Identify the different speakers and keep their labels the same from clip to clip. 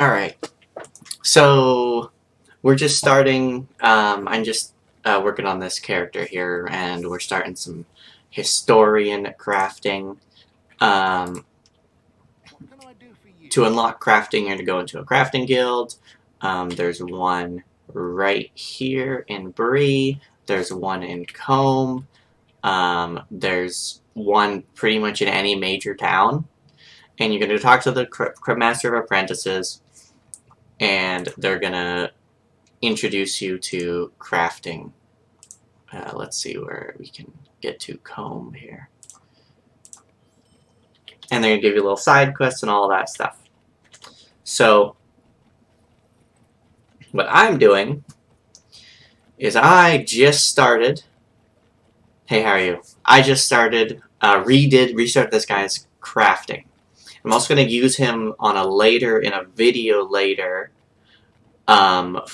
Speaker 1: Alright, so we're just starting, I'm just working on this character here, and we're starting some historian crafting. To unlock crafting, you're going to go into a crafting guild. There's one right here in Bree. There's one in Combe. There's one pretty much in any major town. And you're going to talk to the Master of Apprentices, and they're going to introduce you to crafting. Let's see where we can get to Combe here. And they're going to give you a little side quests and all that stuff. So, what I'm doing is I just started. Hey, how are you? I just started, restart this guy's crafting. I'm also going to use him on in a video later, to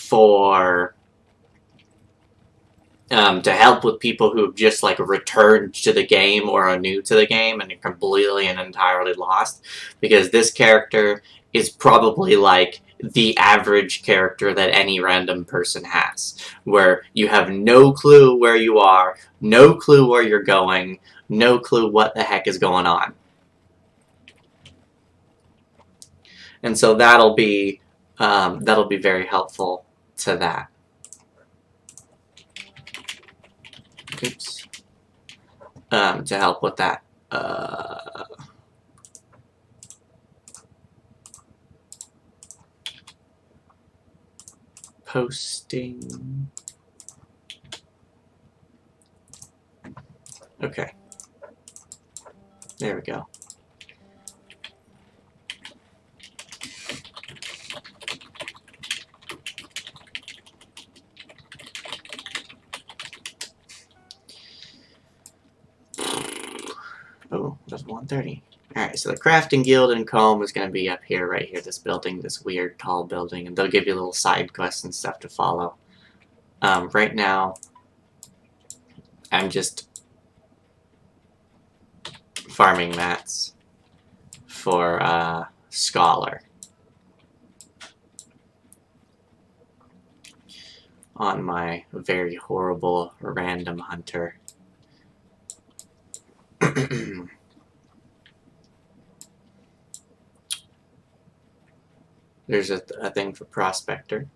Speaker 1: help with people who've just like returned to the game or are new to the game and are completely and entirely lost, because this character is probably like the average character that any random person has, where you have no clue where you are, no clue where you're going, no clue what the heck is going on. And so that'll be very helpful to that. Oops. To help with that. Posting. Okay. There we go. Oh, that's 1:30. Alright, so the crafting guild in Combe is going to be up here, right here, this building, this weird tall building, and they'll give you little side quests and stuff to follow. Right now, I'm just farming mats for Scholar on my very horrible random hunter. There's a thing for Prospector.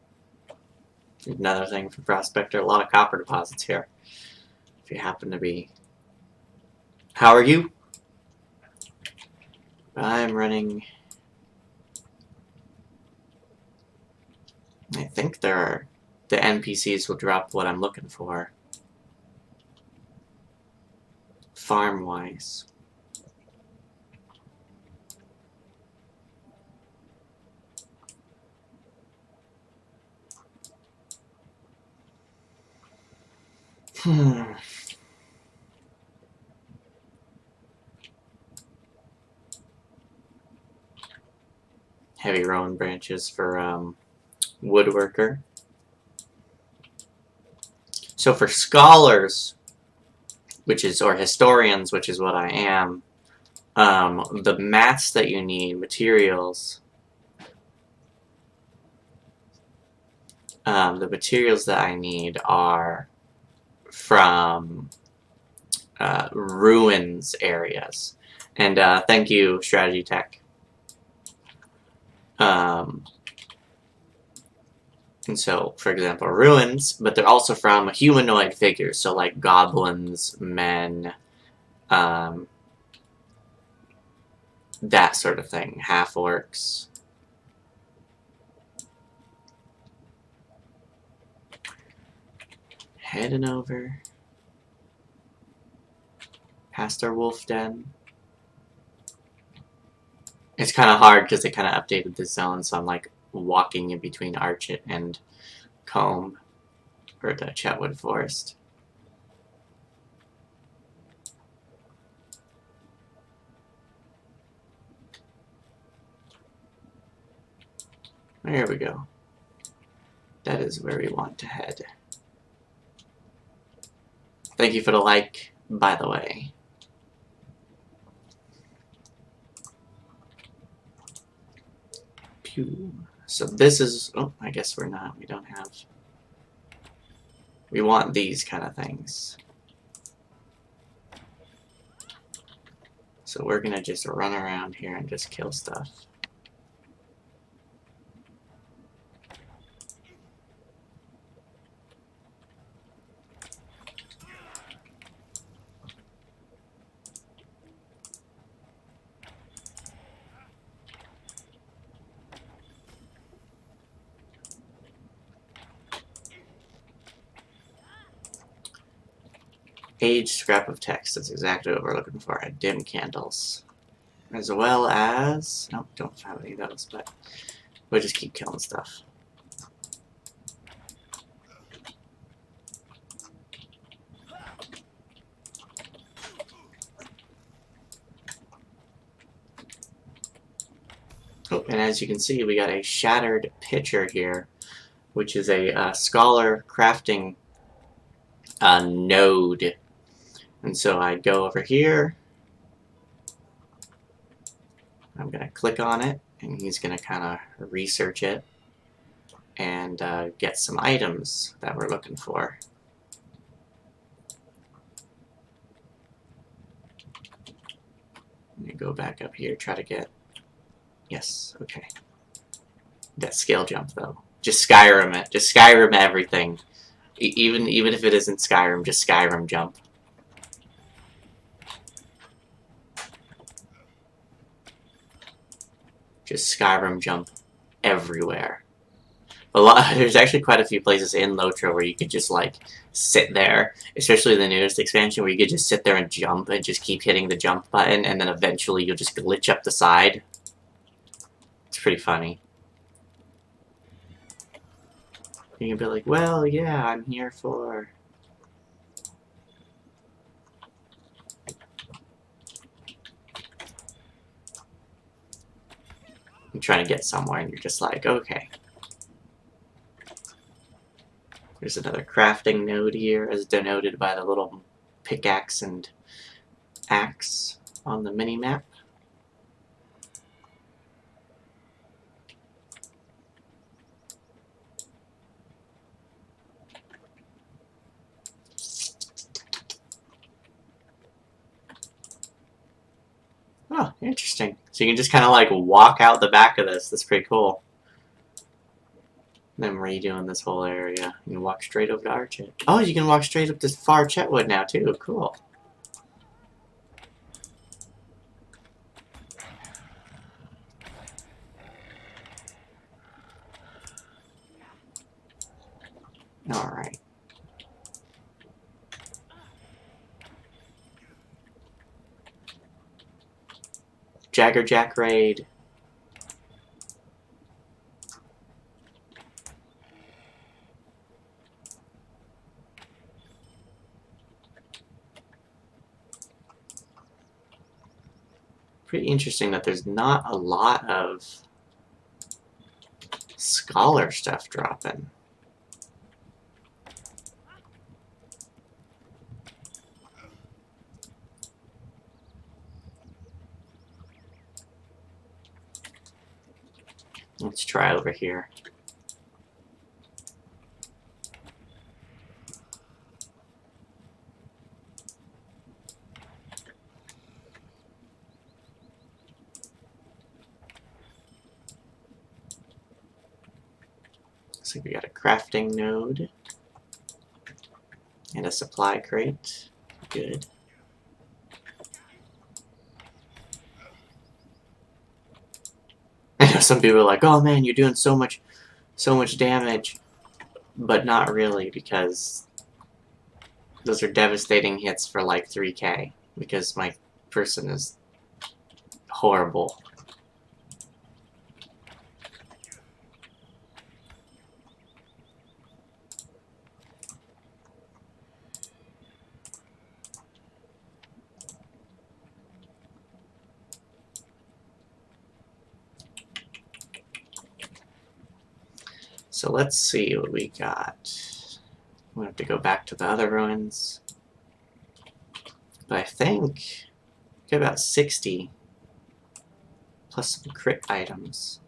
Speaker 1: Another thing for Prospector. A lot of copper deposits here. If you happen to be... How are you? I'm running... I think there are... The NPCs will drop what I'm looking for. Farm-wise. Heavy rowan branches for woodworker. So for scholars, or historians, which is what I am, the mats that you need, materials, the materials that I need are from ruins areas. And thank you, Strategy Tech. And so, for example, ruins, but they're also from humanoid figures, so like goblins, men, that sort of thing, half-orcs. Heading over past our wolf den. It's kind of hard because they kind of updated the zone, so I'm like walking in between Archit and Combe, or the Chetwood Forest. There we go. That is where we want to head. Thank you for the like, by the way. Pew. So this is, oh, I guess we're not, we don't have, we want these kind of things. So we're gonna just run around here and just kill stuff. Aged scrap of text, that's exactly what we're looking for. Dim candles. As well as, nope, don't have any of those, but we'll just keep killing stuff. Oh, and as you can see, we got a shattered pitcher here, which is a scholar crafting node. And so I go over here, I'm going to click on it, and he's going to kind of research it and get some items that we're looking for. Let me go back up here, try to get, yes, okay. That scale jump though. Just Skyrim it, just Skyrim everything. Even if it isn't Skyrim, just Skyrim jump. Just Skyrim jump everywhere. There's actually quite a few places in LotRO where you could just like sit there, especially the newest expansion, where you could just sit there and jump and just keep hitting the jump button, and then eventually you'll just glitch up the side. It's pretty funny. You can be like, well, yeah, I'm here for... I'm trying to get somewhere, and you're just like, okay. There's another crafting node here, as denoted by the little pickaxe and axe on the mini-map. Oh, interesting. So you can just kind of like walk out the back of this. That's pretty cool. Then redoing this whole area. You can walk straight over to Archet. Oh, you can walk straight up to far Chetwood now too. Cool. Alright. Jaggerjack raid. Pretty interesting that there's not a lot of scholar stuff dropping. Let's try over here. Looks like we got a crafting node and a supply crate. Good. I know some people are like, "Oh man, you're doing so much damage," but not really, because those are devastating hits for like 3k. Because my person is horrible. So let's see what we got. We have to go back to the other ruins. But I think we got about 60 plus some crit items.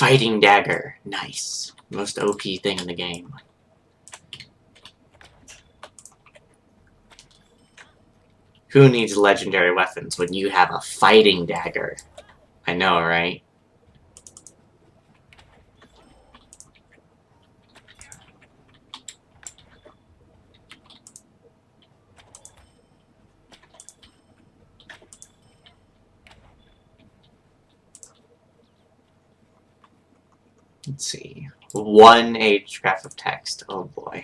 Speaker 1: Fighting dagger. Nice. Most OP thing in the game. Who needs legendary weapons when you have a fighting dagger? I know, right? Let's see. 1 HCraft of text. Oh boy.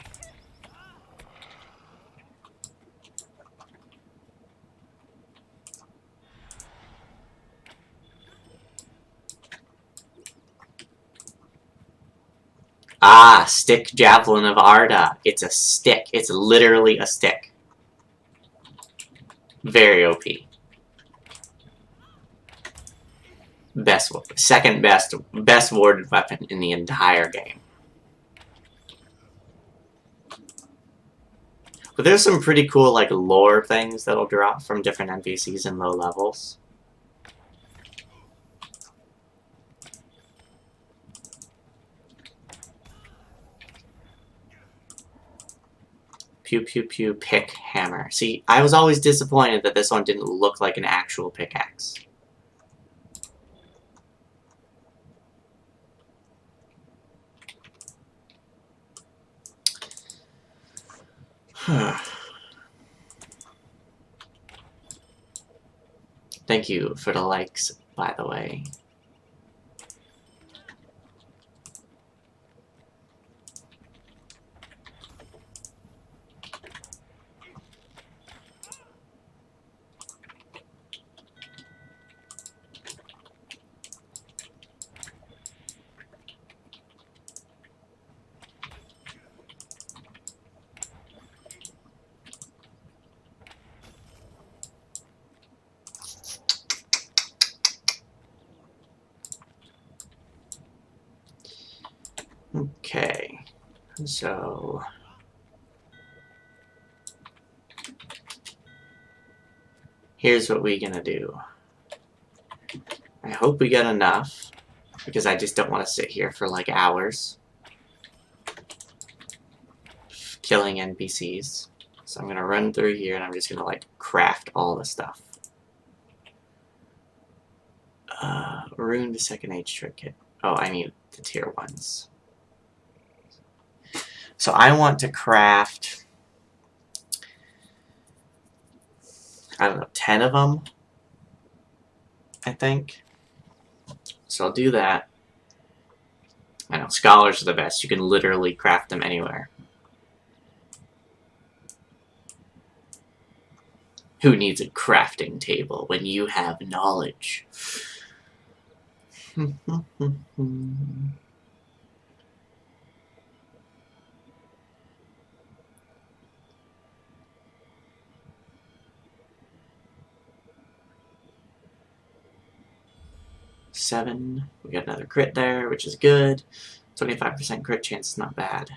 Speaker 1: Ah, stick javelin of Arda. It's a stick. It's literally a stick. Very OP. Second best warded weapon in the entire game. But there's some pretty cool like lore things that'll drop from different NPCs in low levels. Pew pew pew pick hammer. See, I was always disappointed that this one didn't look like an actual pickaxe. Thank you for the likes, by the way. Okay, so here's what we're gonna do. I hope we get enough, because I just don't want to sit here for like hours killing NPCs. So I'm gonna run through here and I'm just gonna like craft all the stuff. Ruined the second age trick kit. Oh, I need the tier 1s. So I want to craft, I don't know, 10 of them, I think. So I'll do that. I know, scholars are the best. You can literally craft them anywhere. Who needs a crafting table when you have knowledge? 7. We got another crit there, which is good. 25% crit chance is not bad.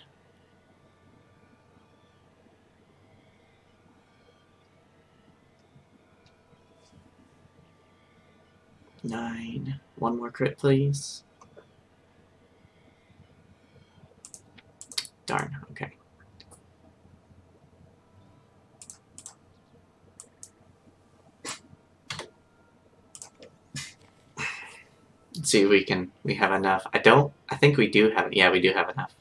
Speaker 1: Nine. One more crit, please. Darn, okay. Let's see if we have enough. I think we do have, yeah, we do have enough.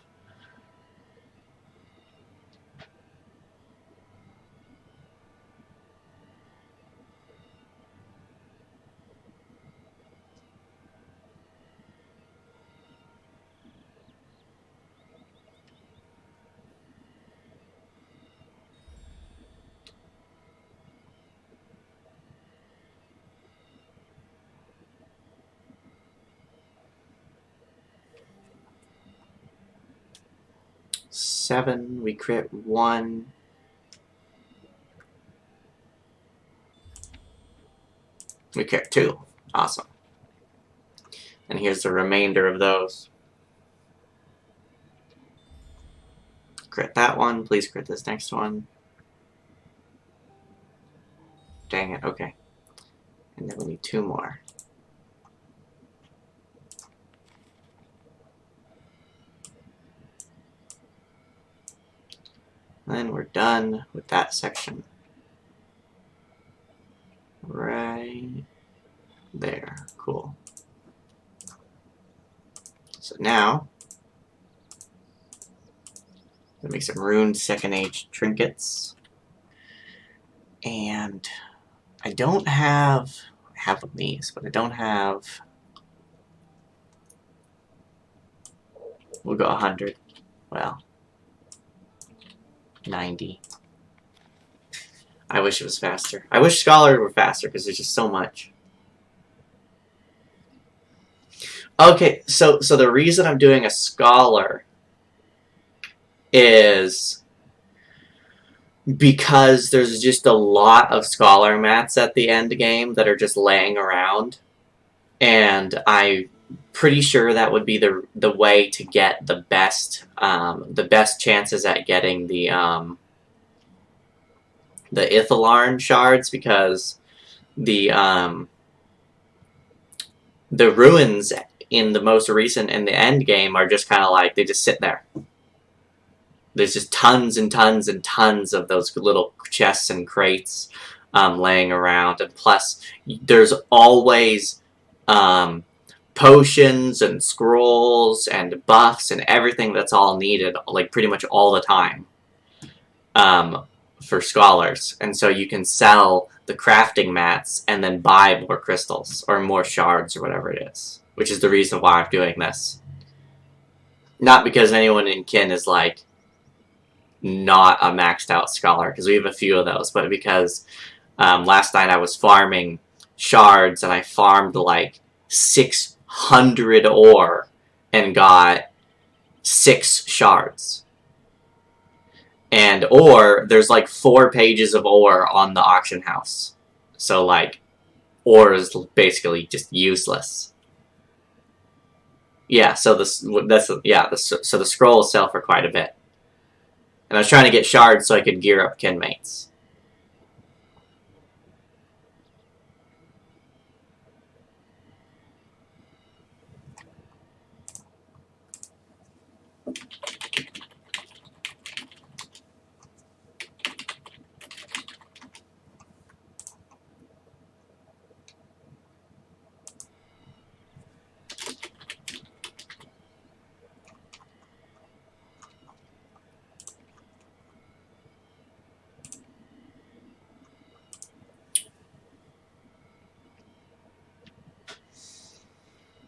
Speaker 1: Seven, we crit 1. We crit 2. Awesome. And here's the remainder of those. Crit that one. Please crit this next one. Dang it, okay. And then we need 2 more. And we're done with that section. Right there. Cool. So now, I'm gonna make some runed second age trinkets. And I don't have, I have these, but I don't have, we'll go 100. Well, 90. I wish it was faster. I wish Scholar were faster because there's just so much. Okay, so the reason I'm doing a Scholar is because there's just a lot of Scholar mats at the end game that are just laying around, and I'm pretty sure that would be the way to get the best chances at getting the Ithalarn shards, because the ruins in the most recent in the end game are just kind of like they just sit there. There's just tons and tons and tons of those little chests and crates laying around, and plus there's always potions and scrolls and buffs and everything that's all needed, like pretty much all the time for scholars. And so you can sell the crafting mats and then buy more crystals or more shards or whatever it is, which is the reason why I'm doing this. Not because anyone in Kin is like not a maxed out scholar, because we have a few of those, but because last night I was farming shards and I farmed like 600 ore and got 6 shards. And ore, there's like 4 pages of ore on the auction house. So like, ore is basically just useless. Yeah, so so the scrolls sell for quite a bit. And I was trying to get shards so I could gear up kinmates.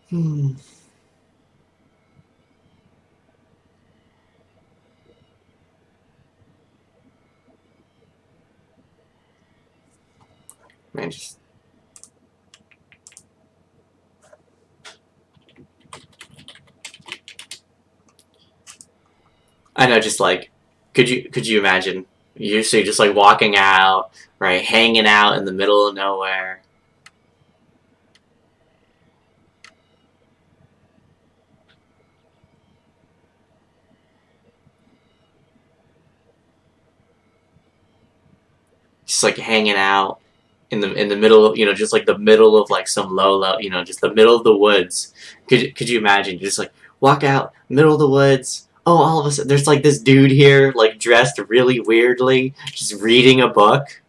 Speaker 1: Man, just... I know, just like, could you imagine? You're just like walking out, right, hanging out in the middle of nowhere. Just like hanging out in the middle of, just like the middle of like some low, just the middle of the woods. Could you imagine? You just like walk out, middle of the woods. Oh, all of a sudden there's like this dude here, like dressed really weirdly, just reading a book.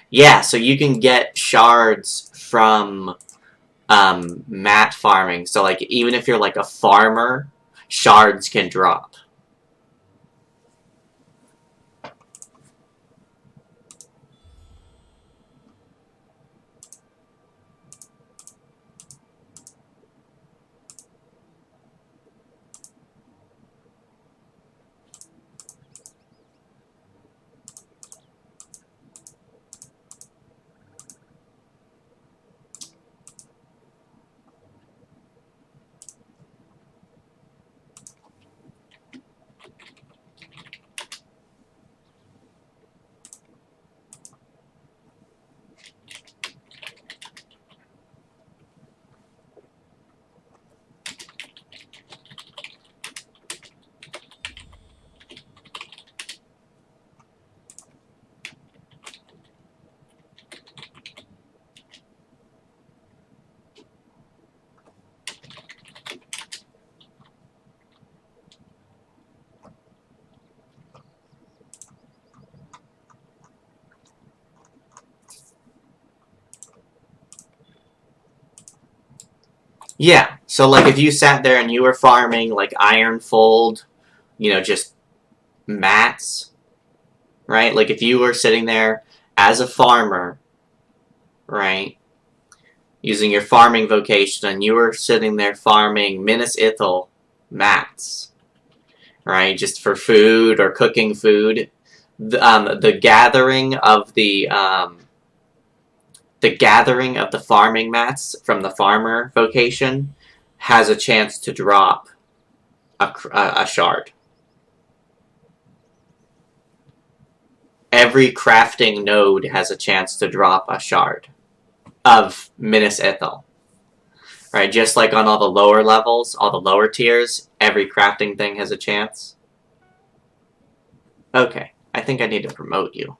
Speaker 1: Yeah, so you can get shards from mat farming. So like even if you're like a farmer, shards can drop. Yeah, so like if you sat there and you were farming like iron fold, just mats, right? Like if you were sitting there as a farmer, right, using your farming vocation, and you were sitting there farming Minas Ithil mats, right, just for food or cooking food, the gathering of the farming mats from the farmer vocation has a chance to drop a shard. Every crafting node has a chance to drop a shard of Minas Ithil. Right, just like on all the lower levels, all the lower tiers, every crafting thing has a chance. Okay, I think I need to promote you.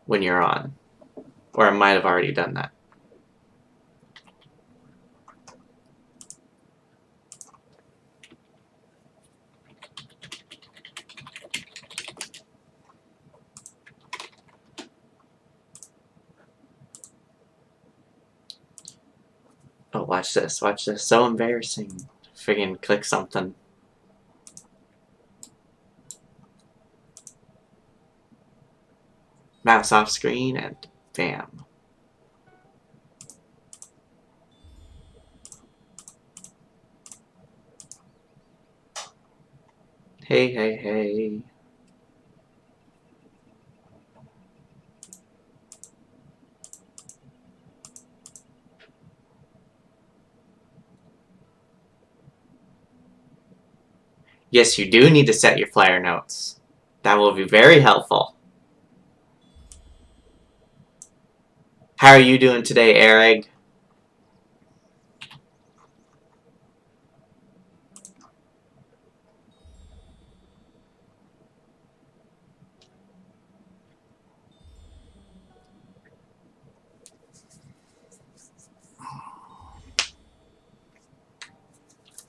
Speaker 1: When you're on. Or I might have already done that. Oh, watch this, watch this. So embarrassing. Friggin' click something. Mouse off screen and bam. Hey, hey, hey. Yes, you do need to set your flyer notes. That will be very helpful. How are you doing today, Eric?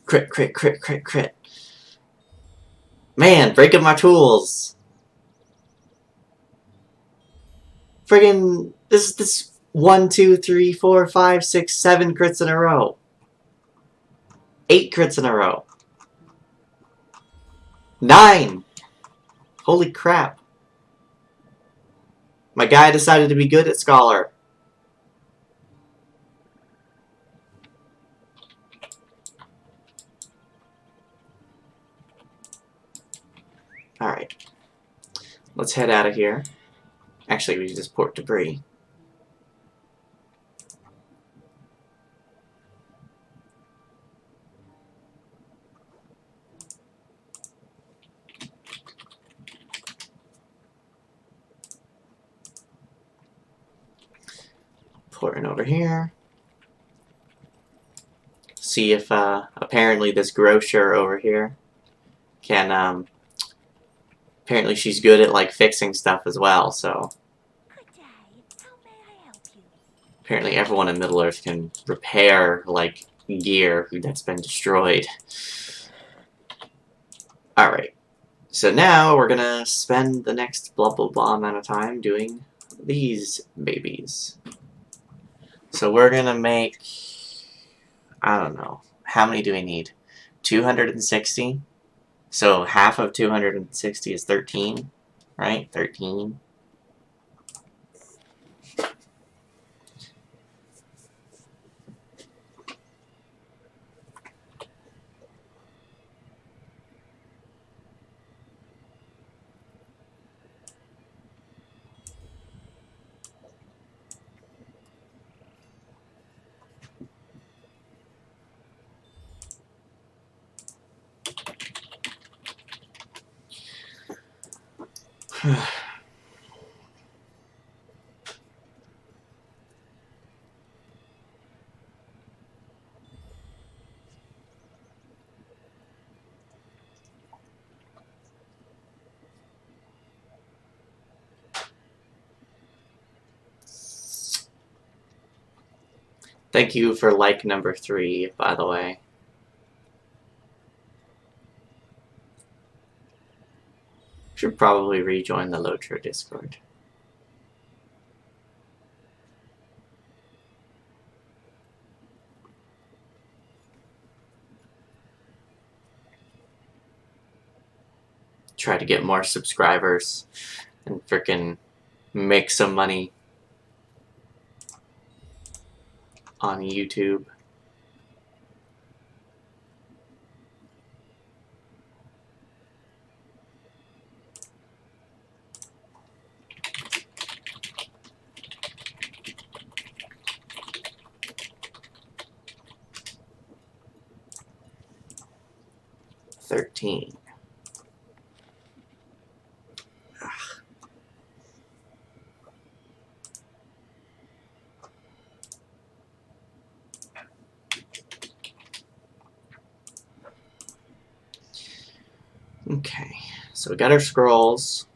Speaker 1: Crit, crit, crit, crit, crit. Man, breaking my tools. Friggin' this 1, 2, 3, 4, 5, 6, 7 crits in a row. 8 crits in a row. 9! Holy crap. My guy decided to be good at Scholar. Alright. Let's head out of here. Actually, we just port debris. Porting over here. See if, apparently this grocer over here can, apparently she's good at, like, fixing stuff as well, so.
Speaker 2: Good day. How may I help you?
Speaker 1: Apparently everyone in Middle-earth can repair, like, gear that's been destroyed. Alright. So now we're gonna spend the next blah blah blah amount of time doing these babies. So we're gonna make, I don't know, how many do we need? 260? So half of 260 is 13, right? 13. Thank you for like number 3, by the way. Should probably rejoin the LotRO Discord. try to get more subscribers and freaking make some money on YouTube. $13. Okay, so we got our scrolls.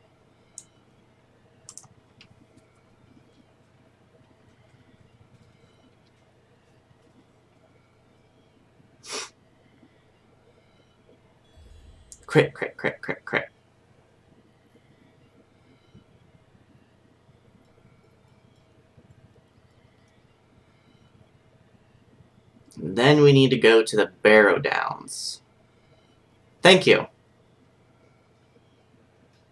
Speaker 1: Crit, crit, crit, crit, crit. And then we need to go to the Barrow Downs. Thank you.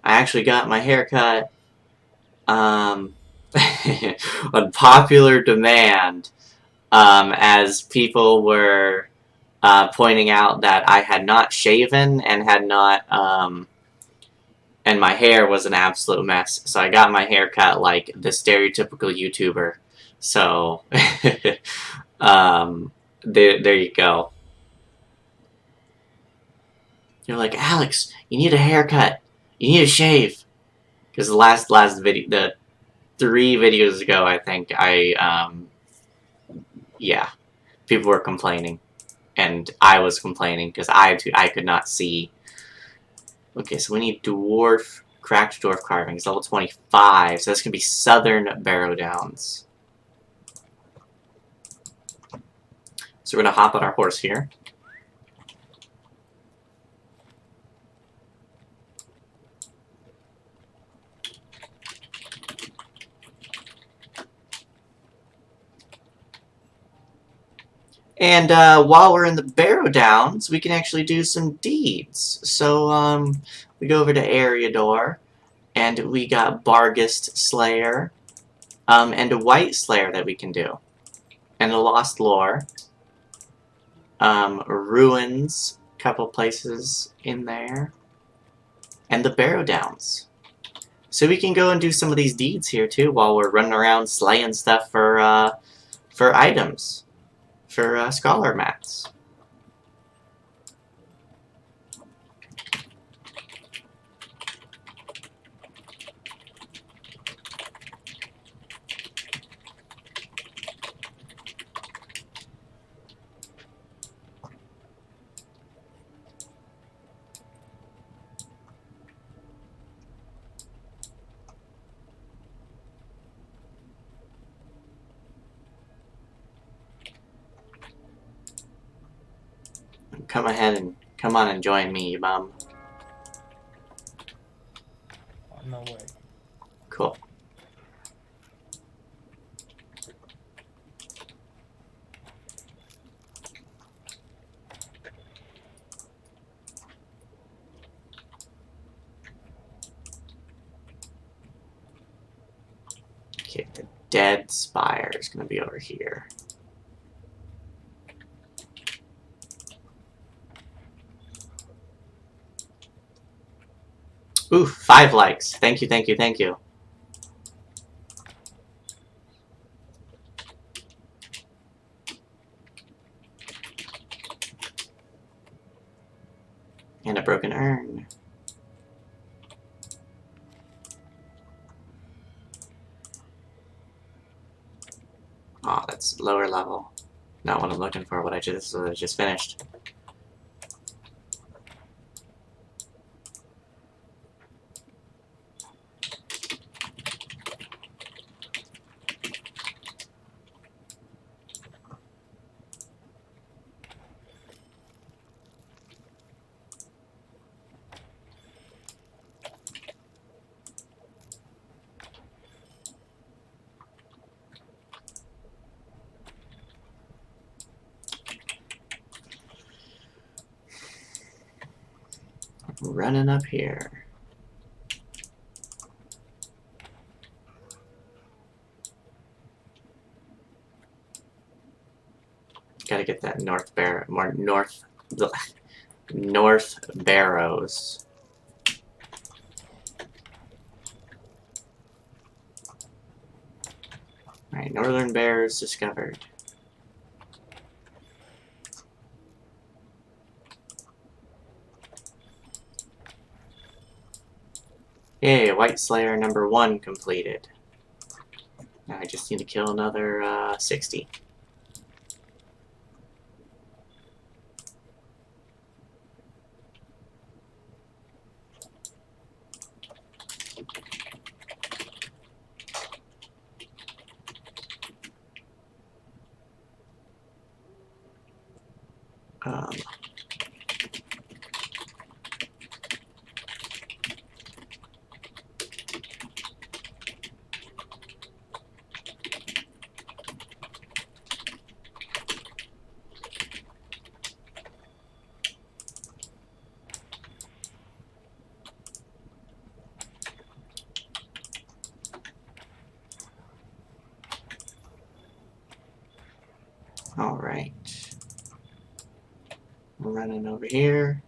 Speaker 1: I actually got my haircut on popular demand, as people were pointing out that I had not shaven and had not, and my hair was an absolute mess. So I got my hair cut like the stereotypical YouTuber. So, there you go. You're like, Alex, you need a haircut. You need a shave. Because the last video, the 3 videos ago, I think, yeah, people were complaining. And I was complaining because I could not see. Okay, so we need cracked dwarf carvings, level 25. So that's going to be Southern Barrow Downs. So we're going to hop on our horse here. And while we're in the Barrow Downs, we can actually do some deeds. So we go over to Eriador, and we got Barghest Slayer, and a White Slayer that we can do. And a Lost Lore. Ruins, couple places in there. And the Barrow Downs. So we can go and do some of these deeds here too while we're running around slaying stuff for items. For scholar mats. Come ahead and come on and join me, you bum.
Speaker 3: No way.
Speaker 1: Cool. Okay, the Dead Spire is going to be over here. Ooh, 5 likes. Thank you, thank you, thank you. And a broken urn. Oh, that's lower level. Not what I'm looking for, this is what I just finished. Running up here. Gotta get that North Barrows. Alright, Northern Bears discovered. Yay, White Slayer number 1 completed. Now I just need to kill another 60. Um, Alright. I'm running over here.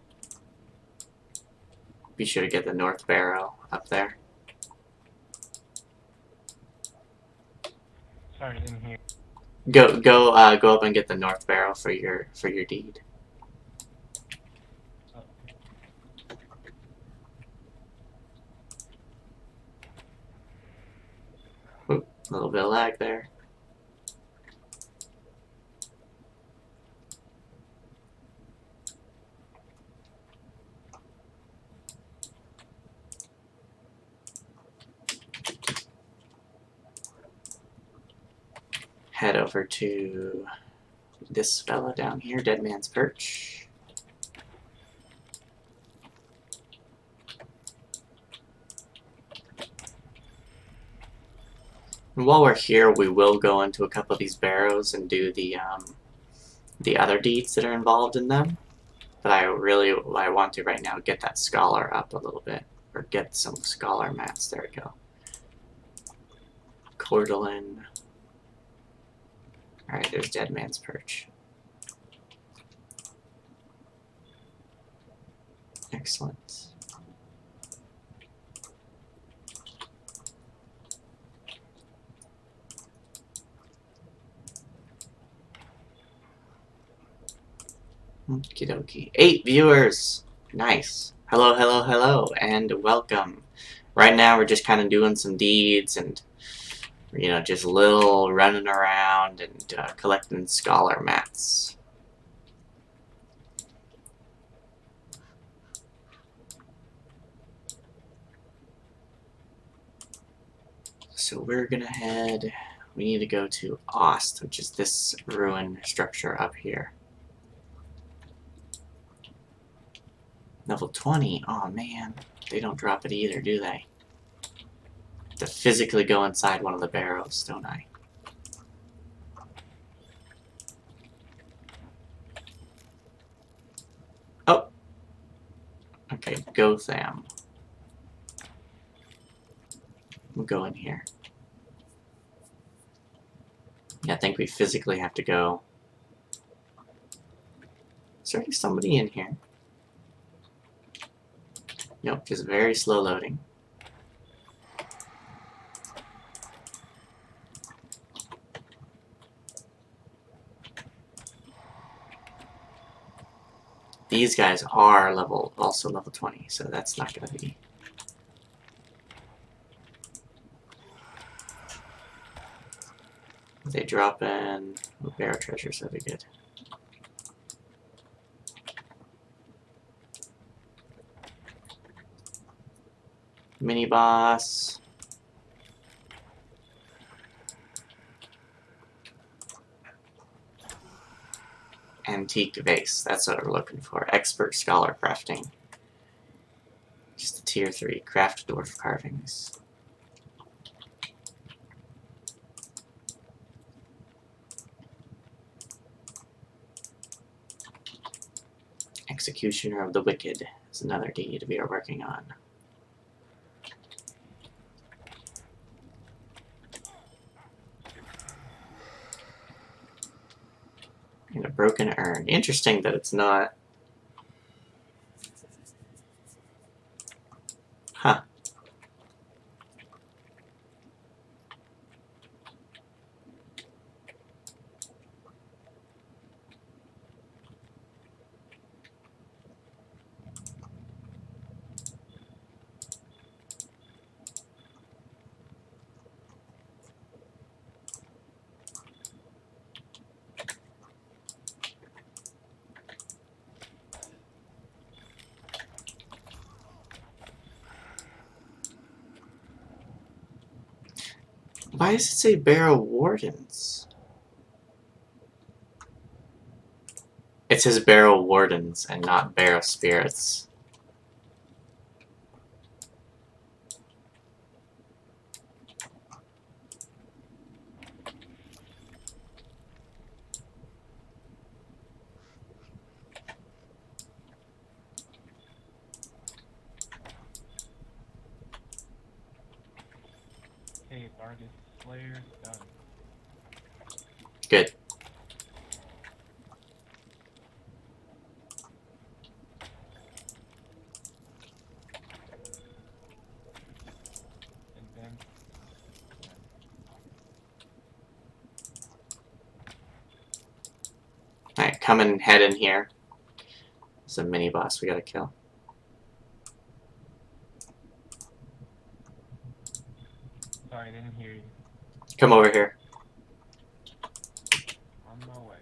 Speaker 1: Be sure to get the North Barrow up there.
Speaker 3: Sorry, didn't hear.
Speaker 1: Go up and get the North Barrow for your deed.
Speaker 3: Oh.
Speaker 1: Oop, a little bit of lag there. Head over to this fella down here, Dead Man's Perch. And while we're here, we will go into a couple of these barrows and do the other deeds that are involved in them. But I want to right now get that scholar up a little bit, or get some scholar mats. There we go. Cordalin. All right, there's Dead Man's Perch. Excellent. Okie dokie. 8 viewers! Nice. Hello, hello, hello, and welcome. Right now we're just kind of doing some deeds and, you know, just little running around and collecting scholar mats. So we're gonna head, we need to go to Ost, which is this ruin structure up here. Level 20, oh man, they don't drop it either, do they? To physically go inside one of the barrows, don't I? Oh! Okay, go Tham. We'll go in here. Yeah, I think we physically have to go. Is there somebody in here? Nope, just very slow loading. These guys are also level 20, so that's not gonna be. If they drop in barrow treasures, that'd be good. Mini boss. Antique vase, that's what we're looking for. Expert scholar crafting. Just a tier 3. Craft dwarf carvings. Executioner of the Wicked is another deed we are working on. And a broken urn. Interesting that it's not. Huh. Why does it say Barrow Wardens? It says Barrow Wardens and not Barrow Spirits.
Speaker 3: Okay, Vargas Slayer done.
Speaker 1: Good.
Speaker 3: Advance. Done.
Speaker 1: Alright, come and head in here. There's a mini boss we gotta kill.
Speaker 3: Sorry, I didn't hear you.
Speaker 1: Come over here.
Speaker 3: On my way.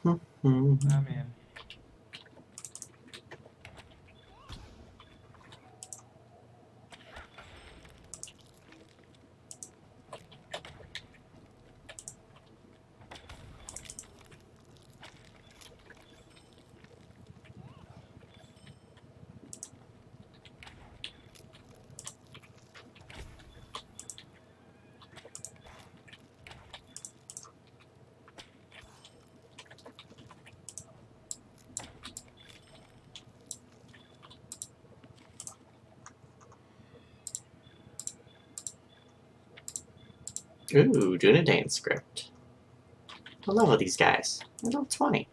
Speaker 3: I'm in.
Speaker 1: Ooh, Dunedain script. What level are these guys? They're level 20.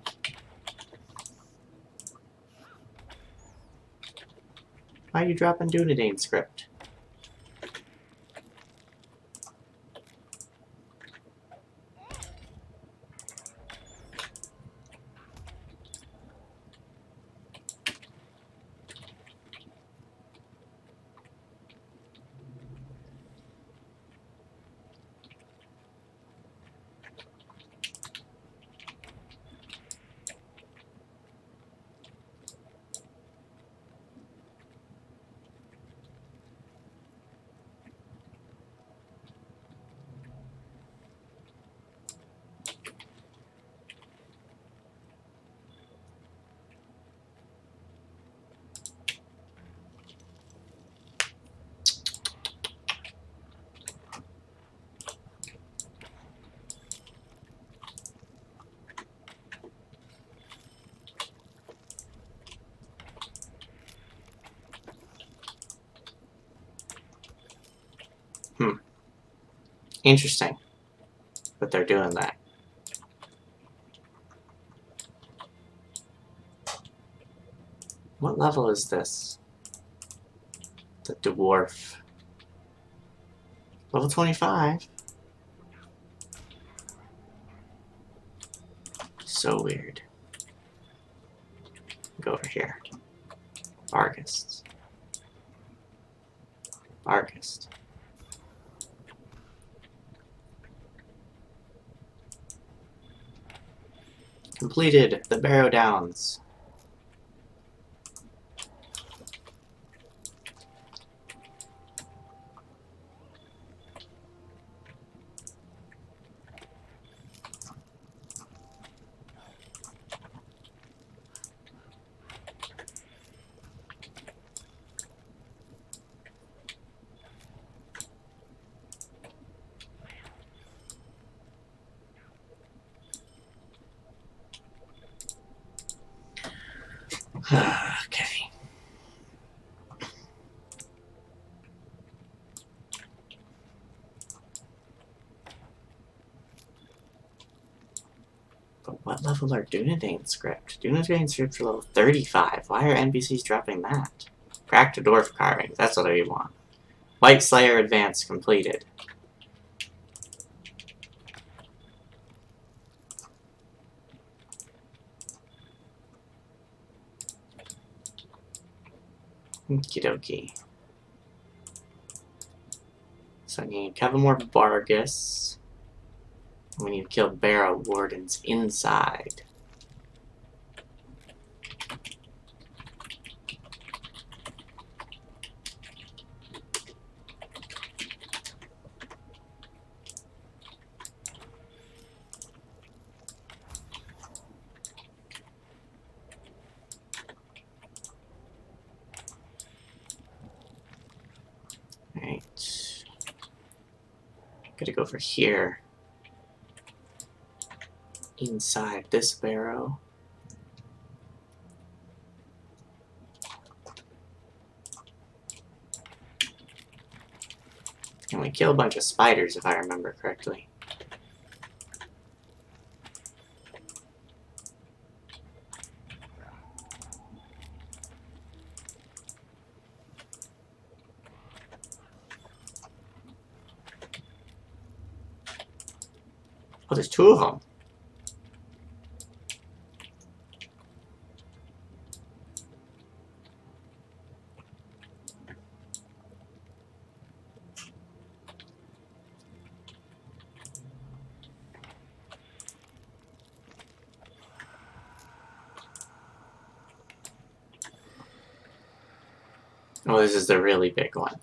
Speaker 1: Why are you dropping Dunedain script? Interesting. But they're doing that. What level is this? The dwarf. Level 25. So weird. Go over here. Vargas. Vargas. Completed the Barrow Downs. Okay. But what level are Dunedain script? Dunedain scripts are level 35. Why are NPCs dropping that? Cracked dwarf carvings. That's what I want. White Slayer Advance completed. Okie dokie. So I need Kevamore Bargus. We need to kill Barrow Wardens inside. Right. Gotta go over here. Inside this barrow. And we kill a bunch of spiders, if I remember correctly. Oh, there's two of them. Oh, this is the really big one.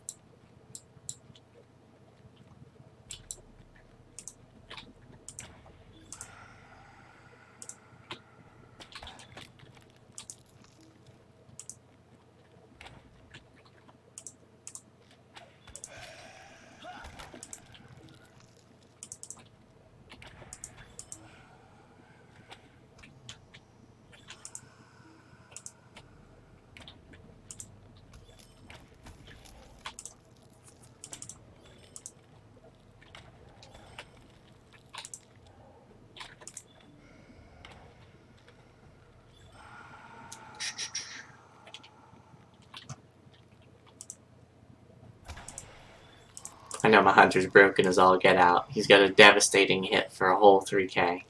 Speaker 1: I know my hunter's broken as all get out. He's got a devastating hit for a whole 3k.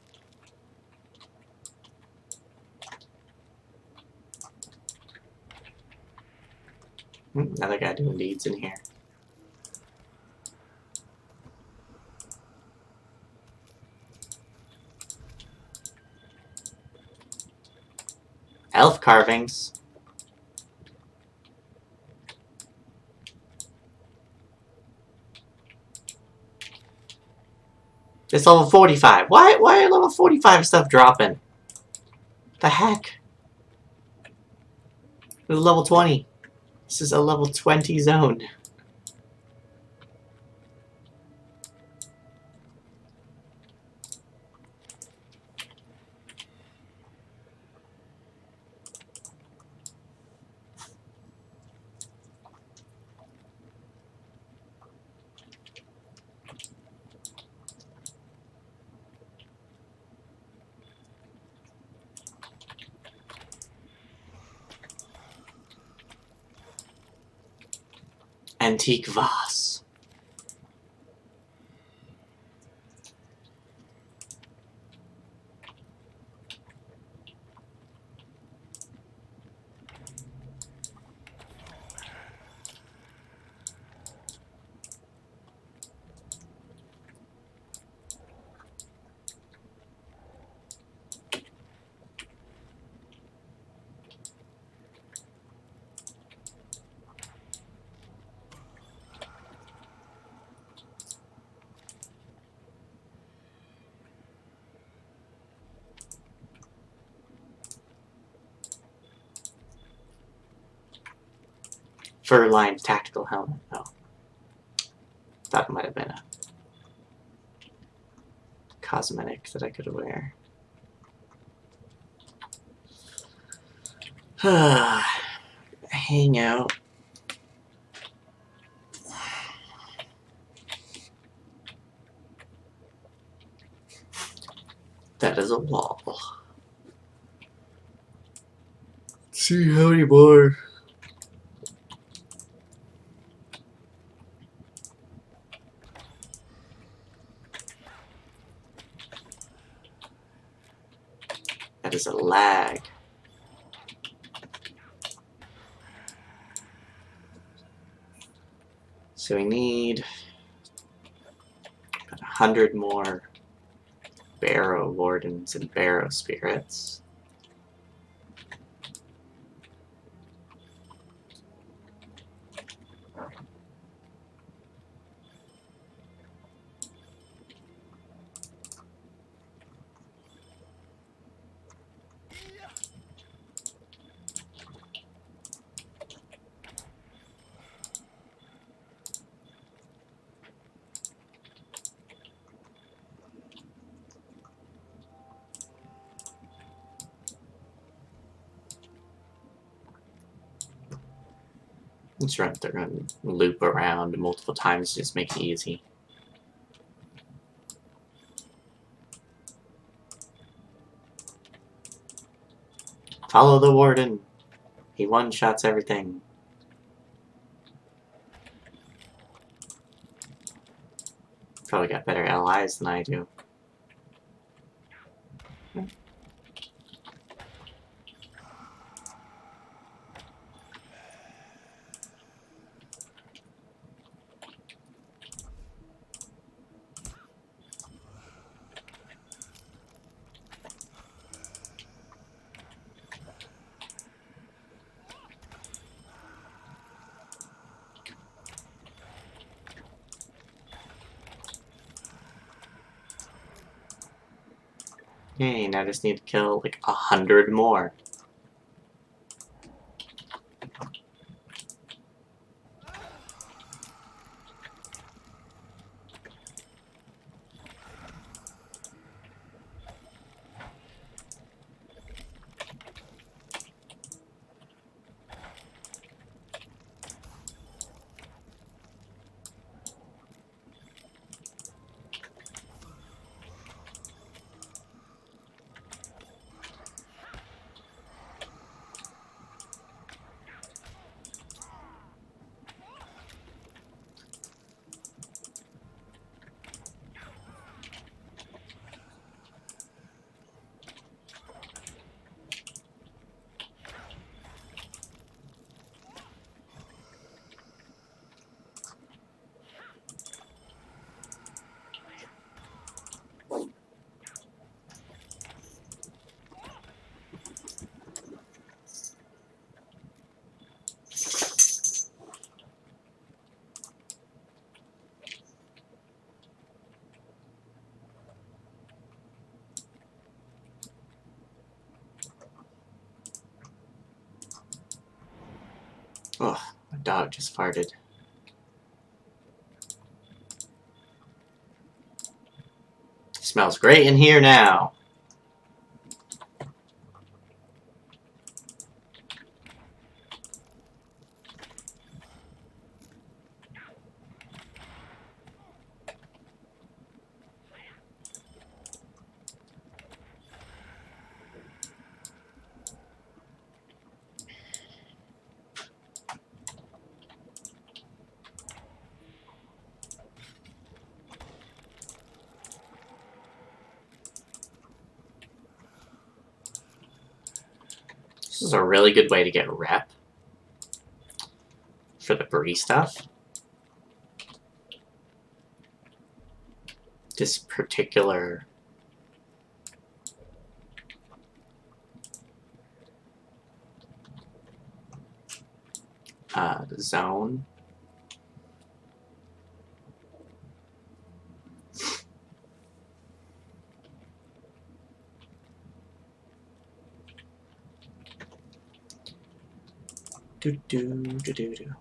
Speaker 1: Another guy doing deeds in here. Elf carvings. It's level 45. Why are level 45 stuff dropping? The heck? It was level 20. This is a level 20 zone. Antique vase. Fur-lined tactical helmet. Oh. Thought it might have been a cosmetic that I could wear. Hang out. That is a wall. Let's see how many more. That is a lag. So we need 100 more Barrow Wardens and Barrow Spirits. Let's run through and loop around multiple times to just make it easy. Follow the Warden. He one-shots everything. Probably got better allies than I do. Yay, and I just need to kill like 100 more. Ugh, my dog just farted. Smells great in here now. This is a really good way to get rep for the Bree stuff. This particular zone. Do do do do do.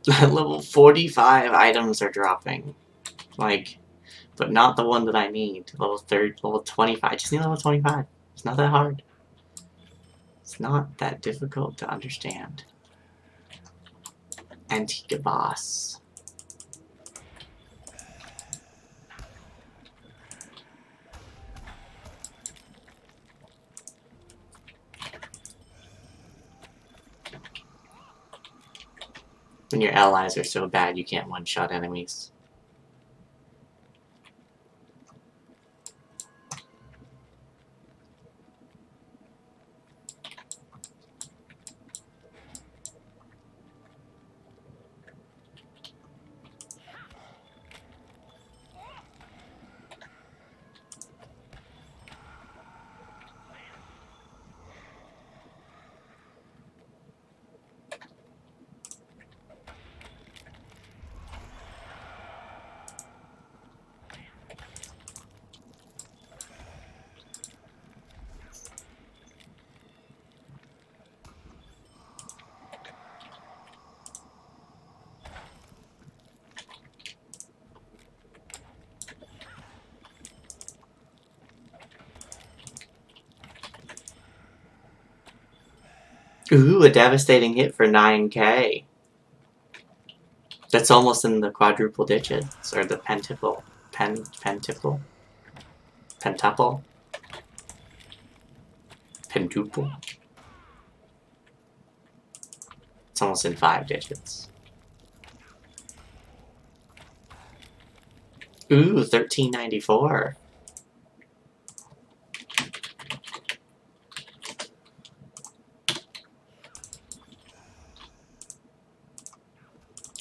Speaker 1: Level 45 items are dropping. Like, but not the one that I need. Level 25. I just need level 25. It's not that hard. It's not that difficult to understand. Antigua boss. When your allies are so bad you can't one-shot enemies. Ooh, a devastating hit for 9k. That's almost in the quadruple digits, or the pentiple. Pentiple? Pentuple? Pentuple? It's almost in 5 digits. Ooh, 1394.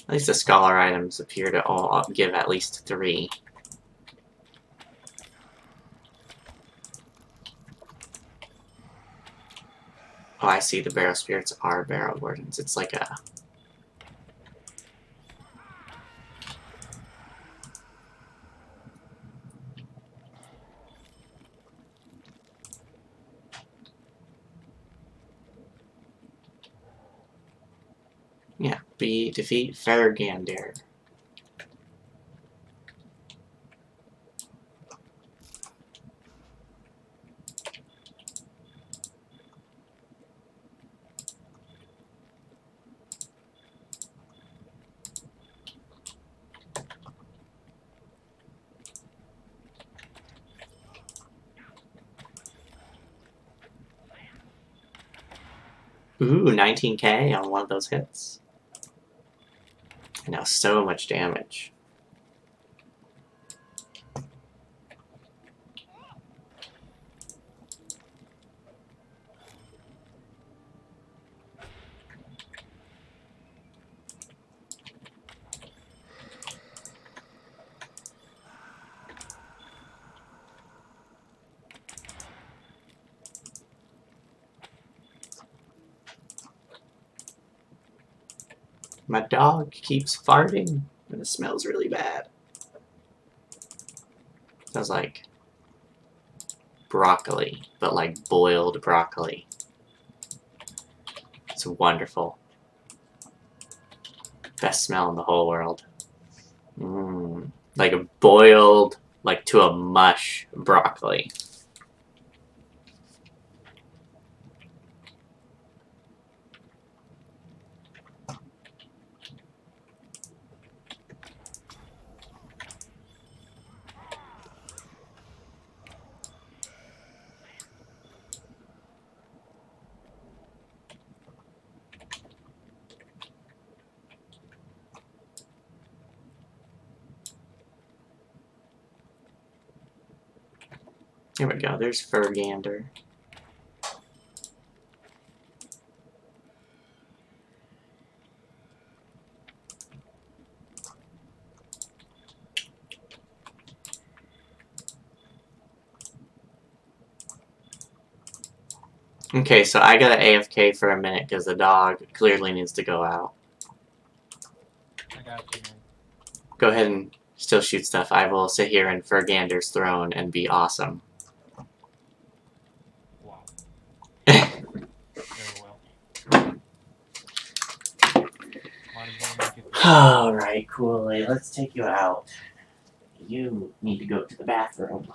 Speaker 1: At least the scholar items appear to all give at least 3. Oh, I see. The barrow spirits are barrow wardens. It's like a... Yeah, defeat Fergander. Ooh, 19k on one of those hits. Now so much damage. My dog keeps farting, and it smells really bad. Smells like broccoli, but like boiled broccoli. It's wonderful. Best smell in the whole world. Like a boiled, like to a mush broccoli. Here we go, there's Fergander. Okay, so I gotta AFK for a minute because the dog clearly needs to go out.
Speaker 3: I got you, man.
Speaker 1: Go ahead and still shoot stuff. I will sit here in Fergander's throne and be awesome.
Speaker 3: Wow. Very well. Might as well make it through.
Speaker 1: Alright, Cooley, let's take you out. You need to go to the bathroom.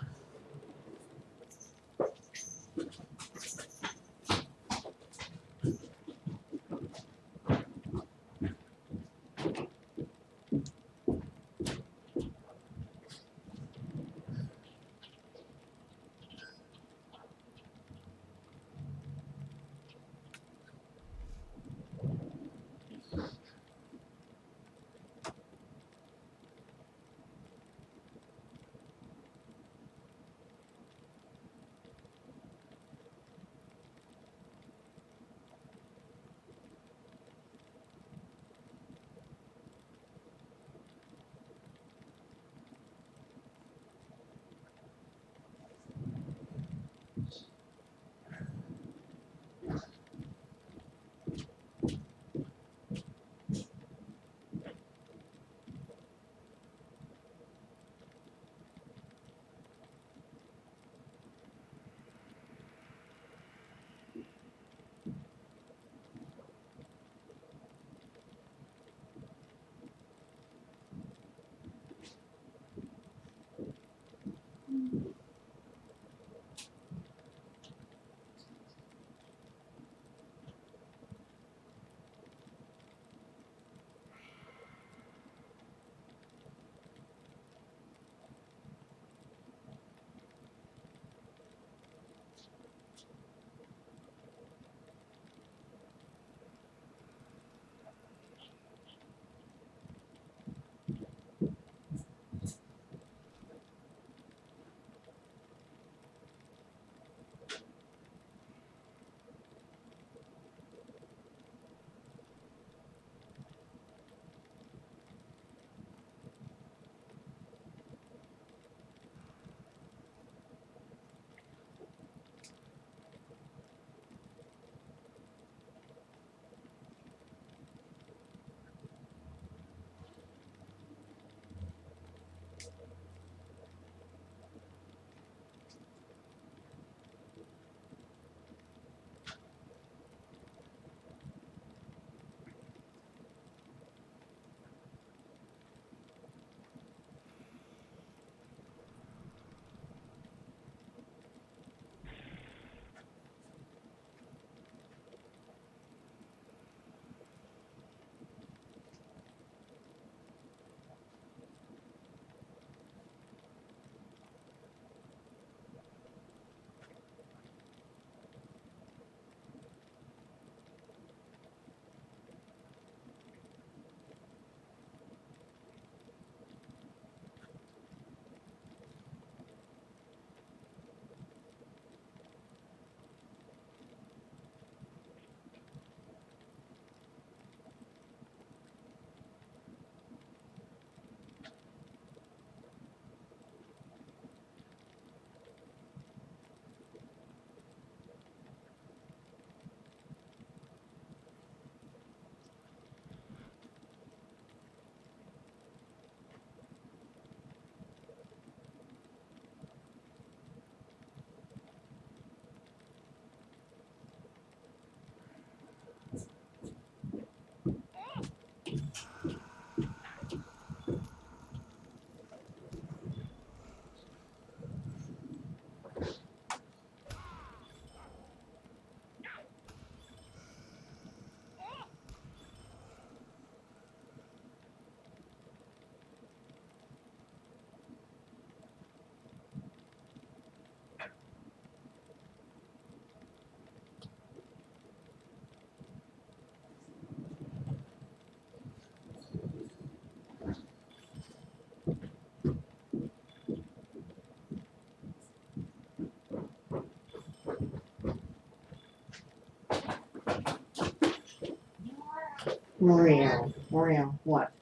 Speaker 1: Maria, what?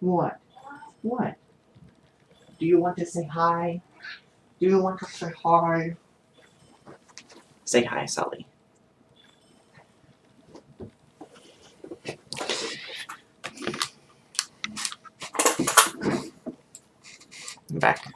Speaker 1: What? What? Do you want to say hi? Do you want to say hi? Say hi, Sully. I'm back.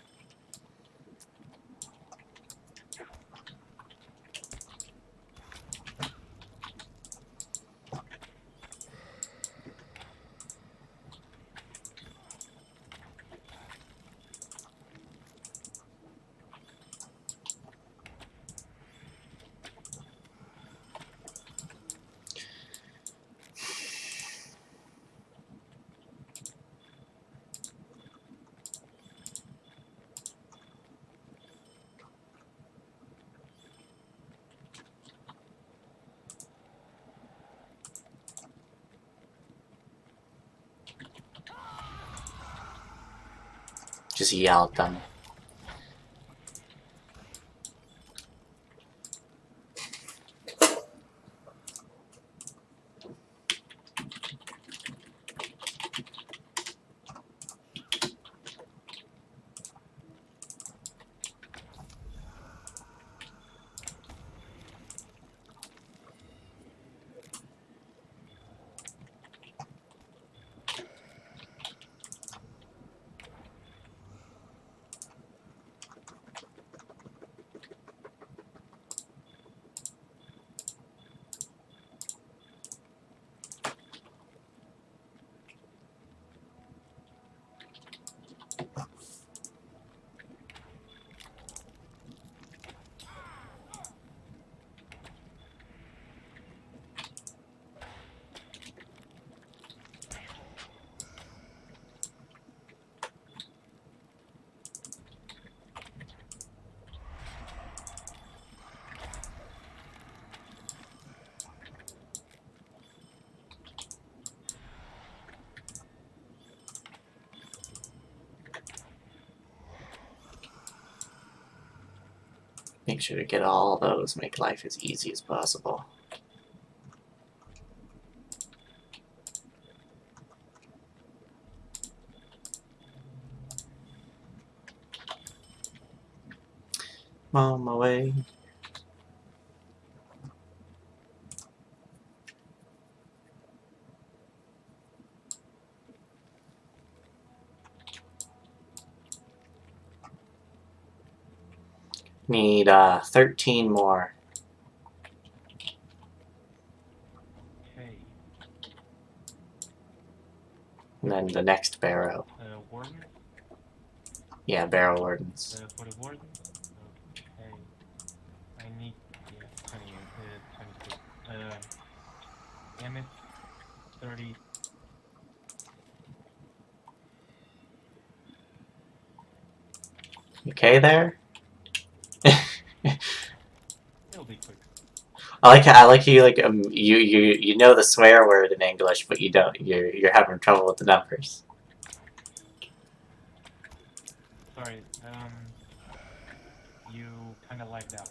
Speaker 1: Just yell at them. Make sure to get all those, make life as easy as possible. On my way. Need 13 more.
Speaker 3: Okay.
Speaker 1: And then the next barrow.
Speaker 3: Warden?
Speaker 1: Yeah, barrow wardens.
Speaker 3: For the warden? Okay. I need, yeah, 26. Emmett, 30.
Speaker 1: Okay there?
Speaker 3: It'll be quick.
Speaker 1: I like you you know the swear word in English, but you don't. You're having trouble with the numbers.
Speaker 3: Sorry, you kinda like that.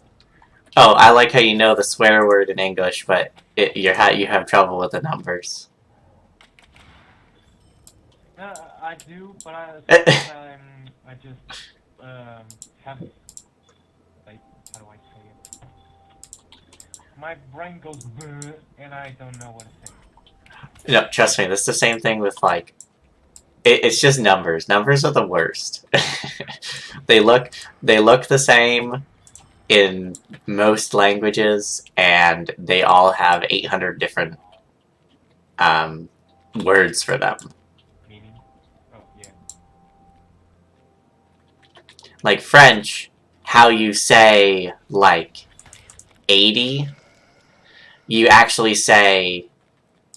Speaker 1: Oh, I like how you know the swear word in English, but you have trouble with the numbers.
Speaker 3: I do, but sometimes I just, have, like, how do I say it? My brain goes bleh, and I don't know what to say.
Speaker 1: No, trust me, that's the same thing with like. It's just numbers. Numbers are the worst. they look the same in most languages, and they all have 800 different words for them.
Speaker 3: Meaning? Oh, yeah.
Speaker 1: Like French, how you say like 80, you actually say,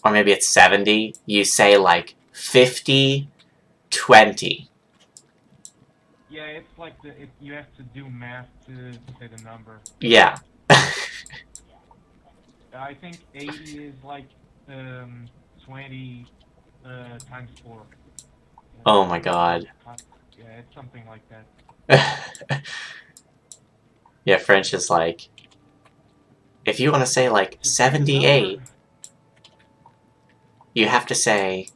Speaker 1: or maybe it's 70, you say like 50, 20.
Speaker 3: Yeah, it's like you have to do math to say the number.
Speaker 1: Yeah.
Speaker 3: I think 80 is like 20 times 4.
Speaker 1: Oh my god.
Speaker 3: Yeah, it's something like that.
Speaker 1: Yeah, French is like, if you want to say like
Speaker 3: Just say the
Speaker 1: 78,
Speaker 3: number.
Speaker 1: you have to say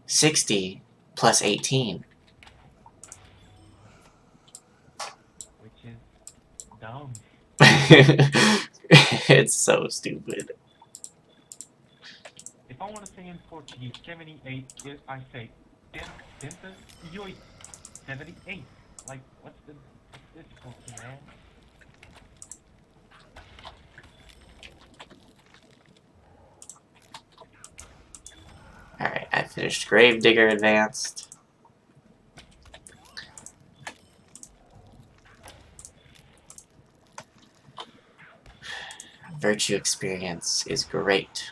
Speaker 1: 60 plus 18.
Speaker 3: Which is dumb.
Speaker 1: It's so stupid.
Speaker 3: If I want to say in Portuguese 78, I say 78. 78. Like, what's difficulty, man?
Speaker 1: Alright, I finished Gravedigger Advanced. Virtue experience is great.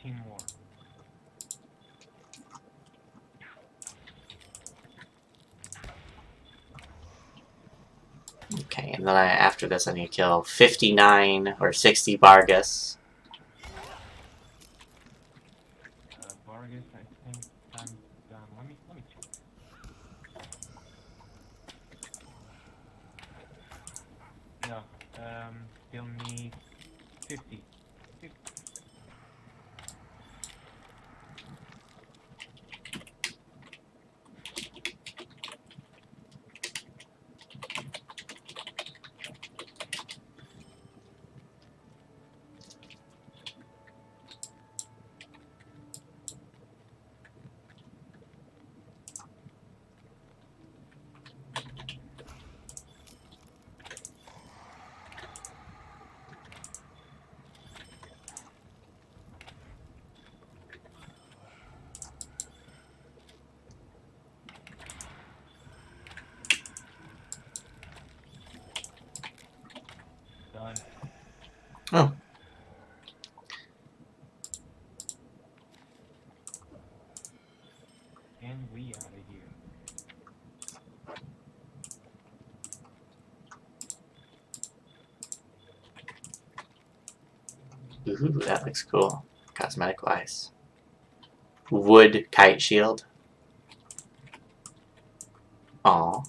Speaker 3: 14 more.
Speaker 1: Okay, and then after this I need to kill 59 or 60 Vargas.
Speaker 3: Vargas, I think time's done. Let me check. No, still need 50. 50. Done.
Speaker 1: Oh.
Speaker 3: And we out of here.
Speaker 1: Ooh, that looks cool. Cosmetic wise. Wood kite shield. Aw. I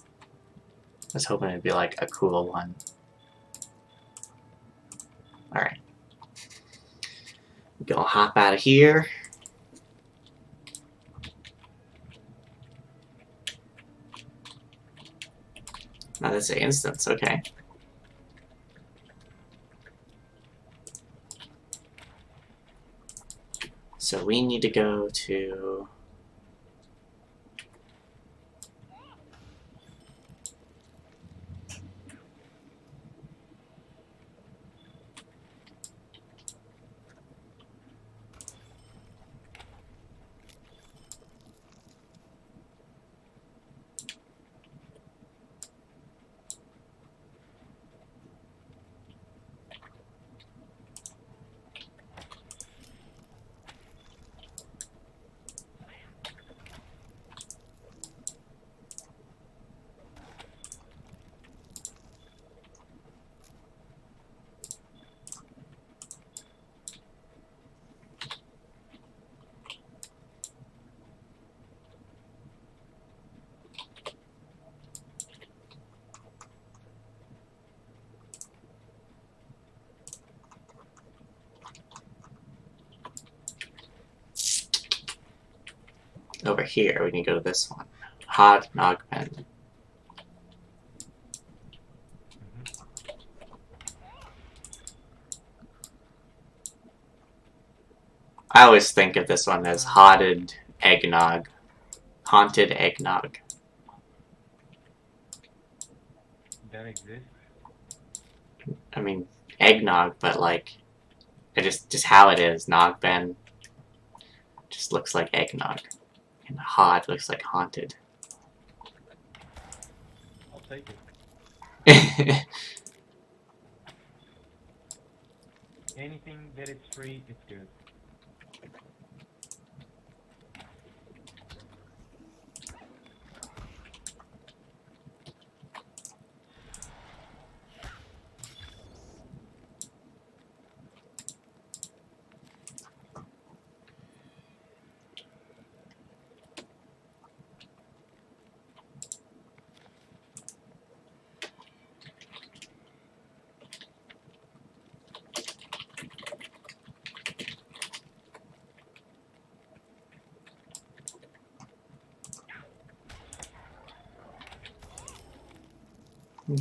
Speaker 1: was hoping it'd be like a cool one. Alright. Gonna hop out of here. Now that's an instance, okay. So we need to go to... Over here, we can go to this one. Hot Nogpen. I always think of this one as Haunted Eggnog. Haunted Eggnog.
Speaker 3: That exists.
Speaker 1: I mean, eggnog, but like, it just how it is. Nogben just looks like eggnog. And Hod looks like haunted.
Speaker 3: I'll take it. Anything that is free, it's good.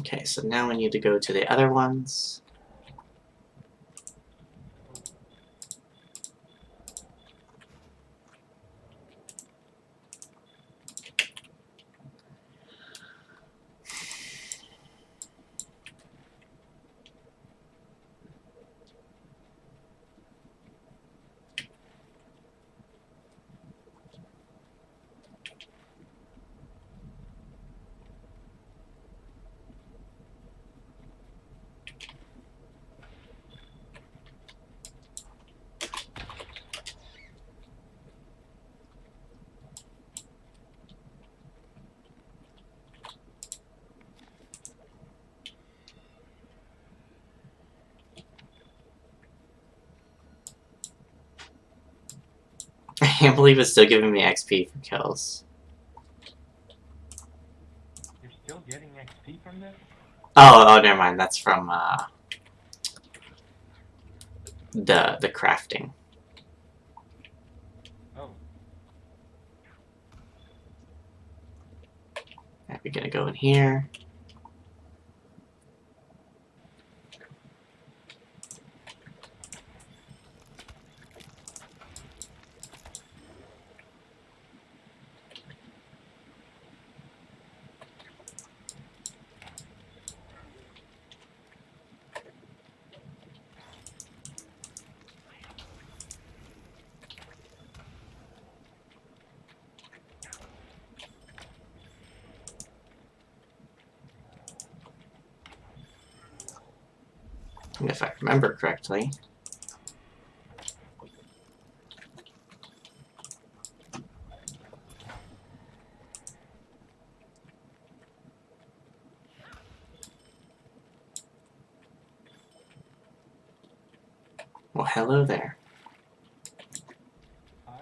Speaker 1: Okay, so now we need to go to the other ones. can't believe it's still giving me XP for kills.
Speaker 3: You're still getting XP from this?
Speaker 1: Oh, never mind. That's from the crafting.
Speaker 3: Oh.
Speaker 1: Right, we're gonna go in here. And if I remember correctly, well, hello there.
Speaker 3: Hi.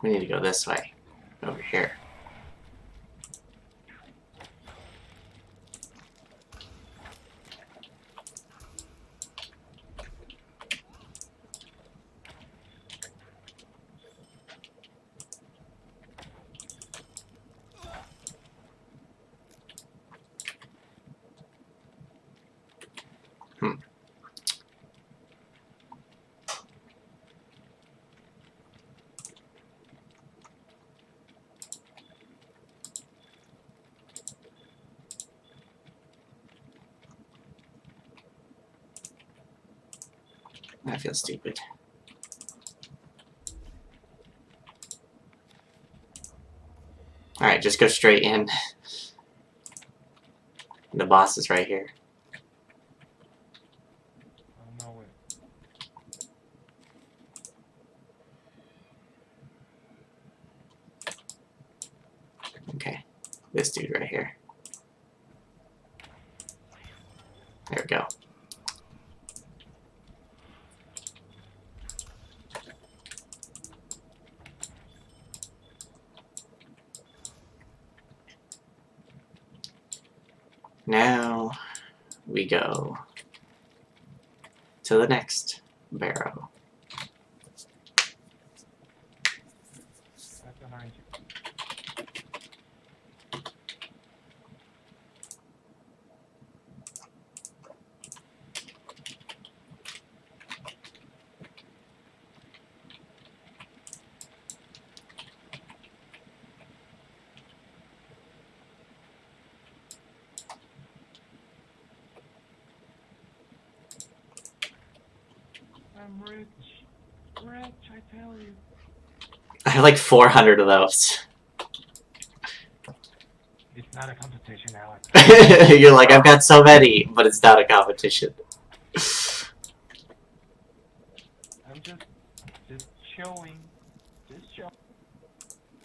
Speaker 1: We need to go this way. Over here. I feel stupid. Alright, just go straight in. The boss is right here.
Speaker 3: Oh, no way.
Speaker 1: Okay. This dude right here. There we go. Now we go to the next barrow.
Speaker 3: Right behind you. I'm rich. Rich, I tell you.
Speaker 1: I have like 400 of those.
Speaker 3: It's not a competition, Alex.
Speaker 1: You're like, I've got so many, but it's not a competition.
Speaker 3: I'm just showing. Just showing.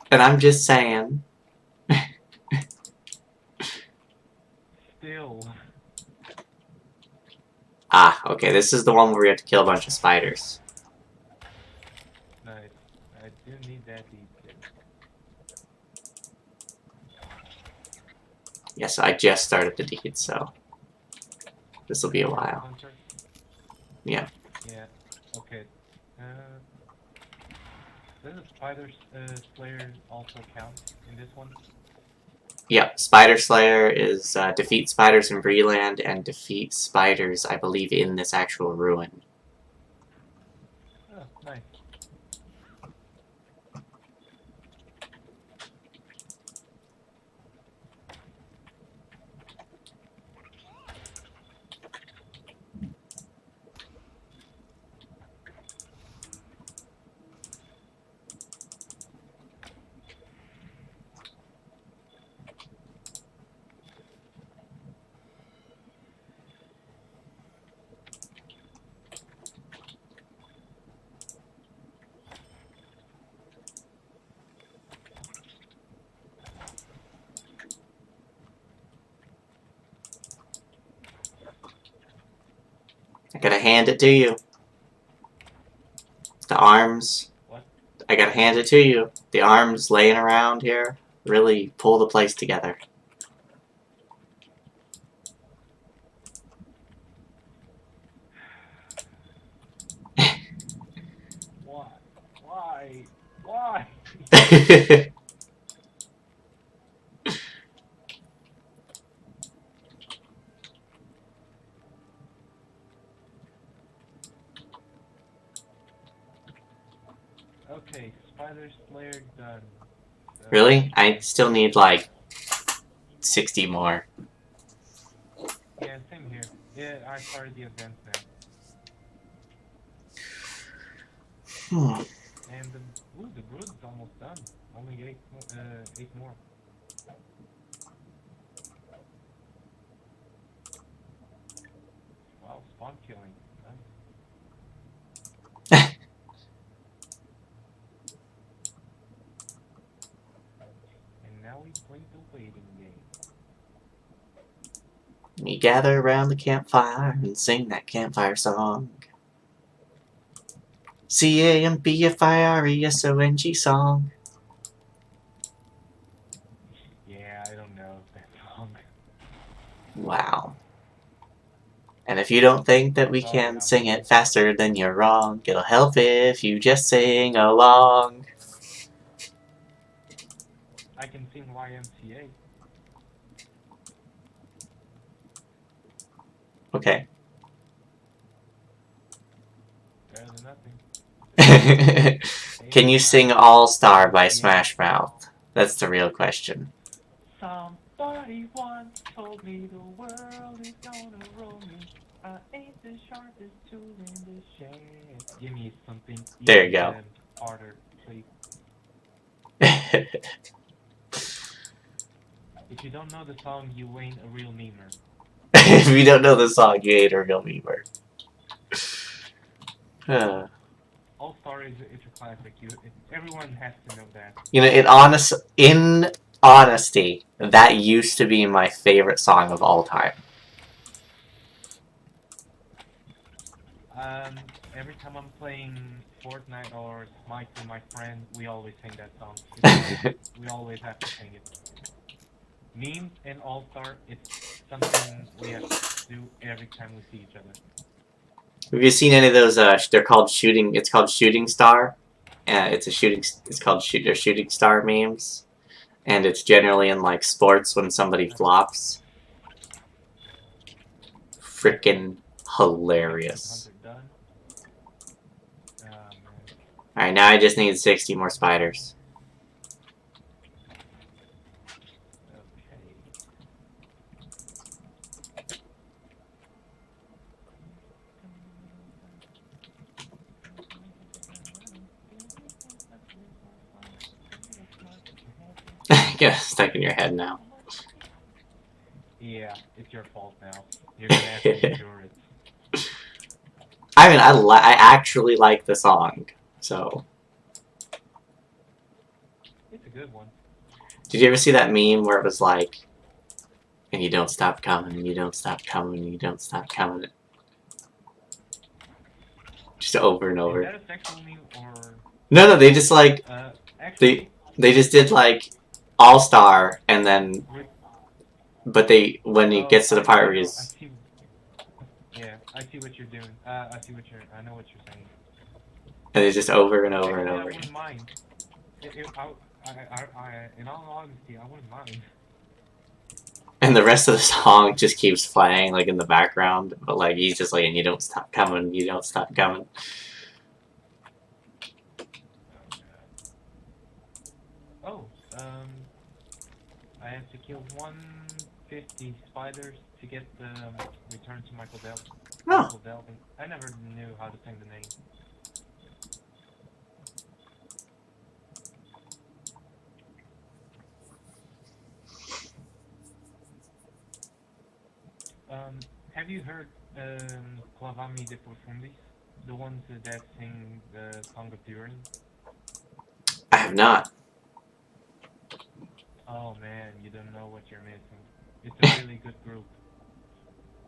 Speaker 1: And I'm just saying.
Speaker 3: Still.
Speaker 1: Ah, okay, this is the one where we have to kill a bunch of spiders.
Speaker 3: Nice. I do need that these days.
Speaker 1: Yes, I just started the deed, so this will be a while.
Speaker 3: Hunter?
Speaker 1: Yeah.
Speaker 3: Yeah. Okay. Does the spider slayer also count in this one?
Speaker 1: Yep, Spider Slayer is defeat spiders in Breland and defeat spiders, I believe, in this actual ruin.
Speaker 3: Oh, nice.
Speaker 1: I gotta hand it to you. The arms.
Speaker 3: What?
Speaker 1: I gotta hand it to you. The arms laying around here really pull the place together.
Speaker 3: Why? Why? Why? Okay, Spider Slayer done.
Speaker 1: Really? I still need like 60 more.
Speaker 3: Yeah, same here. Yeah, I started the advance now. And the brood's almost done. Only eight more. Wow, spawn killing. Nice. And now we play the waiting game.
Speaker 1: We gather around the campfire and sing that campfire song. CAMPFIRESONG song.
Speaker 3: Yeah, I don't know that song.
Speaker 1: Wow. And if you don't think that we
Speaker 3: Sorry,
Speaker 1: can
Speaker 3: I'm
Speaker 1: sing it faster, then you're wrong. It'll help if you just sing along.
Speaker 3: I can sing YMCA.
Speaker 1: Okay.
Speaker 3: Better than nothing.
Speaker 1: Can you sing All Star by Smash Mouth? That's the real question.
Speaker 3: Somebody once told me the world is gonna roll me. I ain't the sharpest tool in the shed. Give me something
Speaker 1: There you
Speaker 3: even
Speaker 1: go.
Speaker 3: harder, please. If you don't know the song, you ain't a real memer.
Speaker 1: If you don't know the song, you ain't a real memer.
Speaker 3: All Star is a classic. Everyone has to know that.
Speaker 1: You know, in honesty, that used to be my favorite song of all time.
Speaker 3: Every time I'm playing Fortnite or Smite with my friend, we always sing that song. We always have to sing it. Memes and All Star, it's something we have to do every time we see each other.
Speaker 1: Have you seen any of those? They're called shooting. It's called Shooting Star. It's a shooting. It's called they're Shooting Star memes, and it's generally in like sports when somebody flops. Freaking hilarious.
Speaker 3: 1500 done. Oh man.
Speaker 1: All right, now I just need 60 more spiders.
Speaker 3: Okay.
Speaker 1: Get stuck in your head now.
Speaker 3: Yeah, it's your fault now. You're gonna have to endure it.
Speaker 1: I mean, I actually like the song. So,
Speaker 3: It's a good one.
Speaker 1: did you ever see that meme where it was like, and you don't stop coming, and you don't stop coming, and you don't stop coming, just over and
Speaker 3: Is
Speaker 1: over.
Speaker 3: that a sexual meme or?
Speaker 1: No, they just like
Speaker 3: Actually,
Speaker 1: they just did like All Star, and then but when it
Speaker 3: oh,
Speaker 1: gets to the part where
Speaker 3: I know. I
Speaker 1: he's
Speaker 3: see. Yeah, I see what you're doing. I know what you're saying.
Speaker 1: and it's just over and over and
Speaker 3: Actually, I
Speaker 1: over again.
Speaker 3: wouldn't mind. In all honesty, I wouldn't mind.
Speaker 1: And the rest of the song just keeps playing like in the background, but like he's just like, and you don't stop coming, you don't stop coming.
Speaker 3: Oh, I have to kill 150 spiders to get the return to Michael
Speaker 1: Oh,
Speaker 3: Michael Delving. I never knew how to sing the name. Have you heard Clavami de Profundis? The ones that sing the Song of Durin?
Speaker 1: I have not.
Speaker 3: Oh man, you don't know what you're missing. It's a really good group.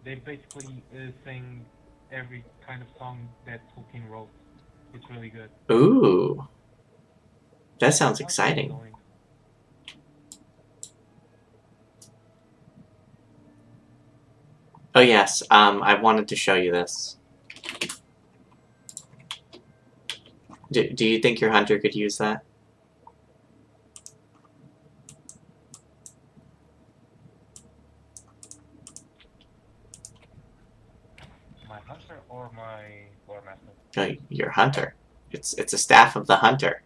Speaker 3: They basically sing every kind of song that Tolkien wrote. It's really good.
Speaker 1: Ooh. That sounds
Speaker 3: How's that
Speaker 1: exciting.
Speaker 3: going?
Speaker 1: Oh yes, I wanted to show you this. Do you think your hunter could use that?
Speaker 3: My hunter or my lore master?
Speaker 1: Your hunter. It's a staff of the hunter.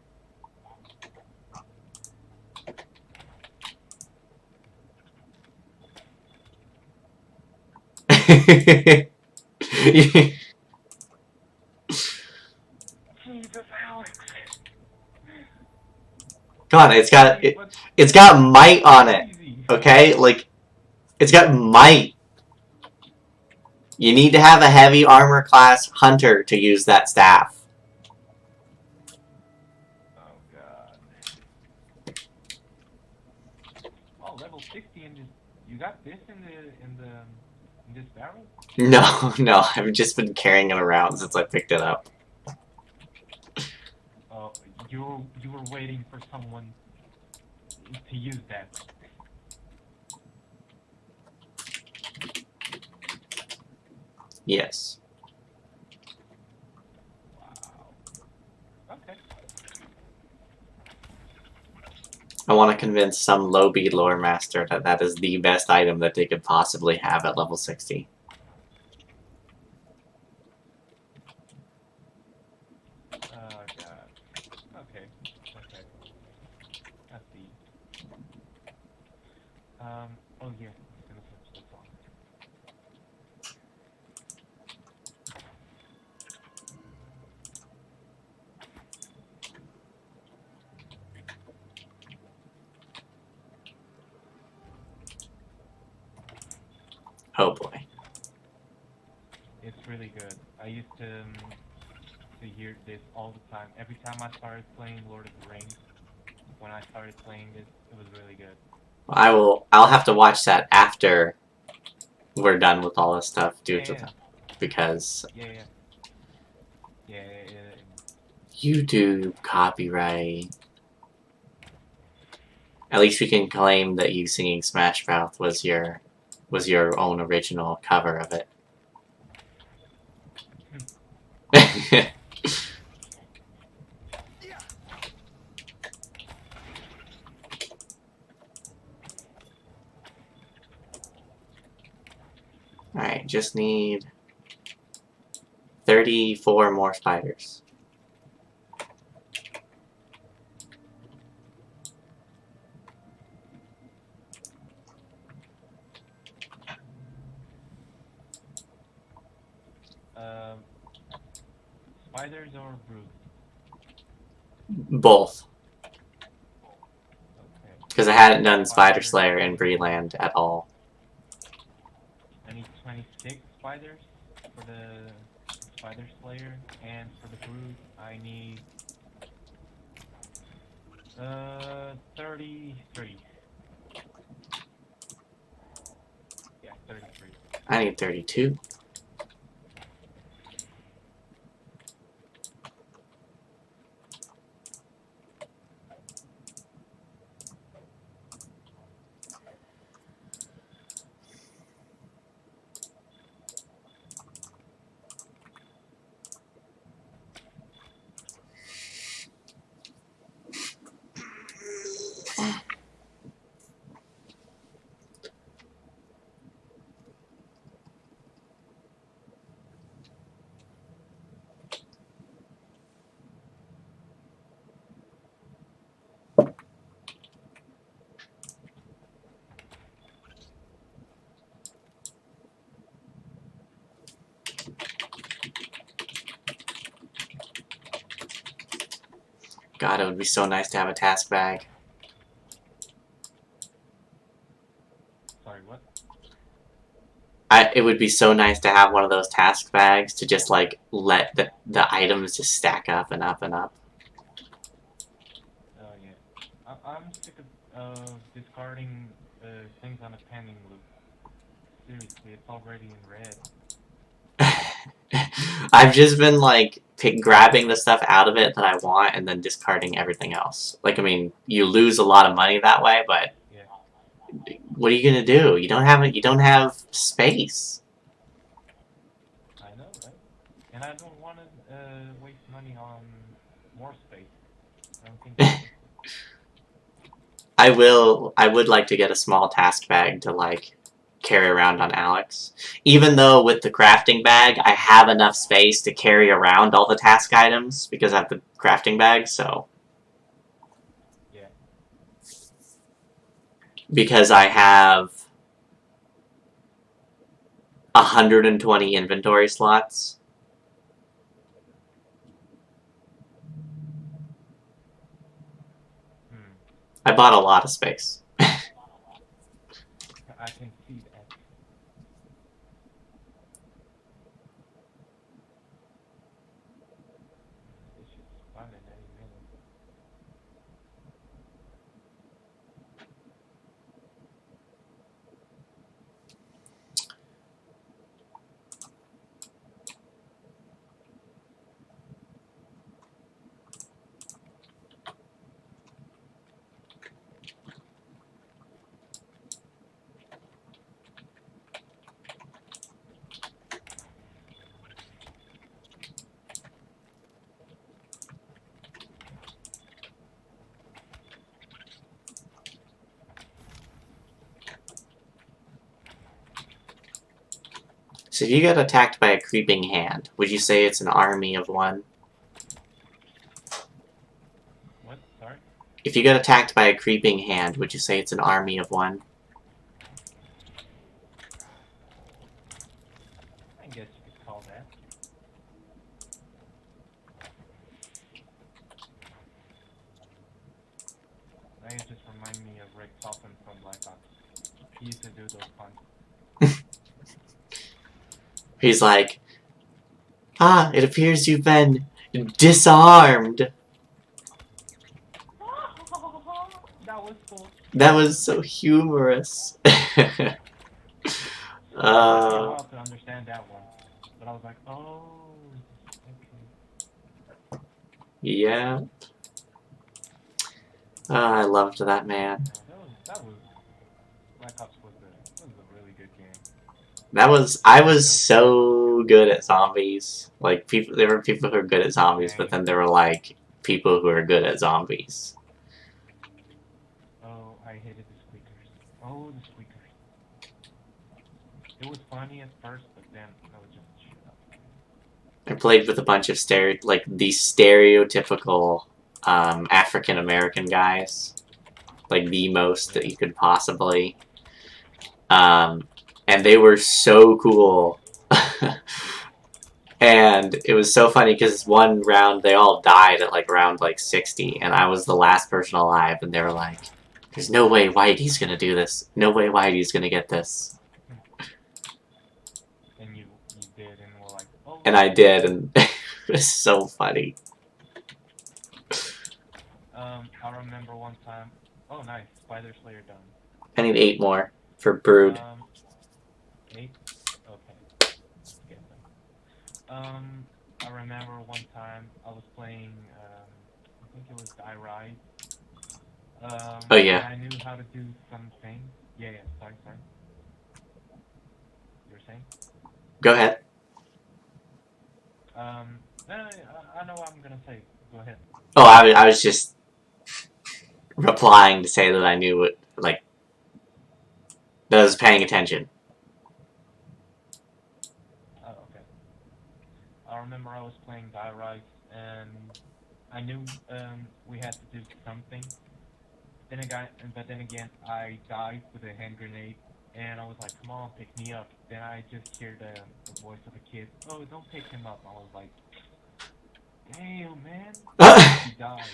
Speaker 3: Jesus, Alex!
Speaker 1: Come on,
Speaker 3: Wait, what?
Speaker 1: it's got might
Speaker 3: That's
Speaker 1: on it.
Speaker 3: easy.
Speaker 1: Okay, like it's got might. You need to have a heavy armor class hunter to use that staff.
Speaker 3: Oh god. Oh, level 60 in this. You got this in this barrel?
Speaker 1: No, no, I've just been carrying it around since I picked it up.
Speaker 3: Oh, you were waiting for someone to use that.
Speaker 1: Yes.
Speaker 3: Wow. Okay.
Speaker 1: I want to convince some low-beat lore master that that is the best item that they could possibly have at level 60.
Speaker 3: Oh god. Okay. Okay. I see. Oh yeah, it's gonna finish the song.
Speaker 1: Oh boy.
Speaker 3: It's really good. I used to hear this all the time. Every time I started playing Lord of the Rings, when I started playing this, it was really good.
Speaker 1: I'll have to watch that after we're done with all this stuff,
Speaker 3: Yeah,
Speaker 1: due to
Speaker 3: yeah,
Speaker 1: that. Because
Speaker 3: yeah, yeah, yeah, yeah, yeah.
Speaker 1: YouTube copyright. At least we can claim that you singing Smash Mouth was your own original cover of it. Alright, just need 34 more spiders.
Speaker 3: Um, spiders or brood?
Speaker 1: Both.
Speaker 3: Okay.
Speaker 1: Because I hadn't done Spider
Speaker 3: Spiders.
Speaker 1: Slayer in Breeland at all.
Speaker 3: I need 26 spiders for the Spider Slayer, and for the brood, I need 33. Yeah, 33.
Speaker 1: I need 32. God, it would be so nice to have a task bag.
Speaker 3: Sorry, what?
Speaker 1: It would be so nice to have one of those task bags to just like let the items just stack up and up and up.
Speaker 3: Oh yeah. I'm sick of discarding things on a pending loop. Seriously, it's already in red.
Speaker 1: I've just been like grabbing the stuff out of it that I want and then discarding everything else. Like, I mean, you lose a lot of money that way, but
Speaker 3: Yeah.
Speaker 1: what are you gonna do? You don't have space.
Speaker 3: I know, right? And I don't want to waste money on more space. I don't think it's worth it.
Speaker 1: I would like to get a small task bag to like carry around on Alex. Even though with the crafting bag, I have enough space to carry around all the task items because I have the crafting bag, so.
Speaker 3: Yeah.
Speaker 1: Because I have 120 inventory slots.
Speaker 3: Hmm.
Speaker 1: I bought a lot of space.
Speaker 3: I can see that. This should spawn in any minute.
Speaker 1: So if you get attacked by a creeping hand, would you say it's an army of one?
Speaker 3: What? Sorry?
Speaker 1: If you get attacked by a creeping hand, would you say it's an army of one?
Speaker 3: I guess you could call that. Now you just remind me of Rick Toppin from Black Ops. He used to do those puns.
Speaker 1: He's like, ah, it appears you've been disarmed.
Speaker 3: That was cool.
Speaker 1: That was so humorous.
Speaker 3: It took me a while to understand that one, but I was like, oh, okay.
Speaker 1: Yeah. I loved that man.
Speaker 3: That was Black Ops was a really good game.
Speaker 1: I was so good at zombies. Like, there were people who were good at zombies, but
Speaker 3: Same.
Speaker 1: then there were, like, people who were good at zombies.
Speaker 3: Oh, I hated the squeakers. Oh, the squeakers. It was funny at first, but then I was just shut up.
Speaker 1: I played with a bunch of these stereotypical African American guys, like the most that
Speaker 3: Yeah.
Speaker 1: you could possibly. And they were so cool. And it was so funny because one round they all died at like round like 60, and I was the last person alive, and they were like, "There's no way Whitey's gonna do this. No way Whitey's gonna get this."
Speaker 3: And you did, and were like, oh.
Speaker 1: And I did, and it was so funny.
Speaker 3: I remember one time. Oh, nice, Spider Slayer done.
Speaker 1: I need 8 more for Brood.
Speaker 3: 8. Okay. Get them. I remember one time I was playing. I think it was Die Rise.
Speaker 1: Oh
Speaker 3: And
Speaker 1: yeah,
Speaker 3: I knew how to do some things. Yeah, yeah. Sorry. You were saying?
Speaker 1: go ahead.
Speaker 3: No, I know what I'm gonna say. Go ahead.
Speaker 1: Oh, I was just replying to say that I knew it, like, that I was paying attention.
Speaker 3: Oh, okay. I remember I was playing Die Rise, and I knew we had to do something. But then again, I died with a hand grenade, and I was like, "Come on, pick me up." Then I just hear the voice of a kid. Oh, don't pick him up. I was like, "Damn, man!" He died.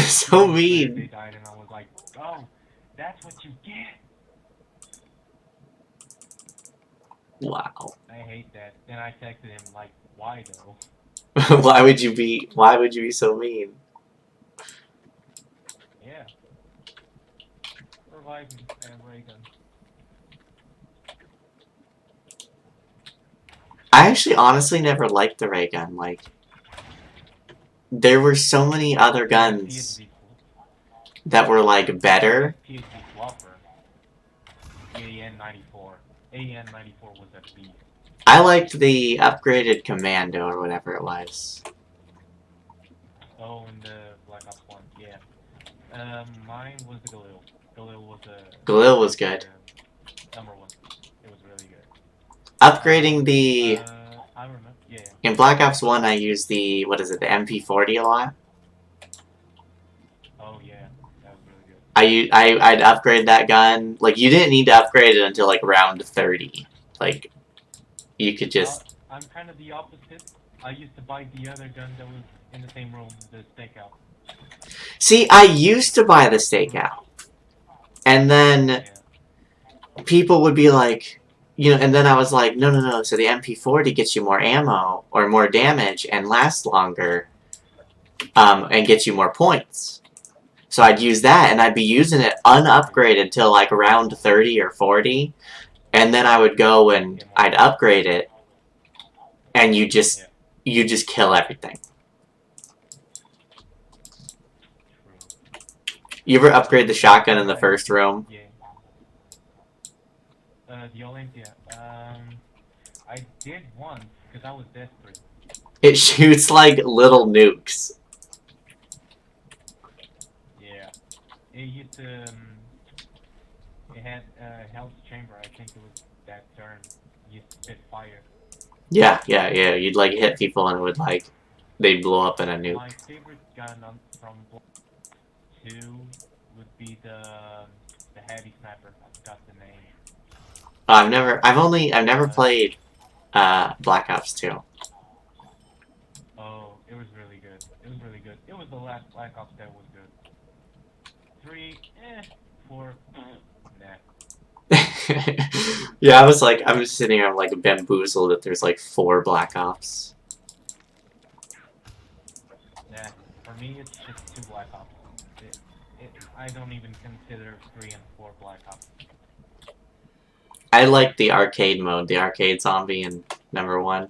Speaker 1: So
Speaker 3: They
Speaker 1: mean.
Speaker 3: died, and I was like, "Oh, that's what you get."
Speaker 1: Wow.
Speaker 3: I hate that. Then I texted him like, "Why though?"
Speaker 1: Why would you be so mean?
Speaker 3: Yeah, revive me, Reagan.
Speaker 1: I actually honestly never liked the ray gun. Like, there were so many other guns that were like better.
Speaker 3: PhD Flopper. AN-94. AN-94 was a beast.
Speaker 1: I liked the upgraded Commando or whatever it was.
Speaker 3: Oh, and the Black Ops 1, yeah. Mine was the Galil. Galil was
Speaker 1: Galil was good.
Speaker 3: number one. It was really good.
Speaker 1: Upgrading the
Speaker 3: I remember, yeah.
Speaker 1: in Black Ops 1 I used the what is it, the MP40 a lot.
Speaker 3: Oh yeah, that was really good.
Speaker 1: I'd upgrade that gun. Like, you didn't need to upgrade it until like round 30. Like, you could just
Speaker 3: I'm kind of the opposite. I used to buy the other gun that was in the same room, the stakeout.
Speaker 1: see. I used to buy the stakeout, and then people would be like, you know, and then I was like, no, no, no. So the MP40 gets you more ammo or more damage and lasts longer, and gets you more points. So I'd use that, and I'd be using it unupgraded till like around 30 or 40, and then I would go and I'd upgrade it, and you just kill everything. You ever upgrade the shotgun in the first room?
Speaker 3: Yeah. The Olympia. I did once because I was desperate.
Speaker 1: It shoots like little nukes.
Speaker 3: Yeah. It used to. It had health chamber. I think it was that turn. It used to spit fire.
Speaker 1: Yeah. You'd like hit people and it would like they'd blow up in a nuke.
Speaker 3: My favorite gun from Black 2 would be the heavy sniper. I forgot the name.
Speaker 1: I've never played Black Ops 2.
Speaker 3: Oh, it was really good. It was really good. It was the last Black Ops that was good. 3, 4, nah.
Speaker 1: Yeah, I'm just sitting here, I'm like bamboozled that there's like 4 Black Ops.
Speaker 3: Nah, for me it's just 2 Black Ops. I don't even consider 3 and 4 Black Ops.
Speaker 1: I like the arcade mode, the arcade zombie in #1.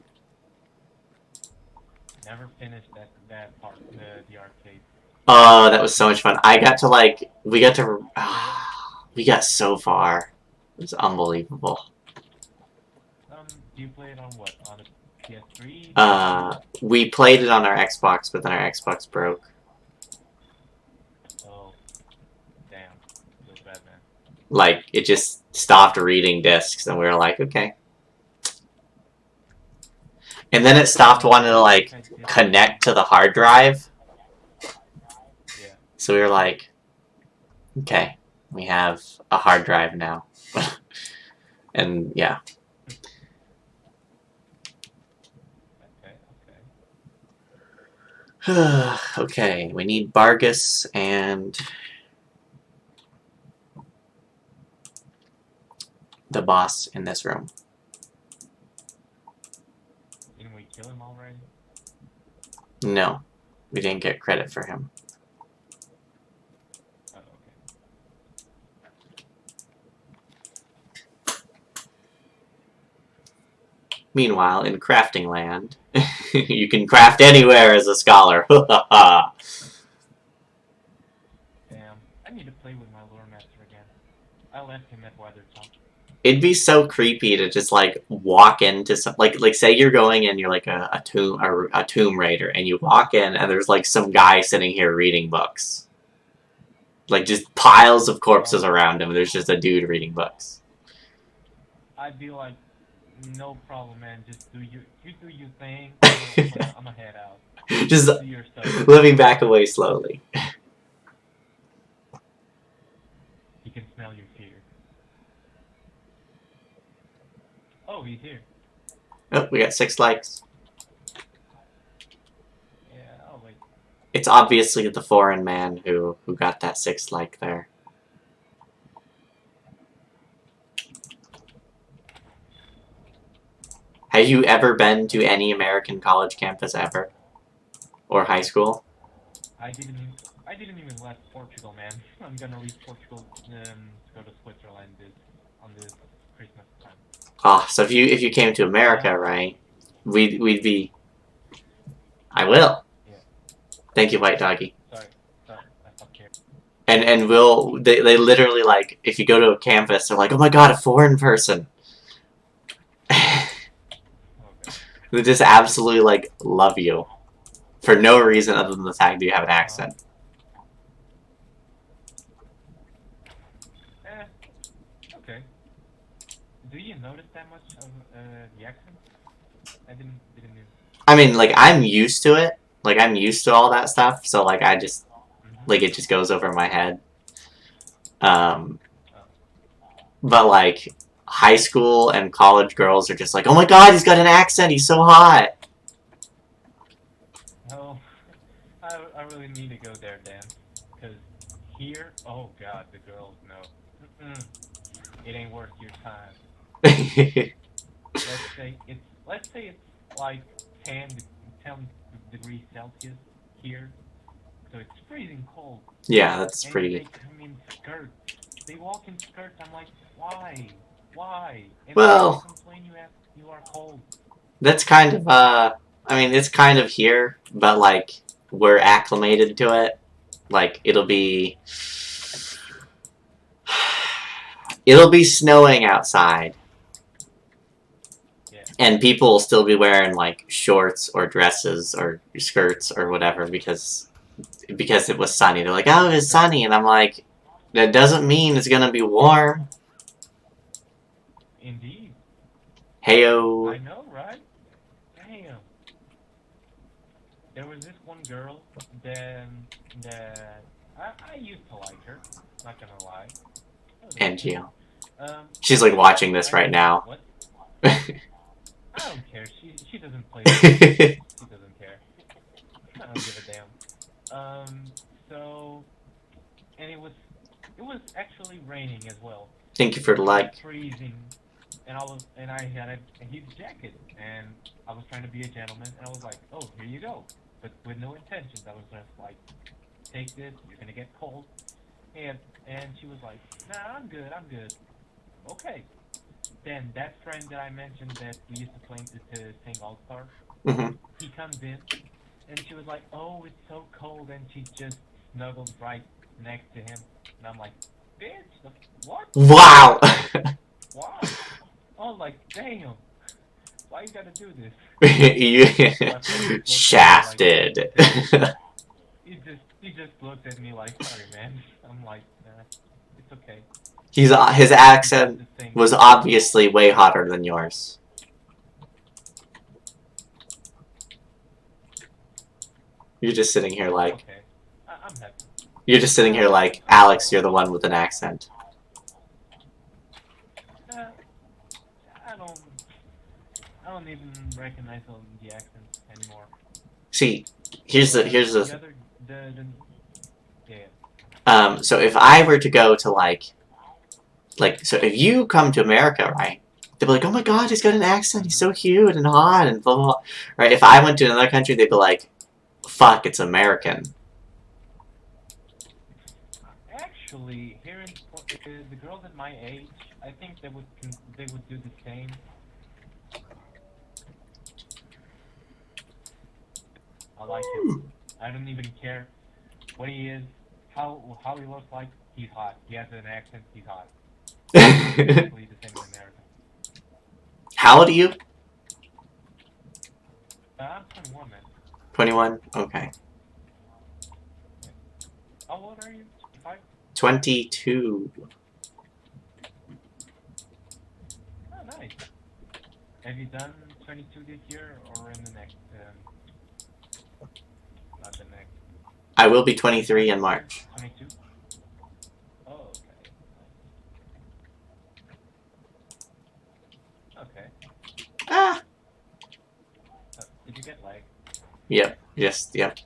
Speaker 3: Never finished that part, the arcade.
Speaker 1: Oh, that was so much fun. I got to like, we got so far. It was unbelievable.
Speaker 3: Do you play it on what? On a PS3?
Speaker 1: We played it on our Xbox, but then our Xbox broke.
Speaker 3: Oh, damn. Feels bad, man.
Speaker 1: Like, it just stopped reading discs, and we were like, okay. And then it stopped wanting to, like, connect to the hard drive.
Speaker 3: Yeah.
Speaker 1: So we were like, okay, we have a hard drive now. And, yeah.
Speaker 3: Okay.
Speaker 1: Okay, we need Bargus and the boss in this room.
Speaker 3: Didn't we kill him already?
Speaker 1: No, we didn't get credit for him.
Speaker 3: Oh, okay.
Speaker 1: Meanwhile, in crafting land, you can craft anywhere as a scholar.
Speaker 3: Damn, I need to play with my lore master again. I left him at Weathertop.
Speaker 1: It'd be so creepy to just like walk into some like say you're going and you're like a tomb raider and you walk in and there's like some guy sitting here reading books. Like just piles of corpses around him and there's just a dude reading books.
Speaker 3: I'd be like, no problem, man. Just do your thing. I'm gonna head out.
Speaker 1: Just
Speaker 3: do your stuff.
Speaker 1: living back away slowly.
Speaker 3: He can smell your fear. Oh, he's here.
Speaker 1: Oh, we got 6 likes.
Speaker 3: Yeah, I'll wait.
Speaker 1: It's obviously the foreign man who got that 6th like there. Have you ever been to any American college campus ever? Or high school?
Speaker 3: I didn't even left Portugal, man. I'm gonna leave Portugal to go to Switzerland on this Christmas time.
Speaker 1: Oh, so if you came to America, right? we'd be. I will.
Speaker 3: Yeah.
Speaker 1: Thank you, white doggy.
Speaker 3: Sorry. I stopped caring.
Speaker 1: And they literally like if you go to a campus, they're like, oh my god, a foreign person.
Speaker 3: Okay.
Speaker 1: They just absolutely like love you for no reason other than the fact that you have an accent.
Speaker 3: Eh. Okay. Do you notice that much of the accent? I didn't even.
Speaker 1: I mean, like I'm used to it. Like I'm used to all that stuff, so like I just like
Speaker 3: Mm-hmm.
Speaker 1: it just goes over my head. Um,
Speaker 3: Oh.
Speaker 1: but like high school and college girls are just like, oh my god, he's got an accent, he's so hot.
Speaker 3: Oh. I really need to go there then, cause here, oh god, the girls know. Mm-mm. It ain't worth your time. Let's say it's like 10 degrees Celsius here, so it's freezing cold,
Speaker 1: Yeah, that's
Speaker 3: and
Speaker 1: pretty.
Speaker 3: they come in skirts. They walk in skirts. I'm like, why? And then you
Speaker 1: Well,
Speaker 3: complain you are cold.
Speaker 1: that's kind of I mean, it's kind of here, but like we're acclimated to it. Like it'll be snowing outside,
Speaker 3: Yeah.
Speaker 1: and people will still be wearing like shorts or dresses or skirts or whatever because it was sunny. They're like, oh, it's
Speaker 3: Skirt.
Speaker 1: sunny, and I'm like, that doesn't mean it's gonna be warm.
Speaker 3: Indeed. I
Speaker 1: Heyo.
Speaker 3: know, right? Damn. There was this one girl that that I used to like her. Not gonna lie. That was
Speaker 1: And
Speaker 3: okay.
Speaker 1: you.
Speaker 3: Um,
Speaker 1: She's like watching this
Speaker 3: I
Speaker 1: right
Speaker 3: mean,
Speaker 1: now.
Speaker 3: what? I don't care. She doesn't play the game. She doesn't care. I don't give a damn. So and it was actually raining as well.
Speaker 1: Thank you for the
Speaker 3: It was
Speaker 1: like.
Speaker 3: freezing, and I had a huge jacket, and I was trying to be a gentleman, and I was like, oh, here you go, but with no intentions. I was just like, take this. You're gonna get cold, and she was like, nah, I'm good. I'm good. Okay. Then that friend that I mentioned that we used to play to sing All Star,
Speaker 1: Mm-hmm.
Speaker 3: he comes in and she was like, "Oh, it's so cold," and she just snuggled right next to him, and I'm like, "Bitch, what?
Speaker 1: Wow.
Speaker 3: Why?" I was like, "Damn, why you gotta do this?"
Speaker 1: You
Speaker 3: My friend just looked at me like,
Speaker 1: shafted.
Speaker 3: "Damn." He just looked at me like, "Sorry, man." I'm like, "Nah, it's okay."
Speaker 1: His
Speaker 3: He does
Speaker 1: accent
Speaker 3: the thing.
Speaker 1: was obviously way hotter than yours. You're just sitting here
Speaker 3: It's
Speaker 1: like
Speaker 3: okay. I'm happy.
Speaker 1: you're just sitting here like
Speaker 3: I'm
Speaker 1: Alex.
Speaker 3: okay.
Speaker 1: You're the one with an accent.
Speaker 3: Uh, I don't. I don't even recognize all the accents anymore.
Speaker 1: See, here's the
Speaker 3: But
Speaker 1: here's the
Speaker 3: the other, the yeah.
Speaker 1: so if I were to go to like so if you come to America, right? They'd be like, oh my god, he's got an accent. He's
Speaker 3: Mm-hmm.
Speaker 1: so cute and hot and blah blah blah. Right? If I went to another country, they'd be like, fuck, it's American.
Speaker 3: Actually, here in the girls at my age, I think they would do the same. I like him. I don't even care what he is, how he looks like. He's hot. He has an accent. He's hot. It's exactly the same in America.
Speaker 1: How old are you?
Speaker 3: I'm 21, man.
Speaker 1: 21? Okay.
Speaker 3: Yeah. How old are you? 25?
Speaker 1: 22.
Speaker 3: Oh, nice. Have you done 22 this year or in the next? Not the next.
Speaker 1: I will be
Speaker 3: Is it
Speaker 1: 23
Speaker 3: next
Speaker 1: in
Speaker 3: year?
Speaker 1: March.
Speaker 3: 22? Oh, okay. Nice. Okay.
Speaker 1: Ah.
Speaker 3: Did you get lag?
Speaker 1: Yep. Yep.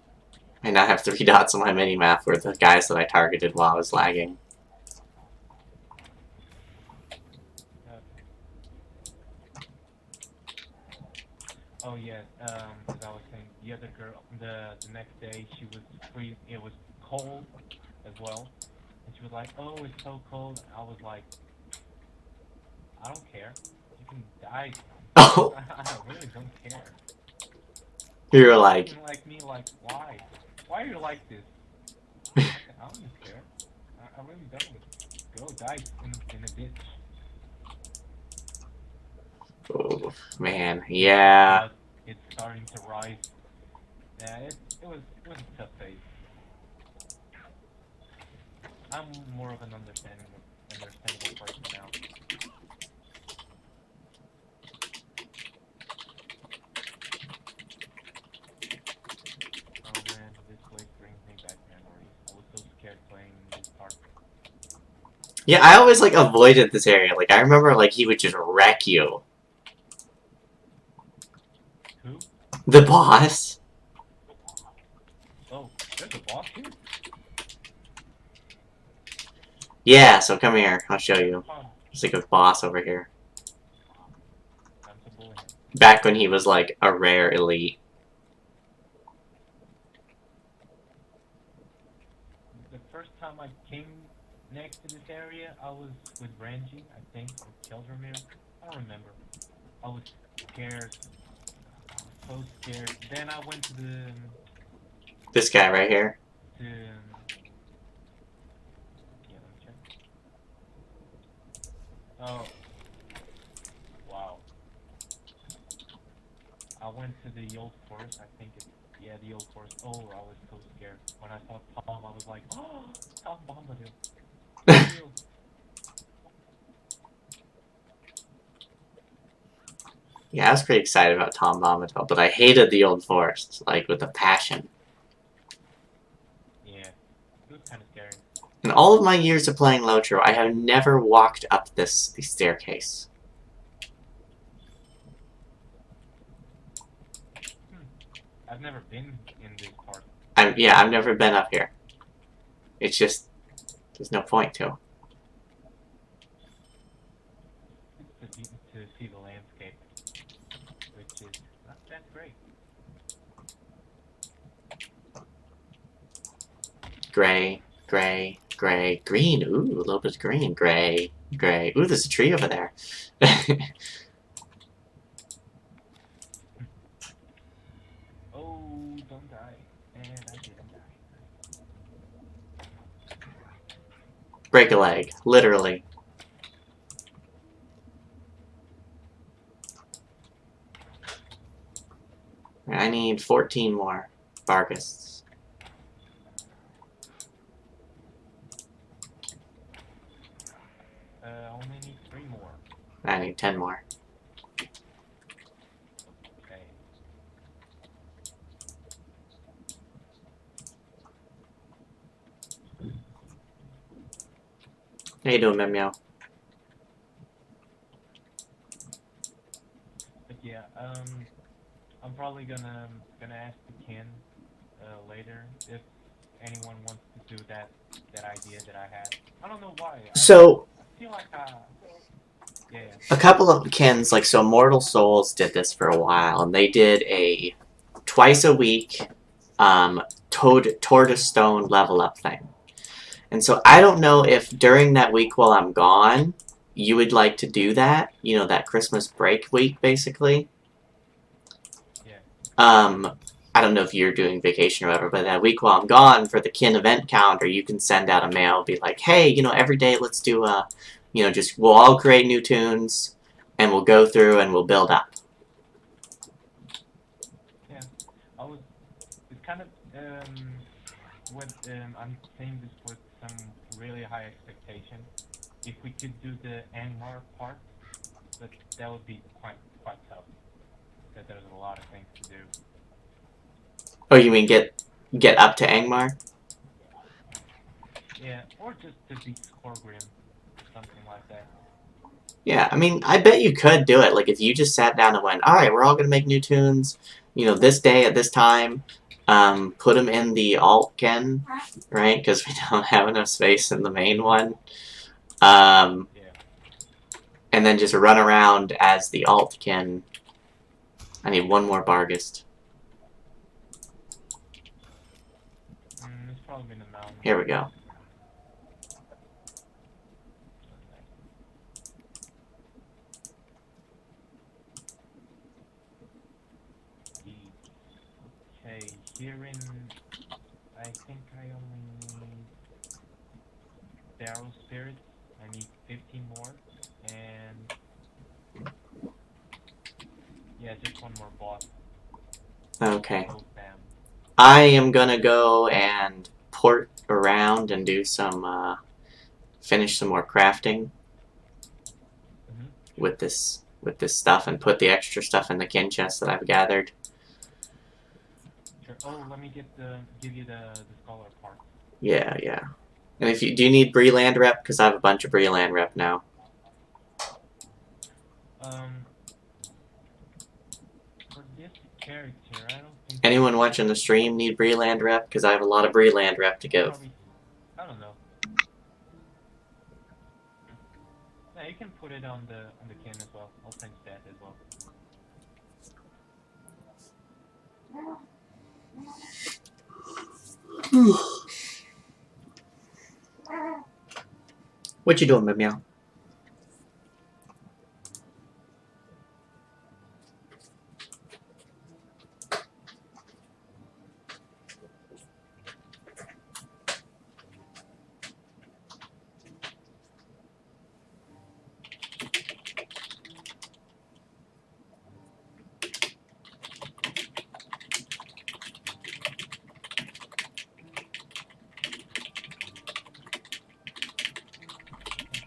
Speaker 1: I now have 3 dots on my mini map where the guys that I targeted while I was lagging.
Speaker 3: Okay. Oh yeah. As I was saying, the other girl, the next day she was free. It was cold as well, and she was like, "Oh, it's so cold." I was like, "I don't care. You can die.
Speaker 1: Oh,
Speaker 3: I really don't care.
Speaker 1: you were
Speaker 3: You're
Speaker 1: like,
Speaker 3: looking like me, like, why? Why are you like this? I don't care. I really don't. Go die in a ditch.
Speaker 1: oh, man,
Speaker 3: The
Speaker 1: yeah.
Speaker 3: blood, it's starting to rise. Yeah, it was a tough phase. I'm more of an understandable person now. Oh man, this place brings me back memories. I was so scared playing in this part.
Speaker 1: Yeah, I always, like, avoided this area. Like, I remember, like, he would just wreck you.
Speaker 3: Who?
Speaker 1: The boss?
Speaker 3: Oh, there's a boss here?
Speaker 1: Yeah, so come here. I'll show
Speaker 3: That's
Speaker 1: you.
Speaker 3: fun.
Speaker 1: There's, like, a boss over here.
Speaker 3: Time to bully him.
Speaker 1: Back when he was, like, a rare elite.
Speaker 3: The first time I came next to this area, I was with Ranji, I think, or Keldramir. I don't remember. I was scared. I was so scared. Then I went to the
Speaker 1: This guy right here.
Speaker 3: to yeah, let me check. Oh, wow. I went to the old forest. I think it's yeah, the old forest. Oh, I was so scared when I saw Tom. I was like, oh, Tom Bombadil. Heal.
Speaker 1: Yeah, I was pretty excited about Tom Bombadil, but I hated the old forest, like, with a passion.
Speaker 3: Yeah, it was kind of scary.
Speaker 1: In all of my years of playing LotRO, I have never walked up the staircase.
Speaker 3: Hmm. I've never been in this part.
Speaker 1: Yeah, I've never been up here. It's just, there's no point to.
Speaker 3: To see the landscape, which is not that great.
Speaker 1: Gray, gray, gray, green. Ooh, a little bit of green. Gray, gray. Ooh, there's a tree over there.
Speaker 3: Oh, don't die. And I didn't die.
Speaker 1: Break a leg, literally. I need 14 more Vargas.
Speaker 3: Only need 3 more.
Speaker 1: I need 10 more.
Speaker 3: Okay.
Speaker 1: How you doing, Memyo?
Speaker 3: But yeah, I'm probably gonna ask the Ken later if anyone wants to do that idea that I had. I don't know why.
Speaker 1: So,
Speaker 3: I feel like yeah, yeah.
Speaker 1: a couple of Kens, like, so Mortal Souls did this for a while, and they did a twice a week Tortoise Stone level up thing. And so I don't know if during that week while I'm gone, you would like to do that. You know, that Christmas break week, basically.
Speaker 3: Yeah.
Speaker 1: I don't know if you're doing vacation or whatever, but that week while I'm gone for the kin event calendar, you can send out a mail, be like, hey, you know, every day let's do a, you know, just we'll all create new tunes, and we'll go through and we'll build up.
Speaker 3: Yeah. I was it's kind of with I'm saying this with some really high expectation. If we could do the Angmar part, but that would be quite tough because there's a lot of things to do.
Speaker 1: Oh, you mean get up to Angmar?
Speaker 3: Yeah, or just to beat Skorgrim, something like that.
Speaker 1: Yeah, I mean, I bet you could do it. Like, if you just sat down and went, all right, we're all gonna make new tunes, you know, this day at this time, put them in the alt ken, right? Because we don't have enough space in the main one.
Speaker 3: Yeah.
Speaker 1: And then just run around as the alt ken. I need one more Bargist.
Speaker 3: It's probably been a mountain.
Speaker 1: Here we go.
Speaker 3: here in, I think I only need barrel spirits. I need 15 more, and yeah, just one more boss.
Speaker 1: Okay.
Speaker 3: Oh, bam.
Speaker 1: I am gonna go and port around and do some, finish some more crafting
Speaker 3: Mm-hmm.
Speaker 1: with this stuff and put the extra stuff in the kin chest that I've gathered.
Speaker 3: Sure. Oh, let me give you the scholar part.
Speaker 1: Yeah, yeah. And if you do you need Breland rep? Because I have a bunch of Breland rep now.
Speaker 3: Um, for this character, I don't think
Speaker 1: Anyone watching the stream need Breland rep? Because I have a lot of Breland rep to give.
Speaker 3: probably. I don't know. Yeah, you can put it on the can as well. I'll send that as well.
Speaker 1: What you doing, Meow?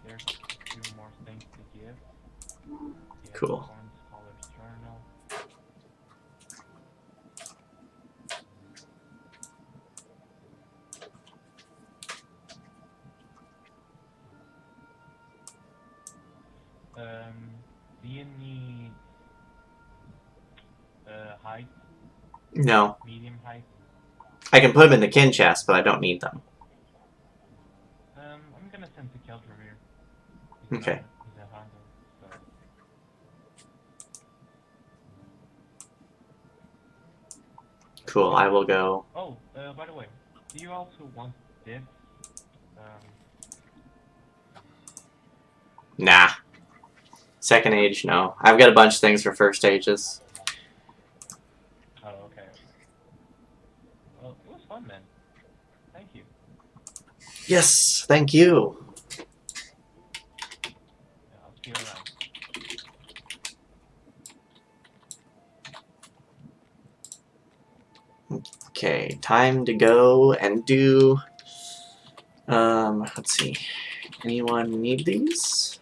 Speaker 3: There's two more things to give. Yeah,
Speaker 1: Cool.
Speaker 3: one scholar's journal. Do you need height?
Speaker 1: No.
Speaker 3: Medium height?
Speaker 1: I can put them in the kin chest, but I don't need them.
Speaker 3: I'm gonna send to Keldramir.
Speaker 1: Okay.
Speaker 3: He's a hunter, so.
Speaker 1: Cool. I will go.
Speaker 3: Oh, by the way, do you also want this? Um,
Speaker 1: Nah. Second age, no. I've got a bunch of things for first ages.
Speaker 3: oh, okay. Well, it was fun, man. Thank you.
Speaker 1: Yes, thank you.
Speaker 3: Yeah, I'll see you around.
Speaker 1: Okay, time to go and do. Let's see. Anyone need these?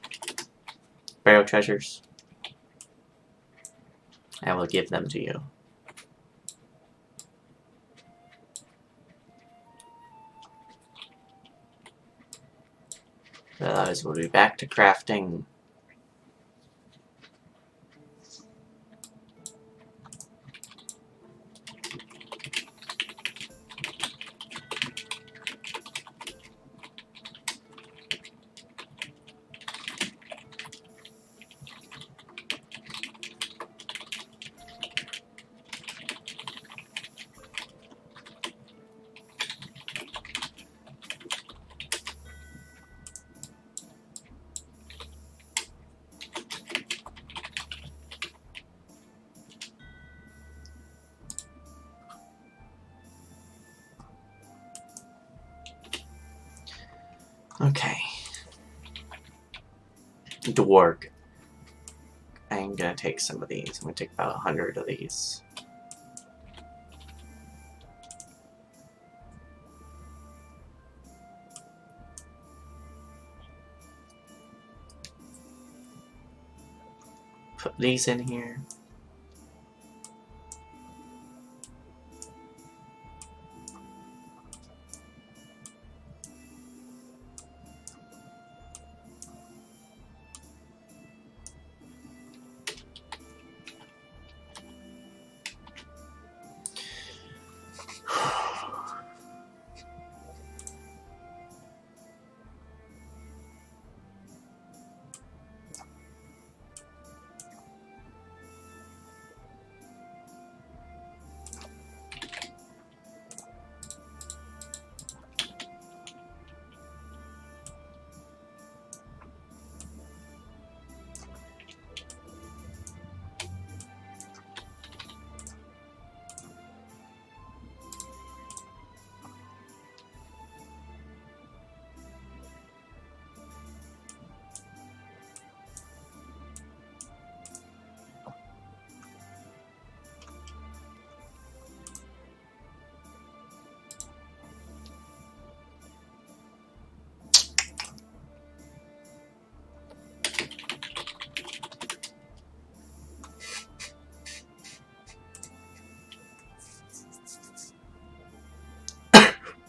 Speaker 1: Barrow treasures. I will give them to you. Otherwise, we'll be back to crafting. Okay. Dwarg. I'm gonna take some of these. I'm gonna take about 100 of these. Put these in here.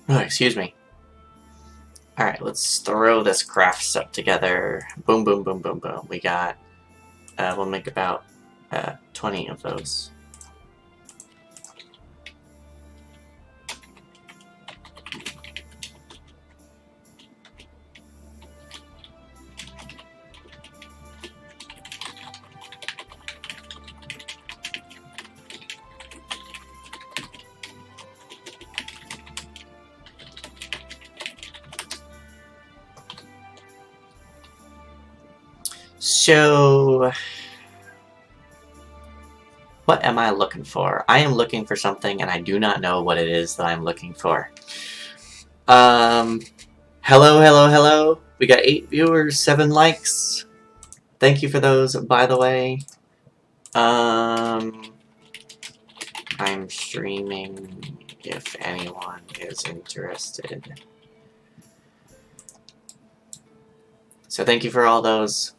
Speaker 1: Oh, excuse me. Alright, let's throw this craft stuff together. Boom, boom, boom, boom, boom. We got, we'll make about 20 of those. So, what am I looking for? I am looking for something, and I do not know what it is that I'm looking for. Hello, hello, hello. We got 8 viewers, 7 likes. Thank you for those, by the way. I'm streaming if anyone is interested. So thank you for all those.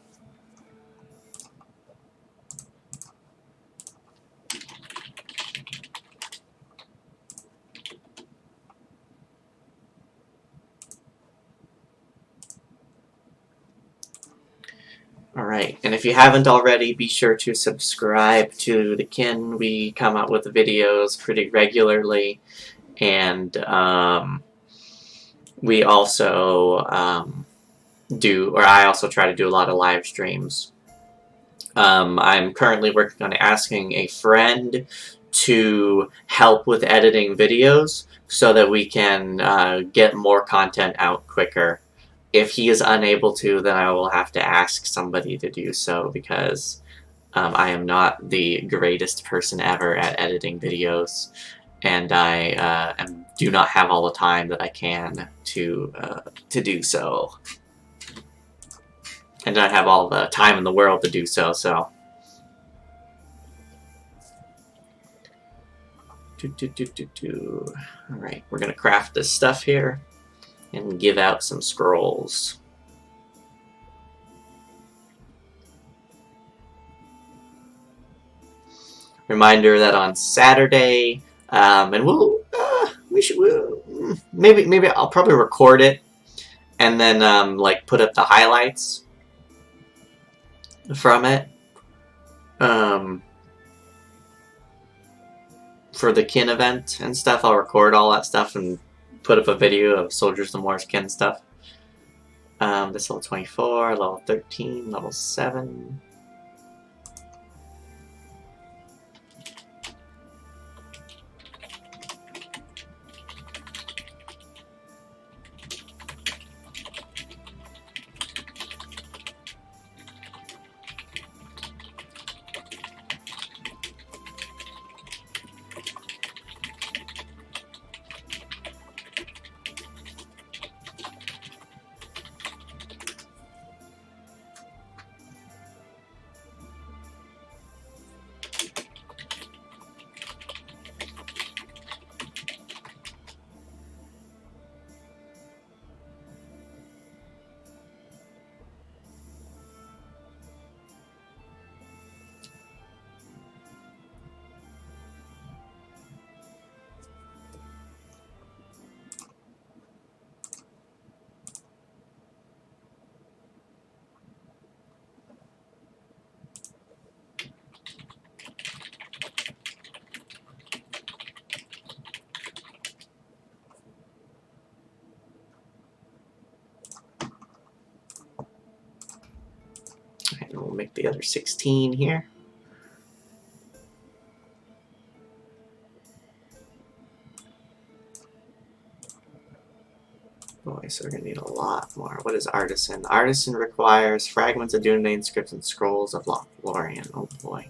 Speaker 1: Alright, and if you haven't already, be sure to subscribe to the Kin. We come out with videos pretty regularly, and we also I also try to do a lot of live streams. I'm currently working on asking a friend to help with editing videos so that we can get more content out quicker. If he is unable to, then I will have to ask somebody to do so, because I am not the greatest person ever at editing videos, and I do not have all the time that I can to do so. And I have all the time in the world to do so, so. Alright, we're gonna craft this stuff here and give out some scrolls. Reminder that on Saturday, and maybe I'll probably record it and then like put up the highlights from it. For the Kin event and stuff, I'll record all that stuff and put up a video of Soldiers of Mor's Kin stuff. This level 24, level 13, level 7. And we'll make the other 16 here. Boy, so we're gonna need a lot more. What is Artisan? Artisan requires fragments of Dunedain scripts and scrolls of Lothlorien. Oh boy.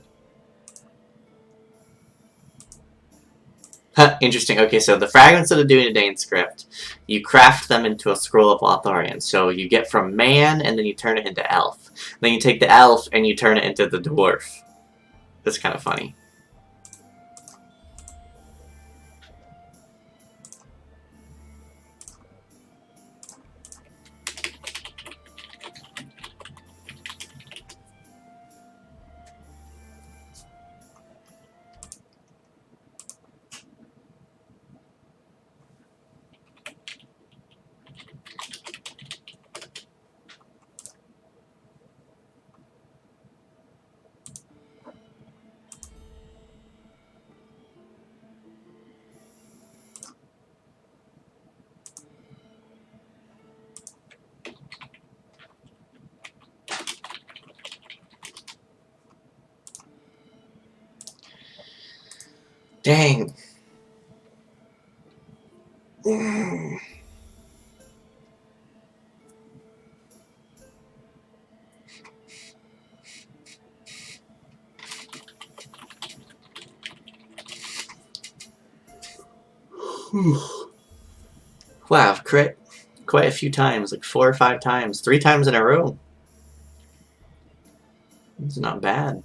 Speaker 1: Huh, interesting. Okay, so the fragments of the Dunedain script, you craft them into a scroll of Lothlorien. So you get from man, and then you turn it into elf. Then you take the elf, and you turn it into the dwarf. That's kind of funny. Dang. Wow, crit quite a few times, like 4 or 5 times, 3 times in a row. It's not bad.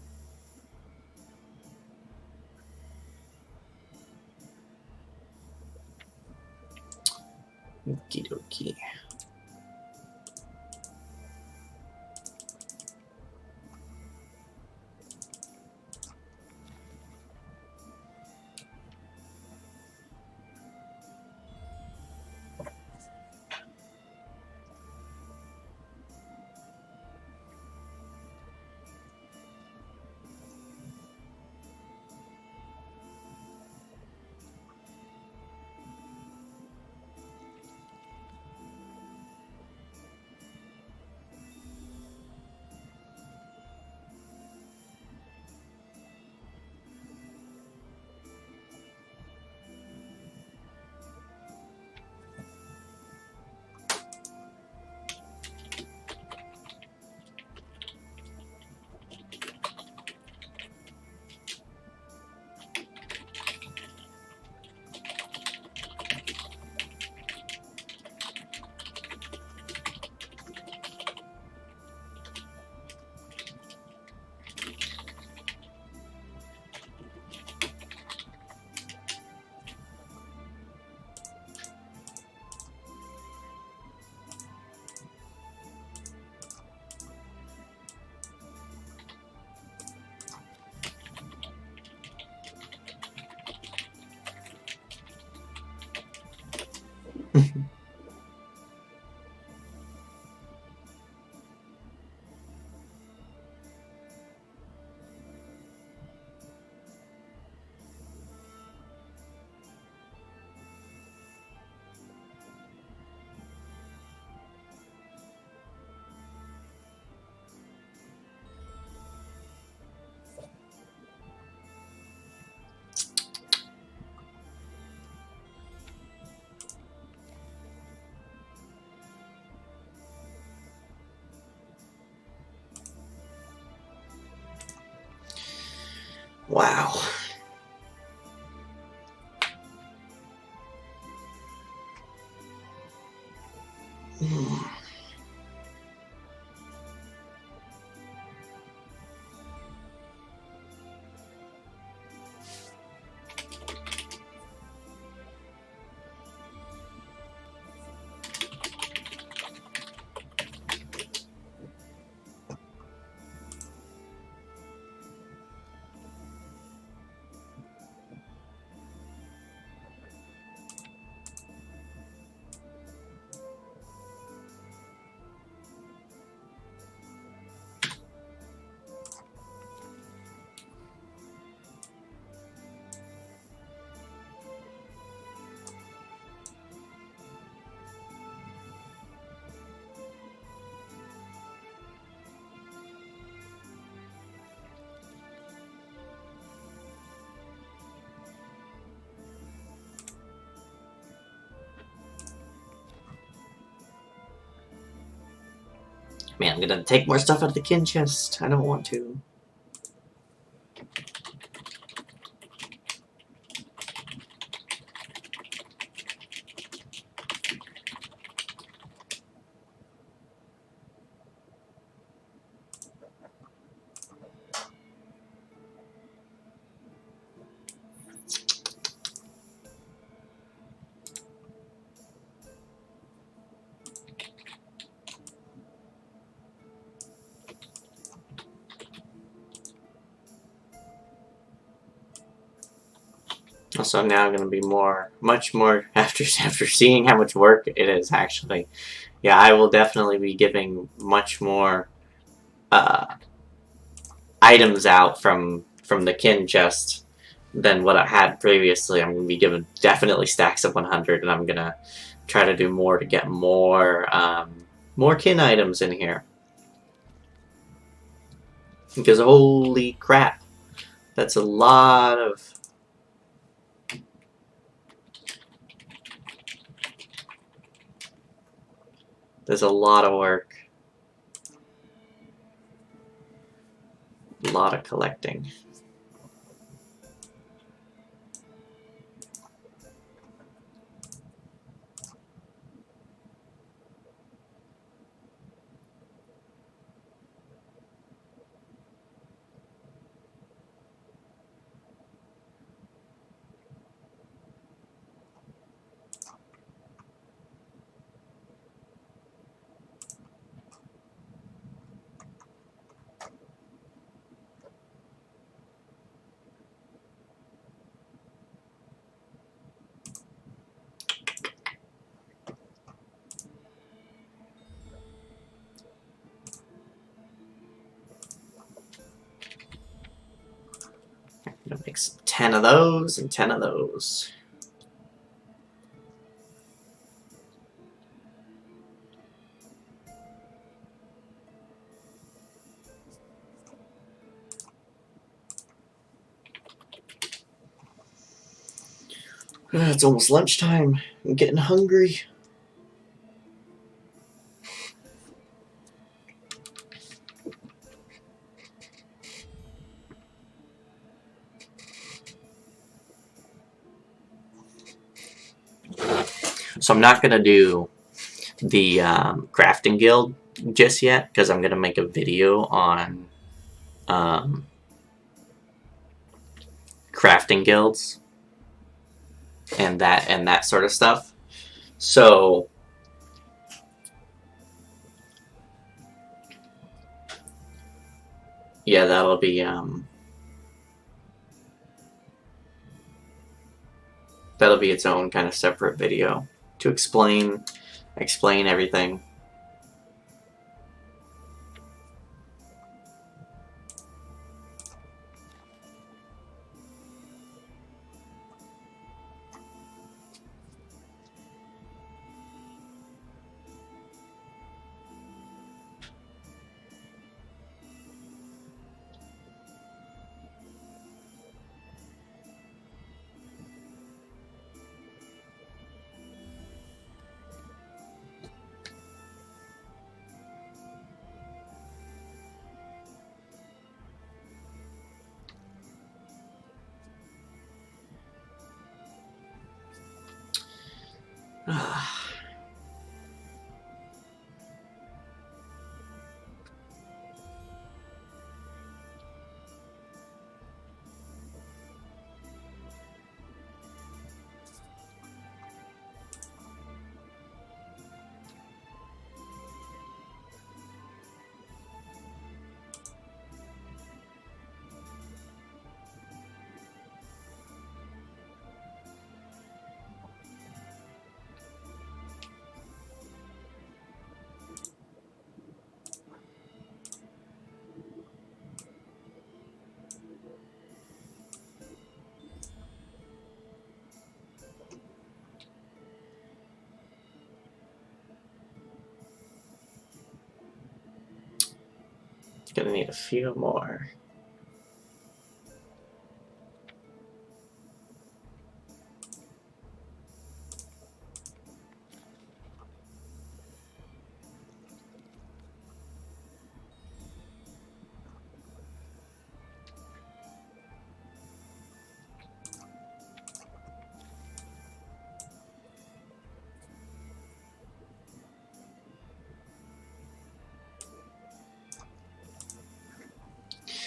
Speaker 1: Okie dokie. Wow. Man, I'm gonna take more stuff out of the kin chest. I don't want to. Also, now I'm gonna be much more after seeing how much work it is actually. Yeah, I will definitely be giving much more uh, items out from the kin chest than what I had previously. I'm gonna be giving definitely stacks of 100, and I'm gonna try to do more to get more kin items in here. Because holy crap, that's a lot of There's a lot of work. A lot of collecting. It makes 10 of those and 10 of those. It's almost lunchtime. I'm getting hungry. So I'm not going to do the crafting guild just yet because I'm going to make a video on crafting guilds and that sort of stuff. So yeah, that'll be its own kind of separate video to explain everything. Gonna need a few more.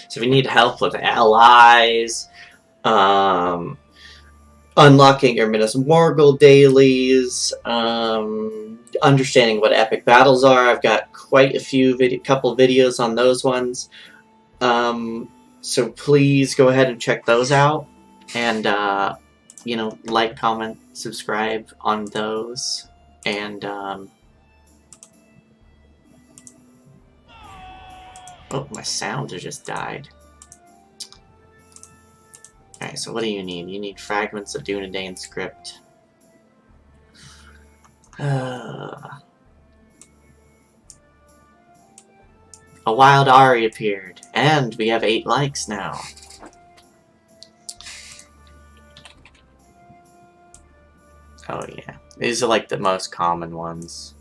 Speaker 1: So if you need help with allies, unlocking your Minas Morgul dailies, understanding what epic battles are, I've got quite a few couple videos on those ones. So please go ahead and check those out, and like, comment, subscribe on those, and oh, my sound has just died. Alright, so what do you need? You need fragments of Dunedain script. A wild Ari appeared, and we have 8 likes now. Oh yeah, these are like the most common ones.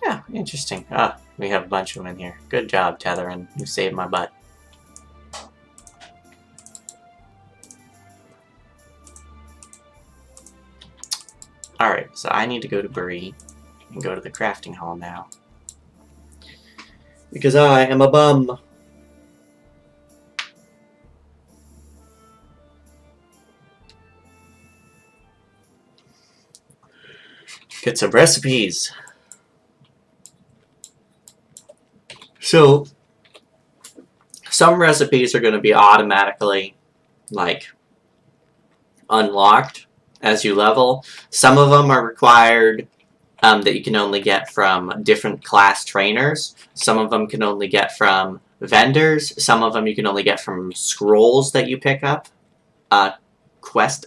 Speaker 1: Yeah, interesting. Ah, we have a bunch of them in here. Good job, Tetherin. You saved my butt. Alright, so I need to go to Bree and go to the crafting hall now. Because I am a bum. Get some recipes. So, some recipes are going to be automatically, like, unlocked as you level. Some of them are required that you can only get from different class trainers. Some of them can only get from vendors. Some of them you can only get from scrolls that you pick up. Quest,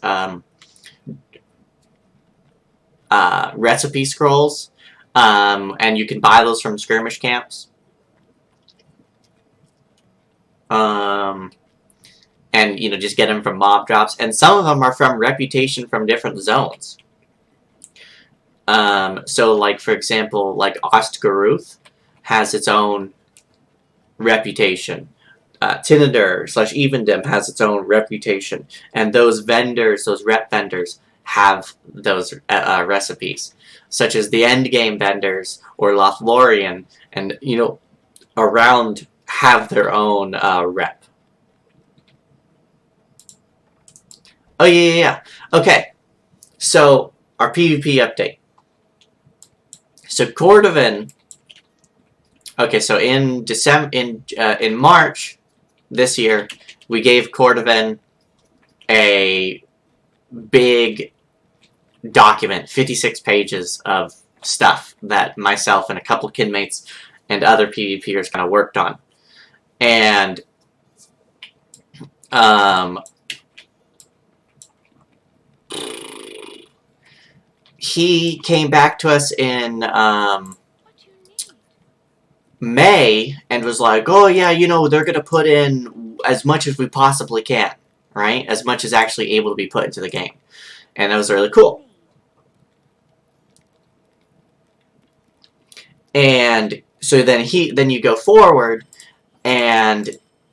Speaker 1: recipe scrolls. And you can buy those from skirmish camps. And, you know, just get them from mob drops. And some of them are from reputation from different zones. So, like, for example, like Ostgaruth has its own reputation. Tinadur/Evendim has its own reputation. And those vendors, those rep vendors, have those recipes. Such as the endgame vendors or Lothlorien, and, you know, around have their own rep. Oh, yeah. Okay. So, our PvP update. So, Cordovan. Okay, so in March this year, we gave Cordovan a big document, 56 pages of stuff that myself and a couple kinmates and other PvPers kind of worked on. And he came back to us in May and was like, oh yeah, you know, they're going to put in as much as we possibly can, right? As much as actually able to be put into the game. And that was really cool. And so then you go forward and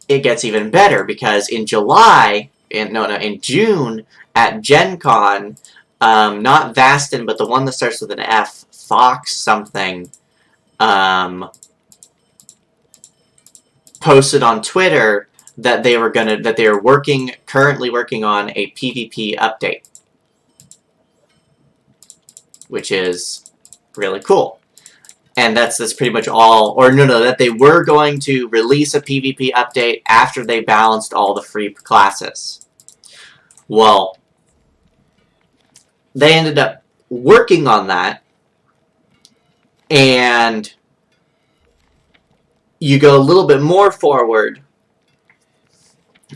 Speaker 1: it gets even better because in in June at Gen Con, not Vastin, but the one that starts with an F, Fox something, posted on Twitter that they were currently working on a PvP update, which is really cool. And that's pretty much all, or no, that they were going to release a PvP update after they balanced all the free classes. Well, they ended up working on that, and you go a little bit more forward,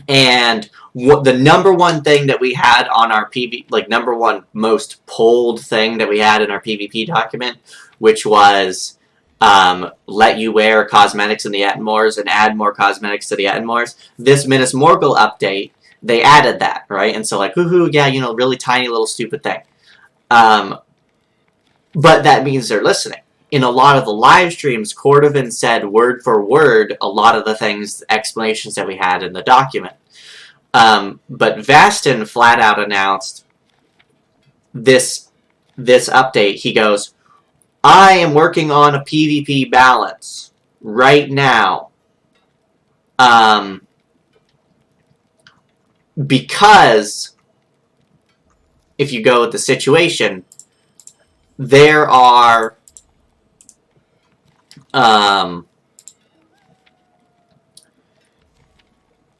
Speaker 1: and what the number one thing that we had on our number one most pulled thing that we had in our PvP document, which was let you wear cosmetics in the Ettenmoors and add more cosmetics to the Ettenmoors. This Minas Morgul update, they added that, right? And so like, woohoo, yeah, you know, really tiny little stupid thing. But that means they're listening. In a lot of the live streams, Cordovan said word for word a lot of the things, explanations that we had in the document. But Vastin flat out announced this update. He goes, I am working on a PvP balance right now. Because if you go with the situation, there are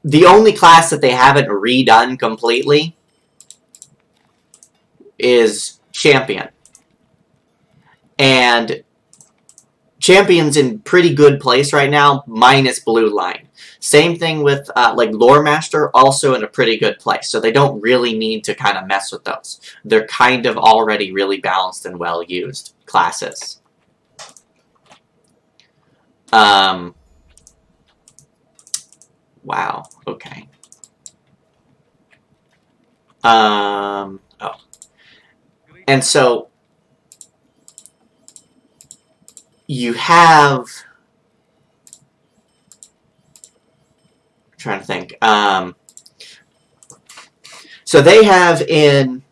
Speaker 1: the only class that they haven't redone completely is Champion. And Champion's in pretty good place right now, minus Blue Line. Same thing with, like, Lore Master, also in a pretty good place. So they don't really need to kind of mess with those. They're kind of already really balanced and well-used classes. Wow, okay. Oh. And so, you have... I'm trying to think. So they have in...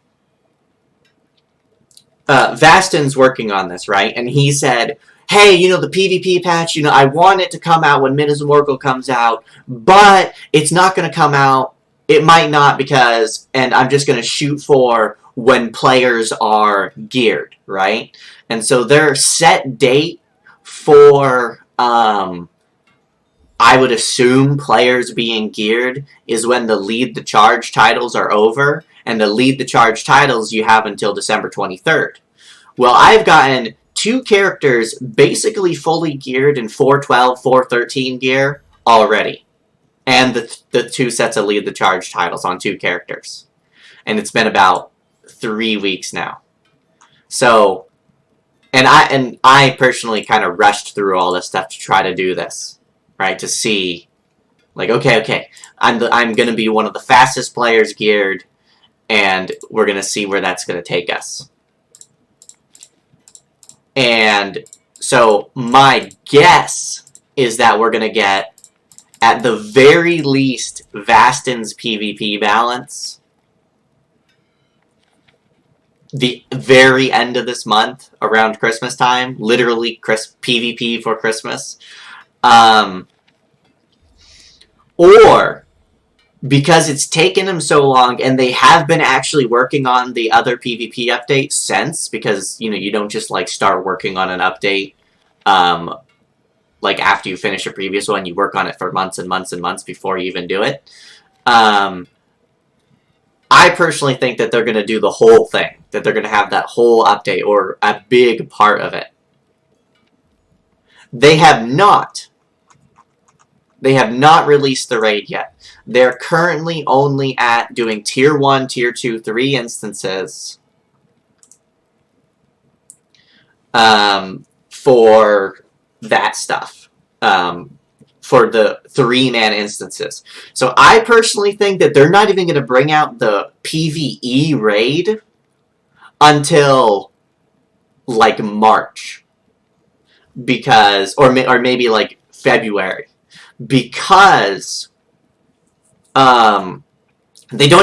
Speaker 1: Vastin's working on this, right? And he said, hey, you know, the PvP patch, you know, I want it to come out when Minas Morgul comes out, but it's not going to come out. It might not because, and I'm just going to shoot for when players are geared, right? And so their set date for, I would assume players being geared is when the Lead the Charge titles are over, and the Lead the Charge titles you have until December 23rd. Well, I've gotten 2 characters basically fully geared in 412, 413 gear already. And the 2 sets of Lead the Charge titles on 2 characters. And it's been about 3 weeks now. So, and I personally kind of rushed through all this stuff to try to do this, right? To see, like, okay, I'm gonna be one of the fastest players geared, and we're gonna see where that's gonna take us. And so my guess is that we're gonna get, at the very least, Vastin's PvP balance the very end of this month, around Christmas time, literally PvP for Christmas. Or, because it's taken them so long, and they have been actually working on the other PvP updates since, because, you know, you don't just, like, start working on an update, like, after you finish a previous one, you work on it for months and months and months before you even do it. I personally think that they're going to do the whole thing, that they're going to have that whole update, or a big part of it. They have not released the raid yet. They're currently only at doing Tier 1, Tier 2, 3 instances for that stuff. For the 3-man instances. So I personally think that they're not even going to bring out the PvE raid until, like, March. Because, or maybe, like, February. Because they don't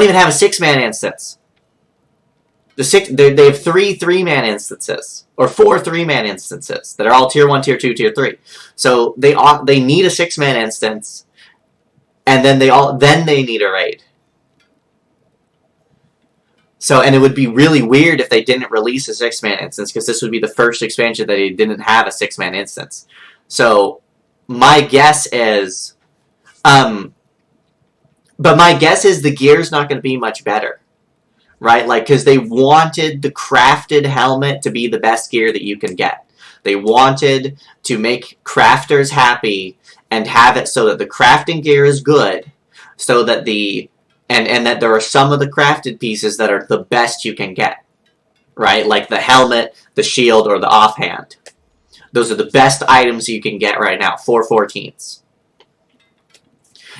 Speaker 1: even have a 6-man instance. They have 3 3-man instances, or 4 3-man instances that are all Tier 1, Tier 2, Tier 3. So they need a 6-man instance, and then they need a raid. So, and it would be really weird if they didn't release a 6-man instance, because this would be the first expansion that they didn't have a 6-man instance. So, my guess is, but my guess is the gear's not going to be much better. Right? Like, because they wanted the crafted helmet to be the best gear that you can get. They wanted to make crafters happy and have it so that the crafting gear is good, so that and that there are some of the crafted pieces that are the best you can get. Right? Like the helmet, the shield, or the offhand. Those are the best items you can get right now, 414s.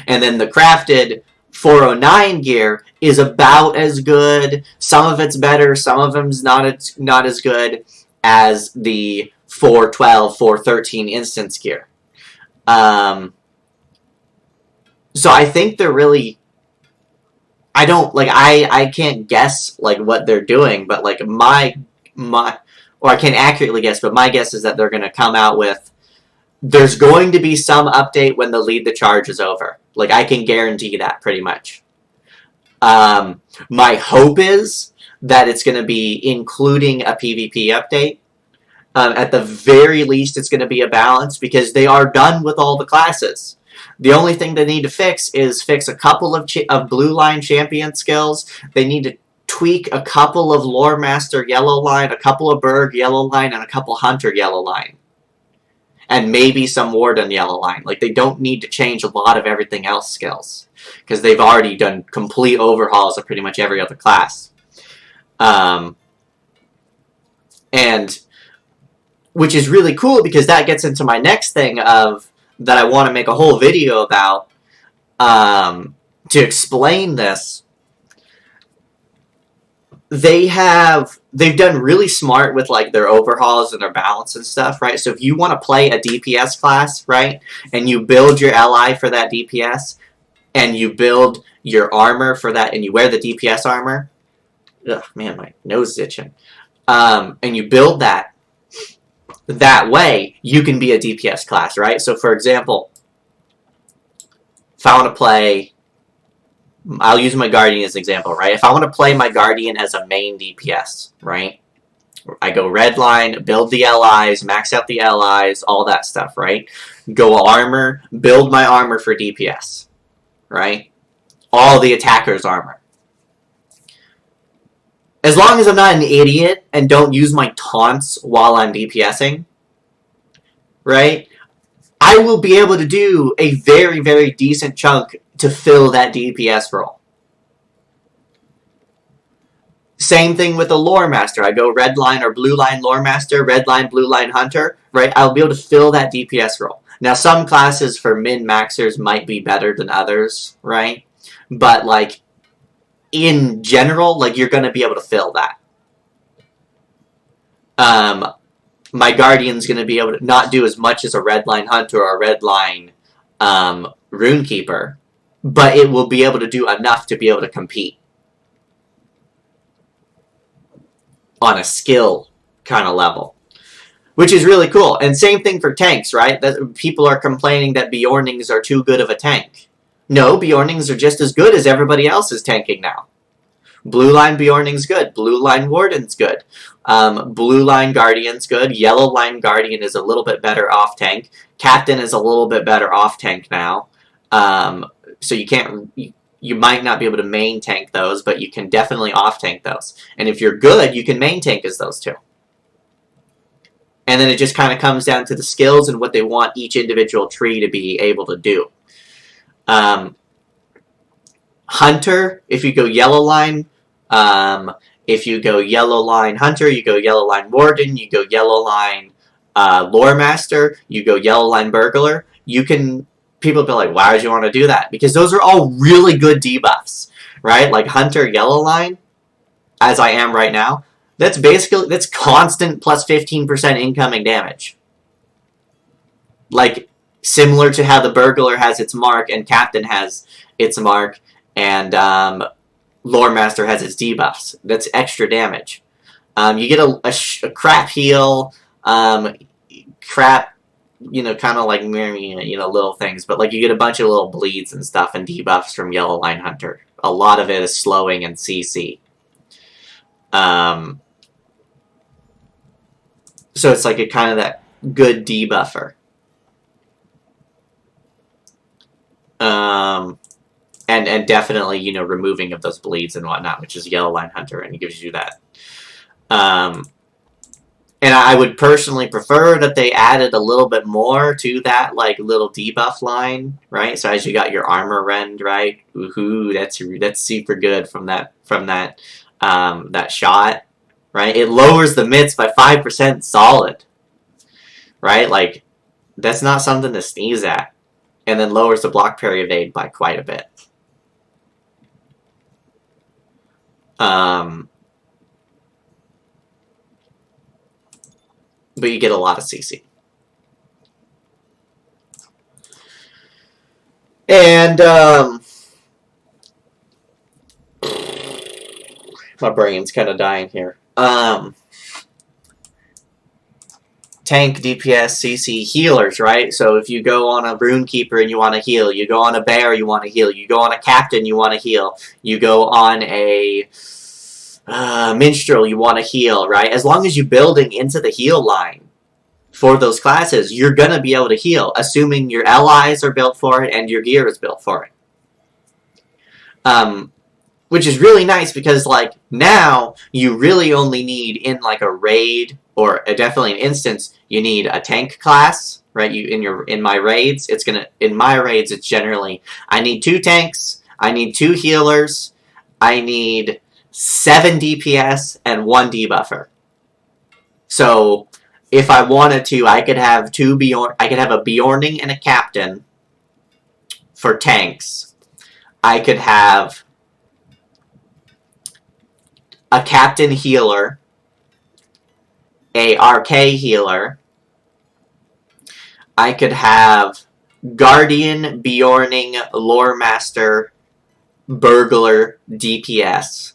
Speaker 1: And then the crafted 409 gear is about as good. Some of it's better, some of them's not as good as the 412, 413 instance gear. So I think they're really... I can't guess, like, what they're doing, but, like, or I can't accurately guess, but my guess is that they're going to come out with... There's going to be some update when the Lead the Charge is over. Like, I can guarantee that, pretty much. My hope is that it's going to be including a PvP update. At the very least, it's going to be a balance, because they are done with all the classes. The only thing they need to fix is fix a couple of Blue Line champion skills. They need to tweak a couple of Lore Master Yellow Line, a couple of Berg Yellow Line, and a couple Hunter Yellow Line. And maybe some Warden Yellow Line. Like, they don't need to change a lot of everything else skills, because they've already done complete overhauls of pretty much every other class. And, which is really cool, because that gets into my next thing that I want to make a whole video about, to explain this. they've done really smart with like their overhauls and their balance and stuff, right? So if you want to play a DPS class, right, and you build your LI for that DPS, and you build your armor for that, and you wear the DPS armor. Ugh, man, my nose is itching. And you build that way, you can be a DPS class, right? So for example, if I want to play, I'll use my Guardian as an example, right? If I want to play my Guardian as a main DPS, right? I go red line, build the LIs, max out the LIs, all that stuff, right? Go armor, build my armor for DPS, right? All the attacker's armor. As long as I'm not an idiot and don't use my taunts while I'm DPSing, right? I will be able to do a very, very decent chunk to fill that DPS role. Same thing with the lore master. I go red line or blue line lore master, red line, blue line hunter, right? I'll be able to fill that DPS role. Now, some classes for min-maxers might be better than others, right? But, like, in general, like, you're going to be able to fill that. My Guardian's going to be able to not do as much as a red line hunter or a red line runekeeper, but it will be able to do enough to be able to compete on a skill kind of level, which is really cool. And same thing for tanks, right? That people are complaining that Bjornings are too good of a tank. No, Bjornings are just as good as everybody else is tanking now. Blue line Bjorning's good. Blue line Warden's good. Blue line Guardian's good. Yellow line Guardian is a little bit better off tank. Captain is a little bit better off tank now. So you can't... You might not be able to main tank those, but you can definitely off tank those. And if you're good, you can main tank as those two. And then it just kind of comes down to the skills and what they want each individual tree to be able to do. Hunter, if you go yellow line, if you go yellow line Hunter, you go yellow line Warden, you go yellow line Lore Master, you go yellow line Burglar, you can... People be like, why would you want to do that? Because those are all really good debuffs, right? Like Hunter Yellow Line, as I am right now, that's constant plus 15% incoming damage. Like, similar to how the Burglar has its mark and Captain has its mark and Lore Master has its debuffs. That's extra damage. You get a crap heal, crap... You know, kind of like, you know, little things. But, like, you get a bunch of little bleeds and stuff and debuffs from Yellow Line Hunter. A lot of it is slowing and CC. So it's like a kind of that good debuffer. And definitely, you know, removing of those bleeds and whatnot, which is Yellow Line Hunter, and it gives you that. And I would personally prefer that they added a little bit more to that, like, little debuff line, right? So as you got your armor rend, right? Woohoo, that's super good from that that shot, right? It lowers the mits by 5% solid, right? Like, that's not something to sneeze at. And then lowers the block parry evade by quite a bit. But you get a lot of CC. And, my brain's kind of dying here. Tank, DPS, CC, healers, right? So if you go on a Runekeeper and you want to heal, you go on a Bear, you want to heal, you go on a Captain, you want to heal, you go on a... Minstrel, you want to heal, right? As long as you're building into the heal line for those classes, you're going to be able to heal, assuming your allies are built for it and your gear is built for it. Which is really nice because, like, now you really only need, in, like, a raid or definitely an instance, you need a tank class, right? In my raids, it's generally, I need 2 tanks, I need 2 healers, I need 7 DPS and 1 debuffer. So if I wanted to, I could have a Bjorning and a Captain for tanks. I could have a captain healer, a RK healer. I could have Guardian, Bjorning, Lore Master, Burglar, DPS.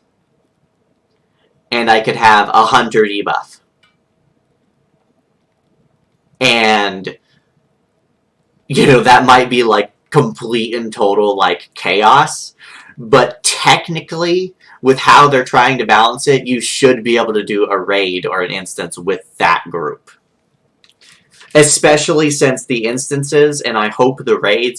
Speaker 1: And I could have a Hunter debuff. And, you know, that might be like complete and total like chaos. But technically, with how they're trying to balance it, you should be able to do a raid or an instance with that group. Especially since the instances, and I hope the raid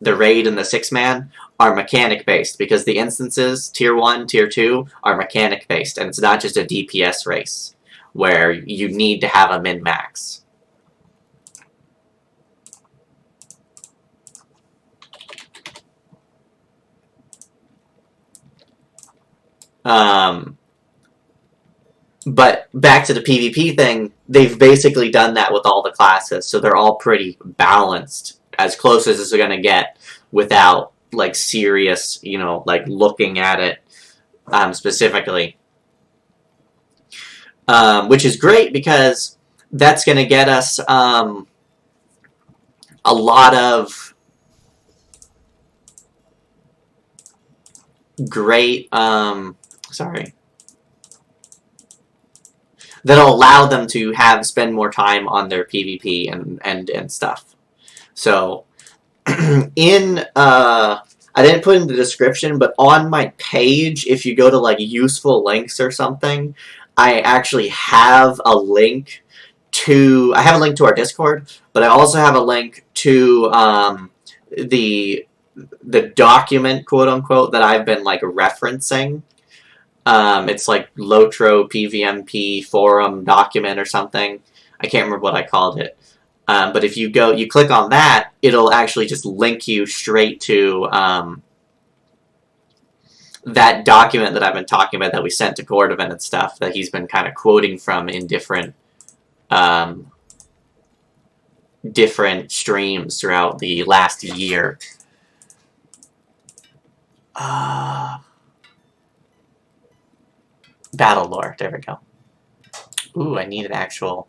Speaker 1: and the 6-man, are mechanic based, because the instances, tier 1, tier 2, are mechanic based, and it's not just a DPS race where you need to have a min-max. But back to the PvP thing, they've basically done that with all the classes, so they're all pretty balanced, as close as it's going to get, without like serious, you know, like looking at it specifically. Which is great, because that's going to get us a lot of great, sorry, that'll allow them to spend more time on their PvP and stuff. So, I didn't put in the description, but on my page, if you go to like useful links or something, I actually have a link to our Discord, but I also have a link to the document, quote unquote, that I've been like referencing. It's like LotRO PVMP forum document or something. I can't remember what I called it. But if you click on that, it'll actually just link you straight to that document that I've been talking about, that we sent to Cordovan and stuff, that he's been kind of quoting from in different streams throughout the last year. Battle lore, there we go. Ooh, I need an actual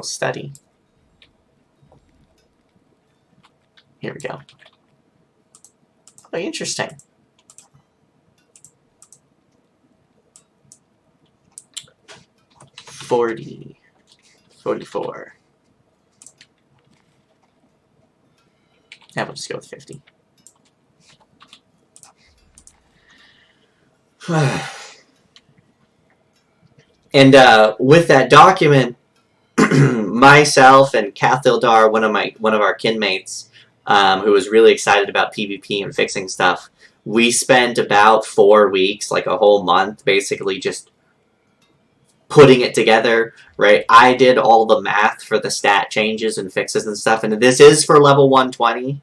Speaker 1: study. Here we go. Oh, interesting. $40, $44. Yeah, we'll just go with 50. And with that document, myself and Cathildar, one of our kinmates, who was really excited about PvP and fixing stuff, we spent about 4 weeks, like a whole month, basically just putting it together, right? I did all the math for the stat changes and fixes and stuff, and this is for level 120,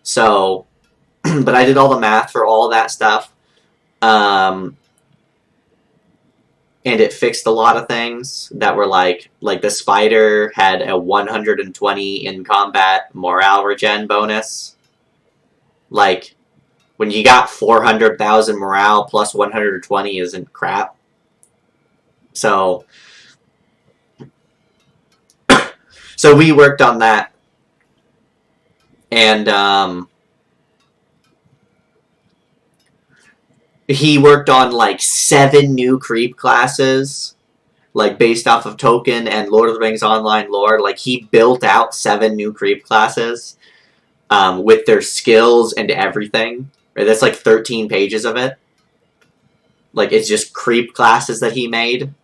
Speaker 1: so, but I did all the math for all that stuff, and it fixed a lot of things that were like the spider had a 120 in combat morale regen bonus. Like, when you got 400,000 morale plus 120 isn't crap. So we worked on that. And he worked on like 7 new creep classes, like based off of token and Lord of the Rings Online lore. Like, he built out 7 new creep classes with their skills and everything. Right? That's like 13 pages of it. Like, it's just creep classes that he made.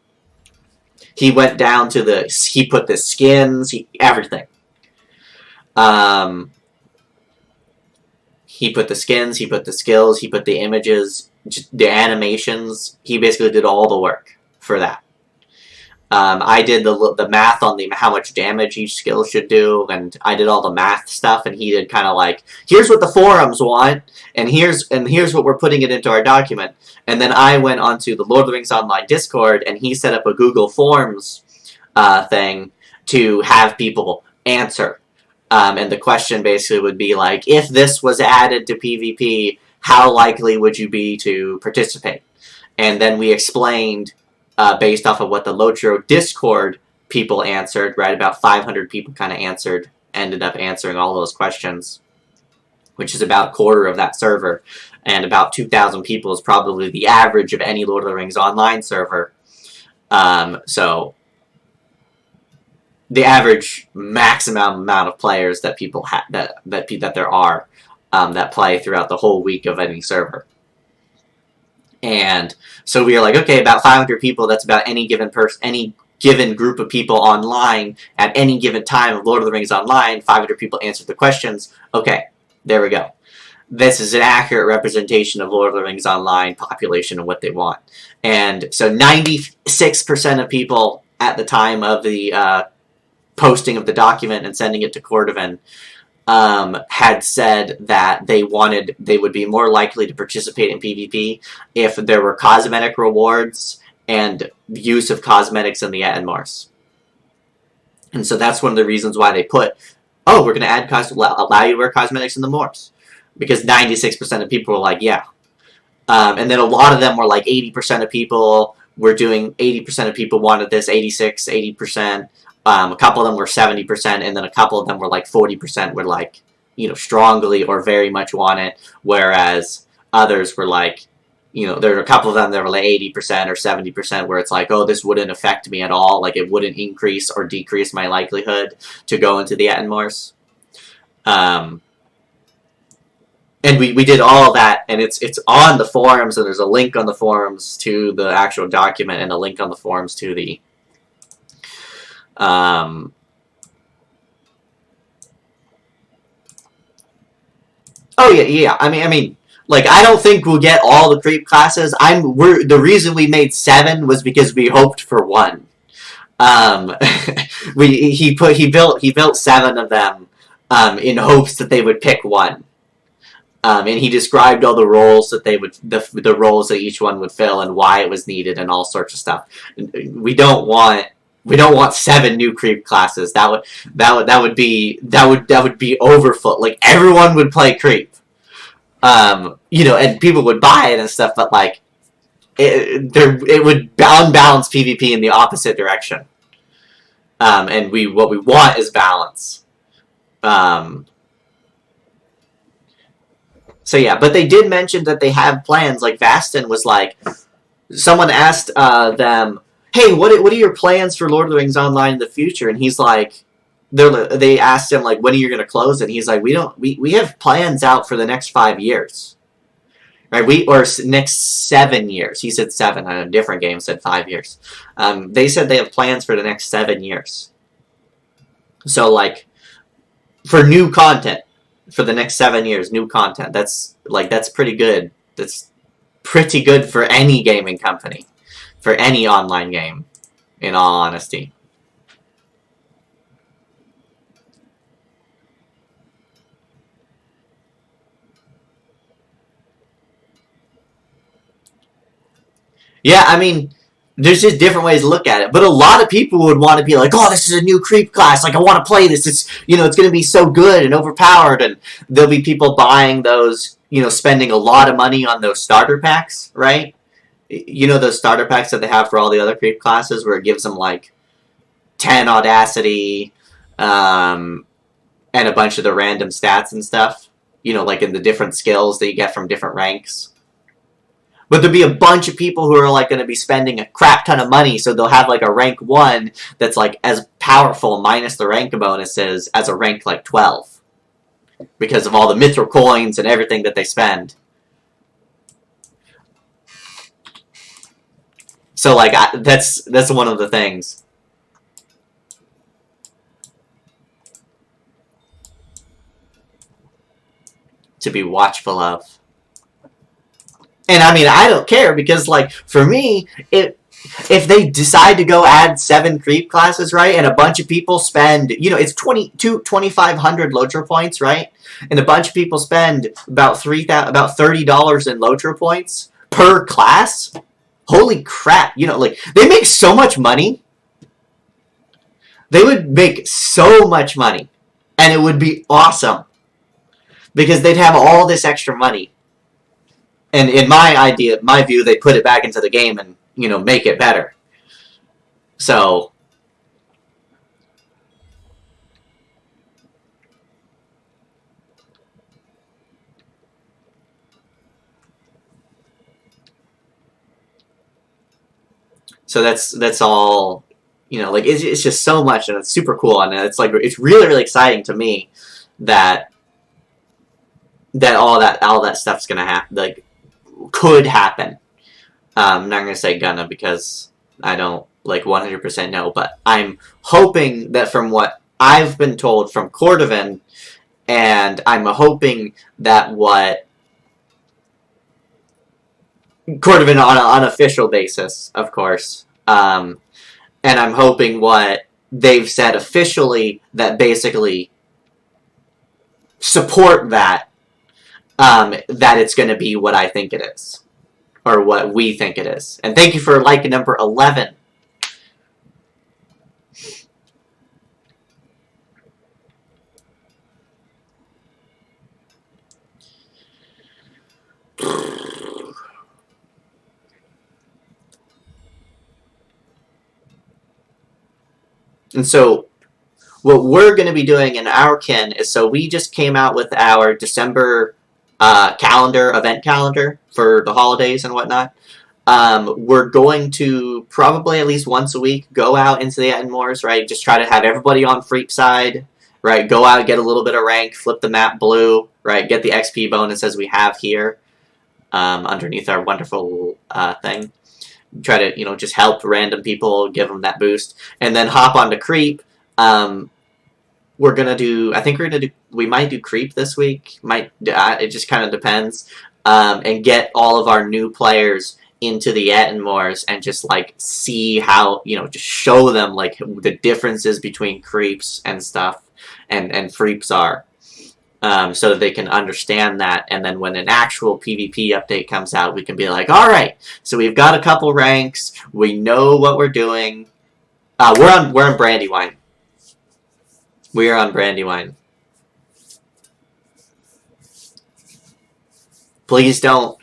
Speaker 1: He went down to he put the skins, everything. He put the skins, he put the skills, he put the images, the animations. He basically did all the work for that. I did the math on how much damage each skill should do, and I did all the math stuff, and he did kind of like, here's what the forums want, and here's what we're putting it into our document. And then I went onto the Lord of the Rings Online Discord, and he set up a Google Forms thing to have people answer. And the question basically would be like, if this was added to PvP, how likely would you be to participate? And then we explained, based off of what the LotRO Discord people answered, right? About 500 people kind of ended up answering all those questions, which is about a quarter of that server. And about 2,000 people is probably the average of any Lord of the Rings online server. So the average maximum amount of players that people that there are that play throughout the whole week of any server. And so we were like, okay, about 500 people. That's about any given any given group of people online at any given time of Lord of the Rings Online. 500 people answered the questions. Okay, there we go. This is an accurate representation of Lord of the Rings Online population and what they want. And so 96% of people at the time of the posting of the document and sending it to Cordovan had said that they would be more likely to participate in PvP if there were cosmetic rewards and use of cosmetics in the Attenmars. And so that's one of the reasons why they put, oh, we're going to allow you to wear cosmetics in the Moors. Because 96% of people were like, yeah. And then a lot of them were like 80% of people were doing, 80% of people wanted this, 86, 80%. A couple of them were 70%, and then a couple of them were like 40% were like, strongly or very much want it, whereas others were like, there were a couple of them that were like 80% or 70% where it's like, oh, this wouldn't affect me at all, like it wouldn't increase or decrease my likelihood to go into the Attenmars. And we did all that, and it's on the forums, and there's a link on the forums to the actual document and a link on the forums to the oh yeah. I mean, like I don't think we'll get all the creep classes. The reason we made 7 was because we hoped for 1. He built 7 of them in hopes that they would pick 1. And he described all the roles that they would the roles that each one would fill and why it was needed and all sorts of stuff. We don't want 7 new creep classes. That would be overfull. Like everyone would play creep, and people would buy it and stuff. But like, it would unbalance PvP in the opposite direction. And what we want is balance. So yeah, but they did mention that they have plans. Like Vastin was like, someone asked them, hey, what are your plans for Lord of the Rings Online in the future? And he's like, they asked him, like, when are you going to close it? And he's like, we have plans out for the next 5 years. Right? Or next 7 years. He said 7. A different game said 5 years. They said they have plans for the next 7 years. So, like, for new content, for the next 7 years, new content. That's pretty good. That's pretty good for any gaming company. For any online game, in all honesty. Yeah, I mean, there's just different ways to look at it. But a lot of people would want to be like, oh, this is a new creep class. Like, I want to play this. It's going to be so good and overpowered. And there'll be people buying those, spending a lot of money on those starter packs, right? Those starter packs that they have for all the other creep classes where it gives them, like, 10 audacity, and a bunch of the random stats and stuff. Like in the different skills that you get from different ranks. But there'll be a bunch of people who are, like, going to be spending a crap ton of money, so they'll have, like, a rank 1 that's, like, as powerful, minus the rank bonuses, as a rank, like, 12. Because of all the mithril coins and everything that they spend. So, like, that's one of the things. To be watchful of. And, I mean, I don't care, because, like, for me, if they decide to go add 7 creep classes, right, and a bunch of people spend, it's 2,500 LotRO points, right? And a bunch of people spend about $30 in LotRO points per class. Holy crap, like, they make so much money. They would make so much money. And it would be awesome. Because they'd have all this extra money. And in my view, they put it back into the game and make it better. So that's all. Like it's just so much, and it's super cool, and it's really really exciting to me that all that stuff's gonna happen, like could happen. I'm not gonna say gonna because I don't like 100% know, but I'm hoping that from what I've been told from Cordovan, and I'm hoping that what Cordovan on an unofficial basis, of course, and I'm hoping what they've said officially that basically support that it's going to be what I think it is, or what we think it is. And thank you for like number 11. And so what we're going to be doing in our kin is, so we just came out with our December event calendar for the holidays and whatnot. We're going to probably at least once a week go out into the Ettenmoors, right? Just try to have everybody on Freak side, right? Go out, get a little bit of rank, flip the map blue, right? Get the XP bonus as we have here underneath our wonderful thing. Try to, just help random people, give them that boost, and then hop onto Creep. We're gonna do. I think we might do Creep this week. It just kind of depends. And get all of our new players into the Ettenmoors and just like see how just show them like the differences between creeps and stuff and freeps are, so that they can understand that. And then when an actual PvP update comes out, we can be like, all right, so we've got a couple ranks, we know what we're doing. We're on Brandywine. We are on Brandywine. Please don't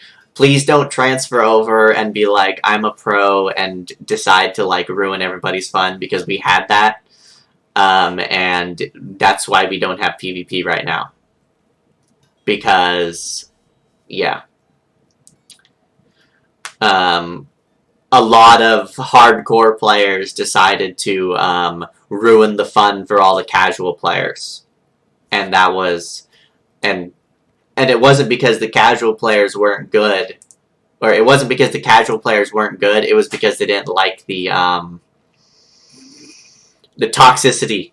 Speaker 1: transfer over and be like, I'm a pro, and decide to like ruin everybody's fun, because we had that. And that's why we don't have PvP right now. Because, yeah. A lot of hardcore players decided to ruin the fun for all the casual players. And that was... And it wasn't because the casual players weren't good. Or it wasn't because the casual players weren't good, it was because they didn't like the toxicity.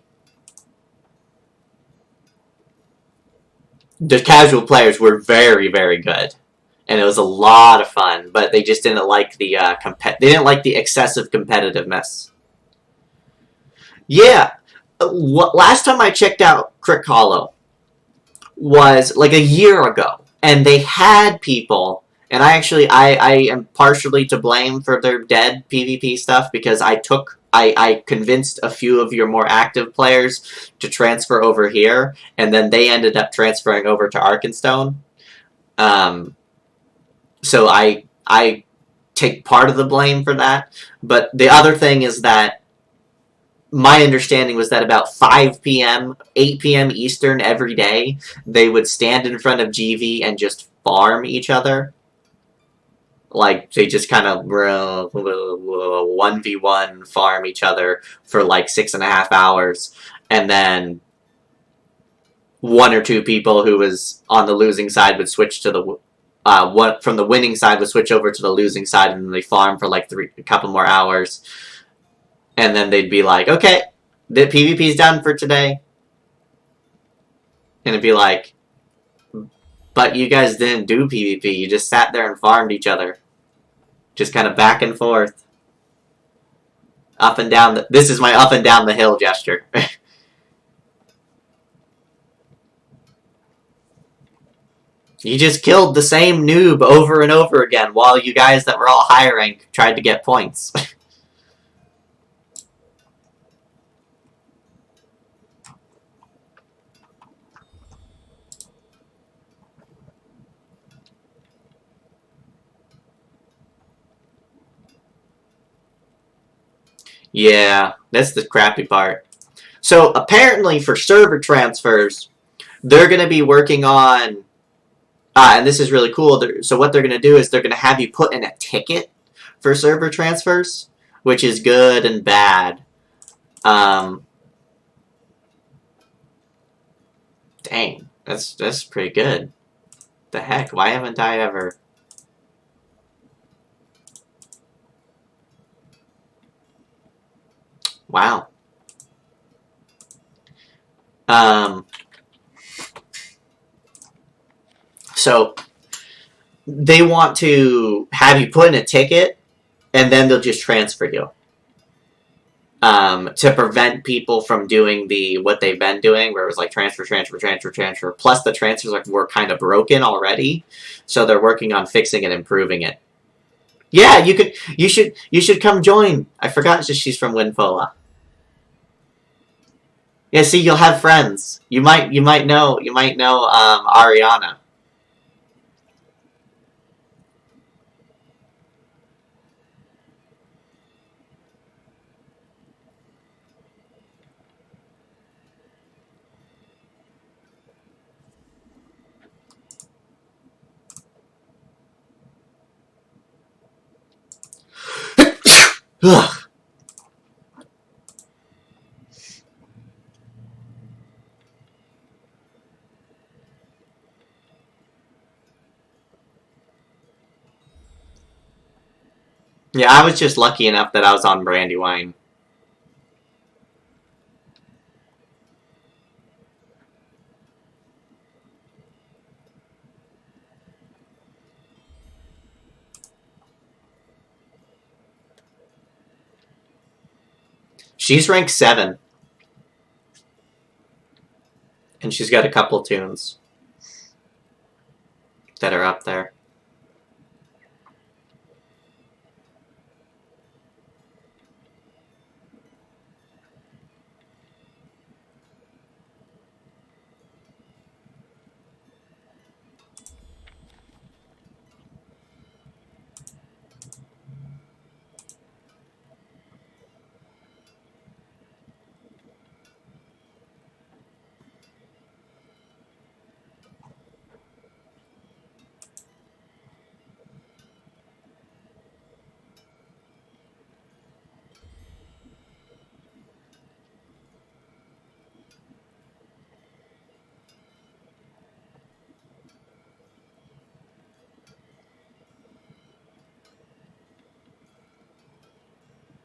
Speaker 1: The casual players were very, very good, and it was a lot of fun, but they just didn't like the they didn't like the excessive competitiveness. Yeah, last time I checked out Crick Hollow was like a year ago, and they had people. And I am partially to blame for their dead PvP stuff, because I convinced a few of your more active players to transfer over here, and then they ended up transferring over to Arkenstone. So I take part of the blame for that. But the other thing is that my understanding was that about 5 p.m., 8 p.m. Eastern every day, they would stand in front of GV and just farm each other. Like, they just kind of 1v1 farm each other for like 6.5 hours, and then one or two people who was on the losing side would switch to the one from the winning side would switch over to the losing side, and then they farm for like a couple more hours, and then they'd be like, okay, the PvP's done for today. And it'd be like, but you guys didn't do PvP, you just sat there and farmed each other. Just kind of back and forth. Up and down this is my up and down the hill gesture. You just killed the same noob over and over again, while you guys that were all high rank tried to get points. Yeah, that's the crappy part. So apparently for server transfers, they're going to be working on, and this is really cool. So what they're going to do is they're going to have you put in a ticket for server transfers, which is good and bad. Dang, that's pretty good. The heck? Why haven't I ever? Wow. Um, so they want to have you put in a ticket, and then they'll just transfer you. To prevent people from doing what they've been doing, where it was like transfer, transfer, transfer, transfer. Plus, the transfers were kind of broken already, so they're working on fixing and improving it. Yeah, you should come join. I forgot she's from Winfola. Yeah, see, you'll have friends. You might know Ariana. Ugh. Yeah, I was just lucky enough that I was on Brandywine. She's ranked 7, and she's got a couple tunes that are up there.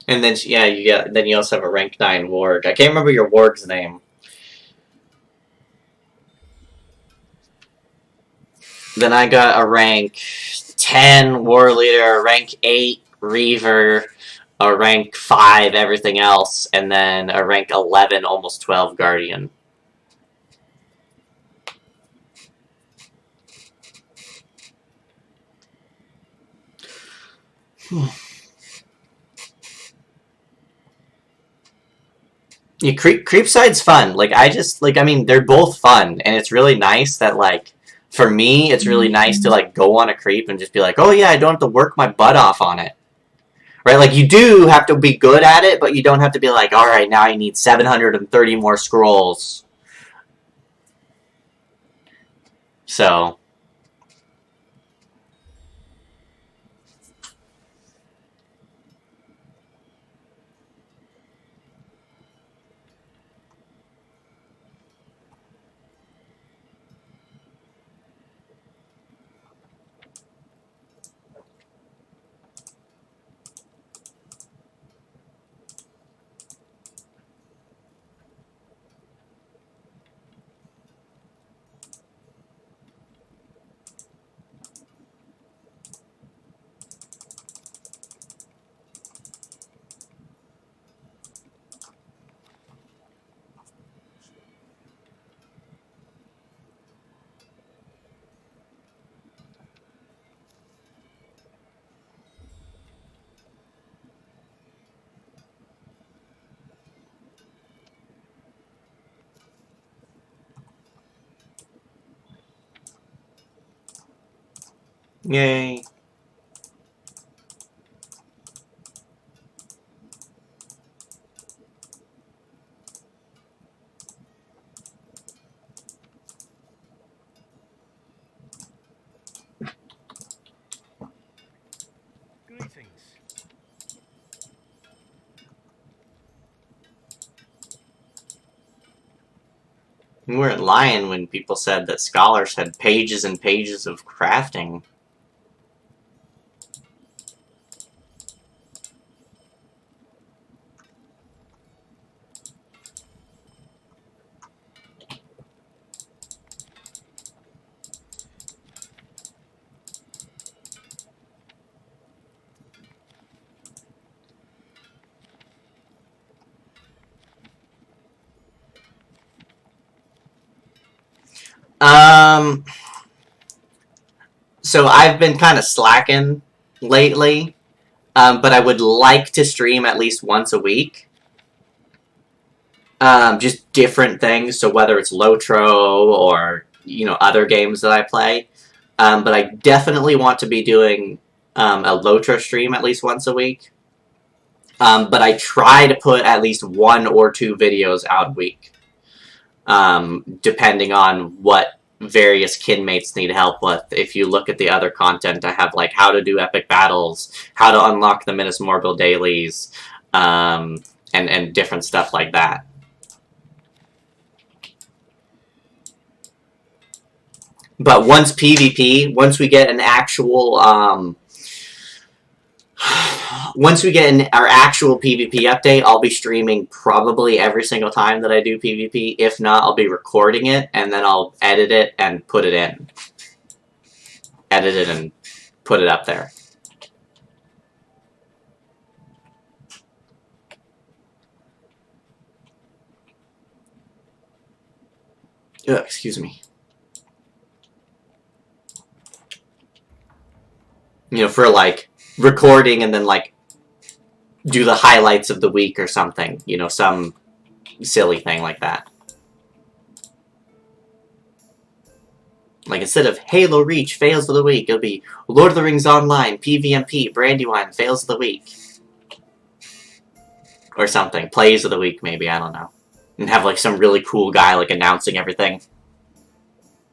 Speaker 1: And then, yeah, you also have a rank 9 warg. I can't remember your warg's name. Then I got a rank 10 war leader, a rank 8 reaver, a rank 5 everything else, and then a rank 11 almost 12 guardian. Yeah, Creepside's fun. Like, I mean, they're both fun, and it's really nice that, like, for me, it's really nice to, like, go on a creep and just be like, oh yeah, I don't have to work my butt off on it. Right? Like, you do have to be good at it, but you don't have to be like, alright, now I need 730 more scrolls. So, yay. We weren't lying when people said that scholars had pages and pages of crafting. So I've been kind of slacking lately, but I would like to stream at least once a week. Just different things, so whether it's LotRO or, other games that I play. But I definitely want to be doing a LotRO stream at least once a week. But I try to put at least 1 or 2 videos out a week. Depending on what various kinmates need help with. If you look at the other content, I have like how to do epic battles, how to unlock the Minas Morgul dailies, and different stuff like that. But once PvP, once we get an actual, once we get our actual PvP update, I'll be streaming probably every single time that I do PvP. If not, I'll be recording it, and then I'll edit it and put it in. Edit it and put it up there. Ugh, excuse me. For like recording and then like do the highlights of the week or something. Some silly thing like that. Like instead of Halo Reach fails of the week, it'll be Lord of the Rings Online PVMP Brandywine fails of the week. Or something. Plays of the week, maybe, I don't know. And have like some really cool guy like announcing everything.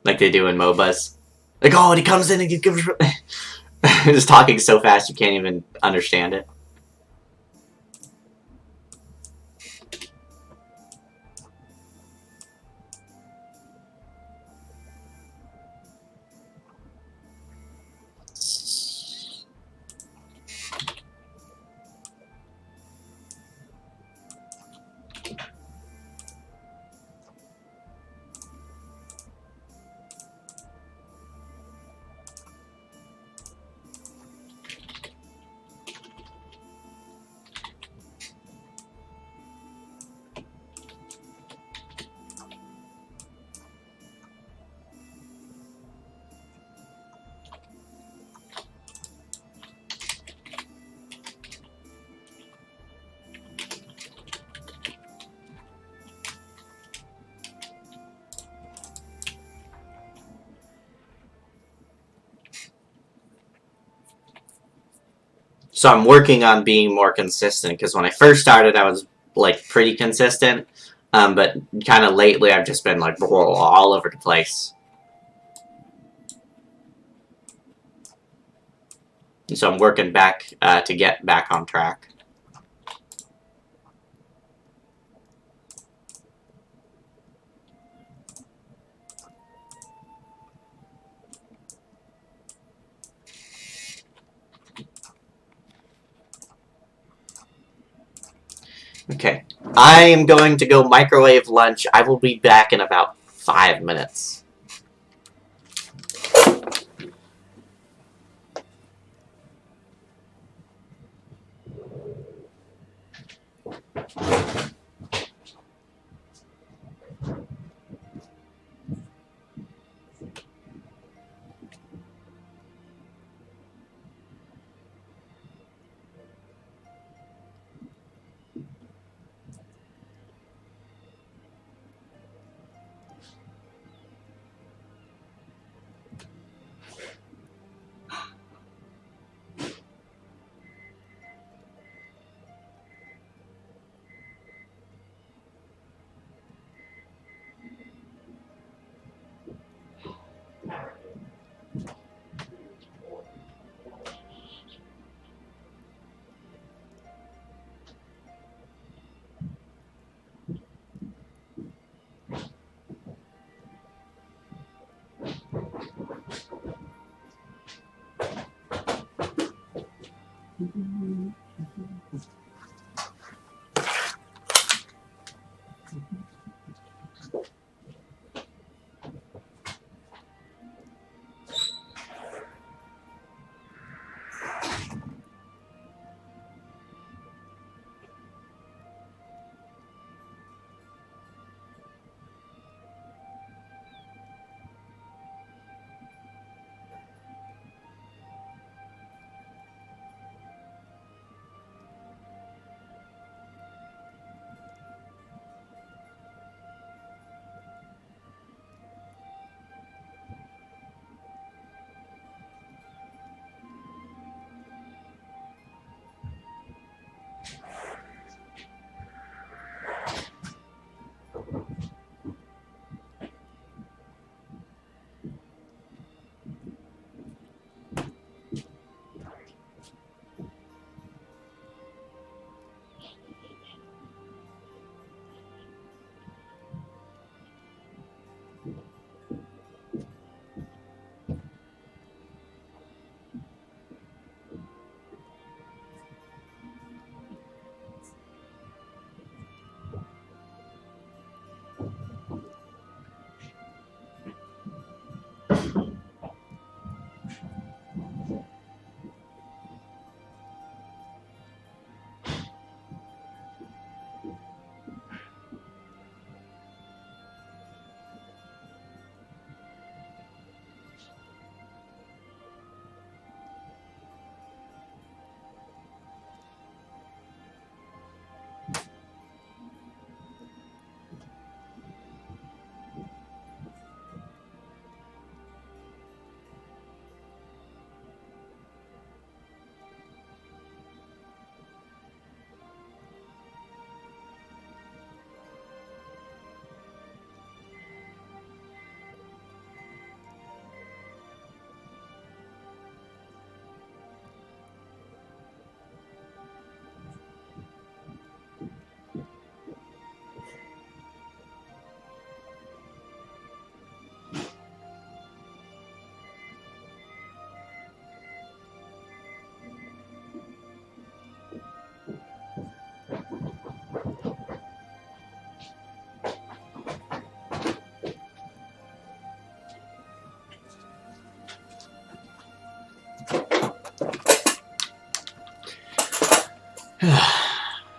Speaker 1: Like they do in MOBAs. Like, oh, and he comes in and he gives just talking so fast you can't even understand it. So I'm working on being more consistent, because when I first started, I was, like, pretty consistent. But kind of lately, I've just been, like, all over the place. And so I'm working back to get back on track. Okay. I am going to go microwave lunch. I will be back in about 5 minutes.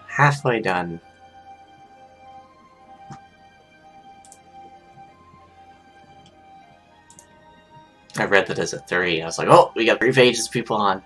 Speaker 1: Halfway done. I read that as a 3. I was like, oh, we got 3 pages of people on.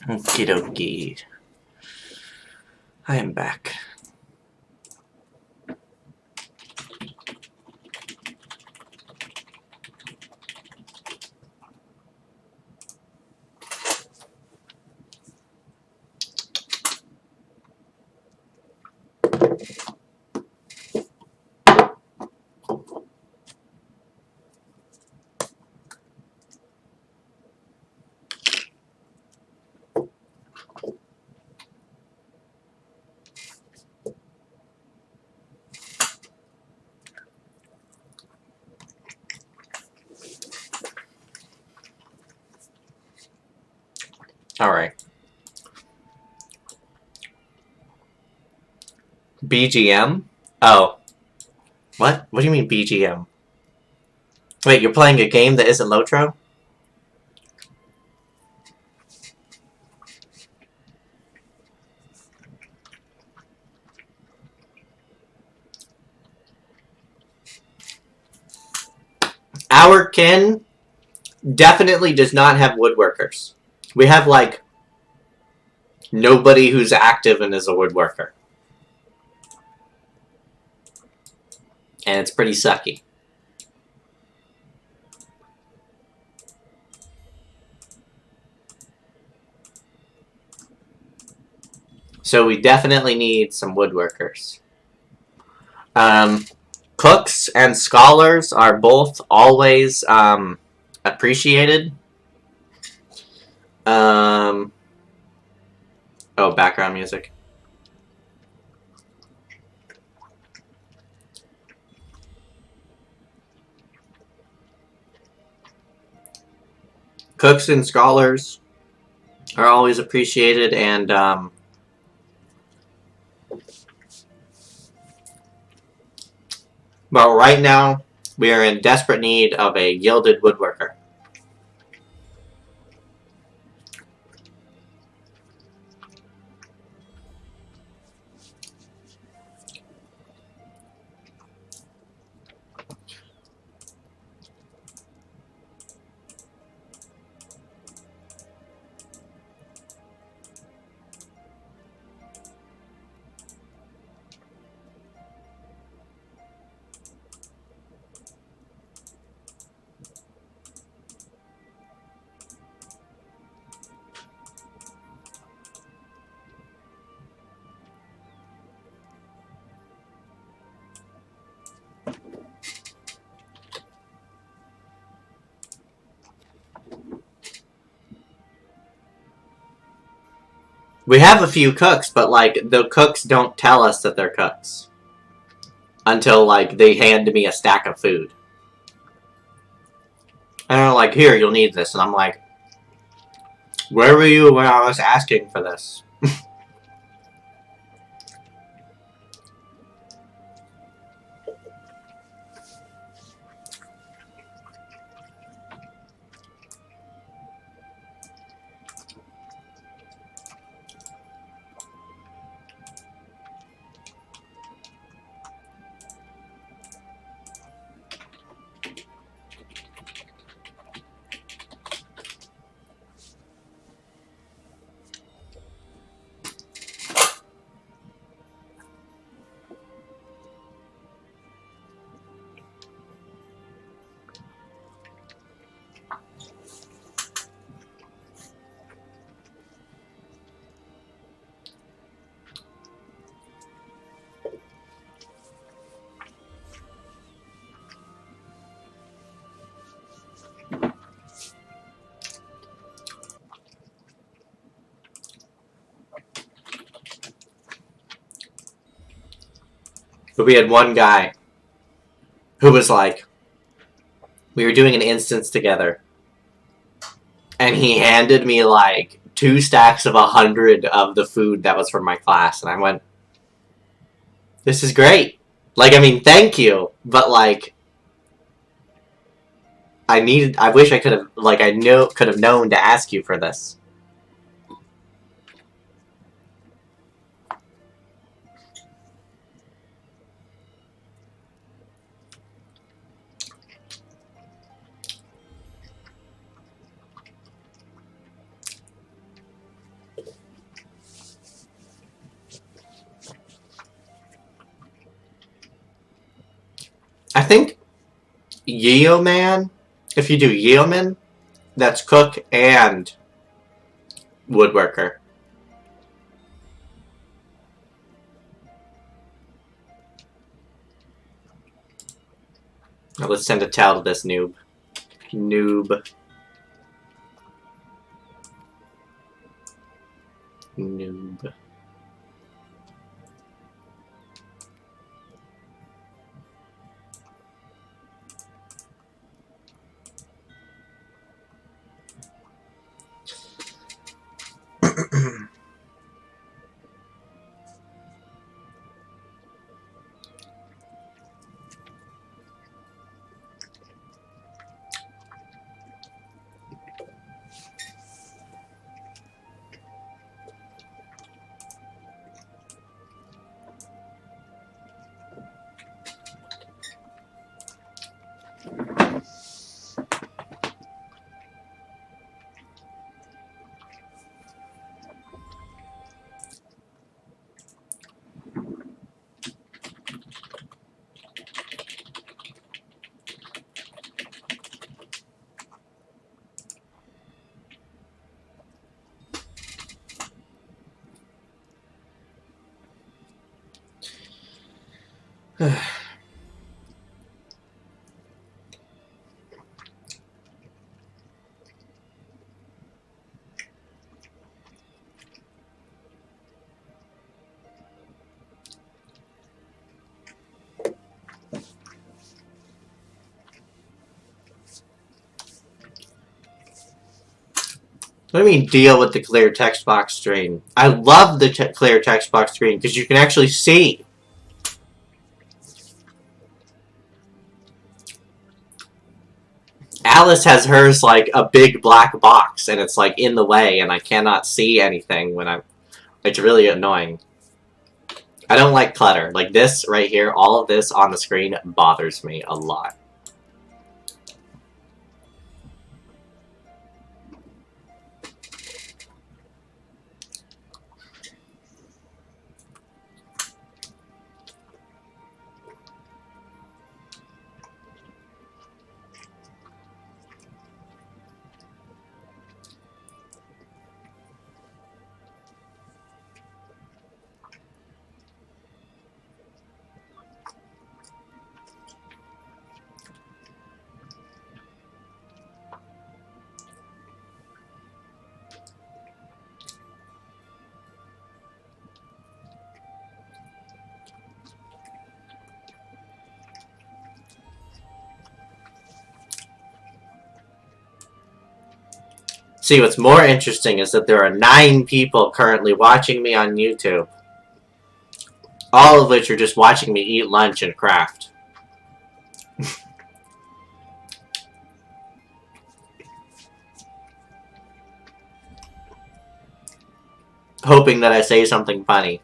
Speaker 1: Okie dokie. I am back. Alright. BGM? Oh. What? What do you mean BGM? Wait, you're playing a game that isn't LotRO? Our kin definitely does not have woodworkers. We have, like, nobody who's active and is a woodworker. And it's pretty sucky. So we definitely need some woodworkers. Cooks and scholars are both always appreciated. Oh, background music. Cooks and scholars are always appreciated, and but right now we are in desperate need of a gilded woodworker. We have a few cooks, but like the cooks don't tell us that they're cooks until like they hand me a stack of food. And they're like, "Here, you'll need this," and I'm like, "Where were you when I was asking for this?" But we had one guy who was like, we were doing an instance together, and he handed me like 2 stacks of 100 of the food that was from my class, and I went, "This is great. Like, I mean, thank you, but like, I wish I could have, like, could have known to ask you for this." I think Yeoman, if you do Yeoman, that's cook and woodworker. Now let's send a towel to this noob. Noob. Noob. What do you mean deal with the clear text box screen? I love the clear text box screen because you can actually see. Alice has hers like a big black box and it's like in the way and I cannot see anything when I'm... It's really annoying. I don't like clutter. Like this right here, all of this on the screen bothers me a lot. See, what's more interesting is that there are 9 people currently watching me on YouTube. All of which are just watching me eat lunch and craft. Hoping that I say something funny.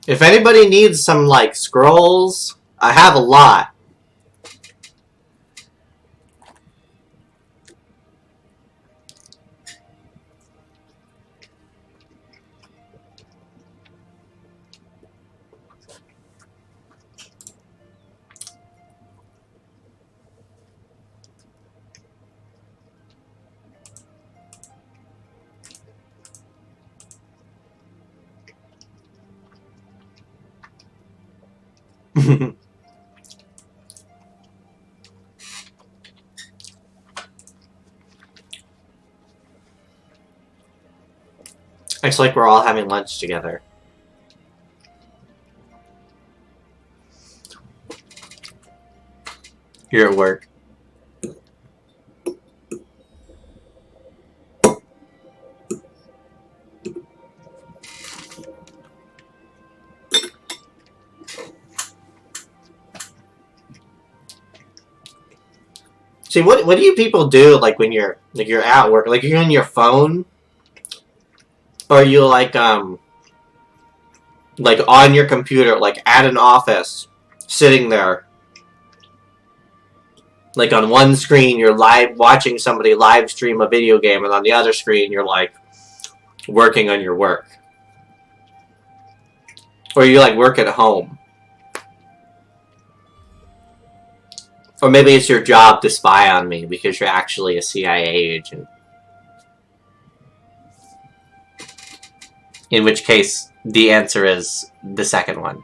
Speaker 1: If anybody needs some, like, scrolls, I have a lot. It's like we're all having lunch together. You're at work. See, what do you people do, like, when you're at work? Like, you're on your phone? Or you, like on your computer, like, at an office, sitting there. Like, on one screen, you're watching somebody live stream a video game, and on the other screen, you're, like, working on your work. Or you, like, work at home. Or maybe it's your job to spy on me because you're actually a CIA agent. In which case, the answer is the second one.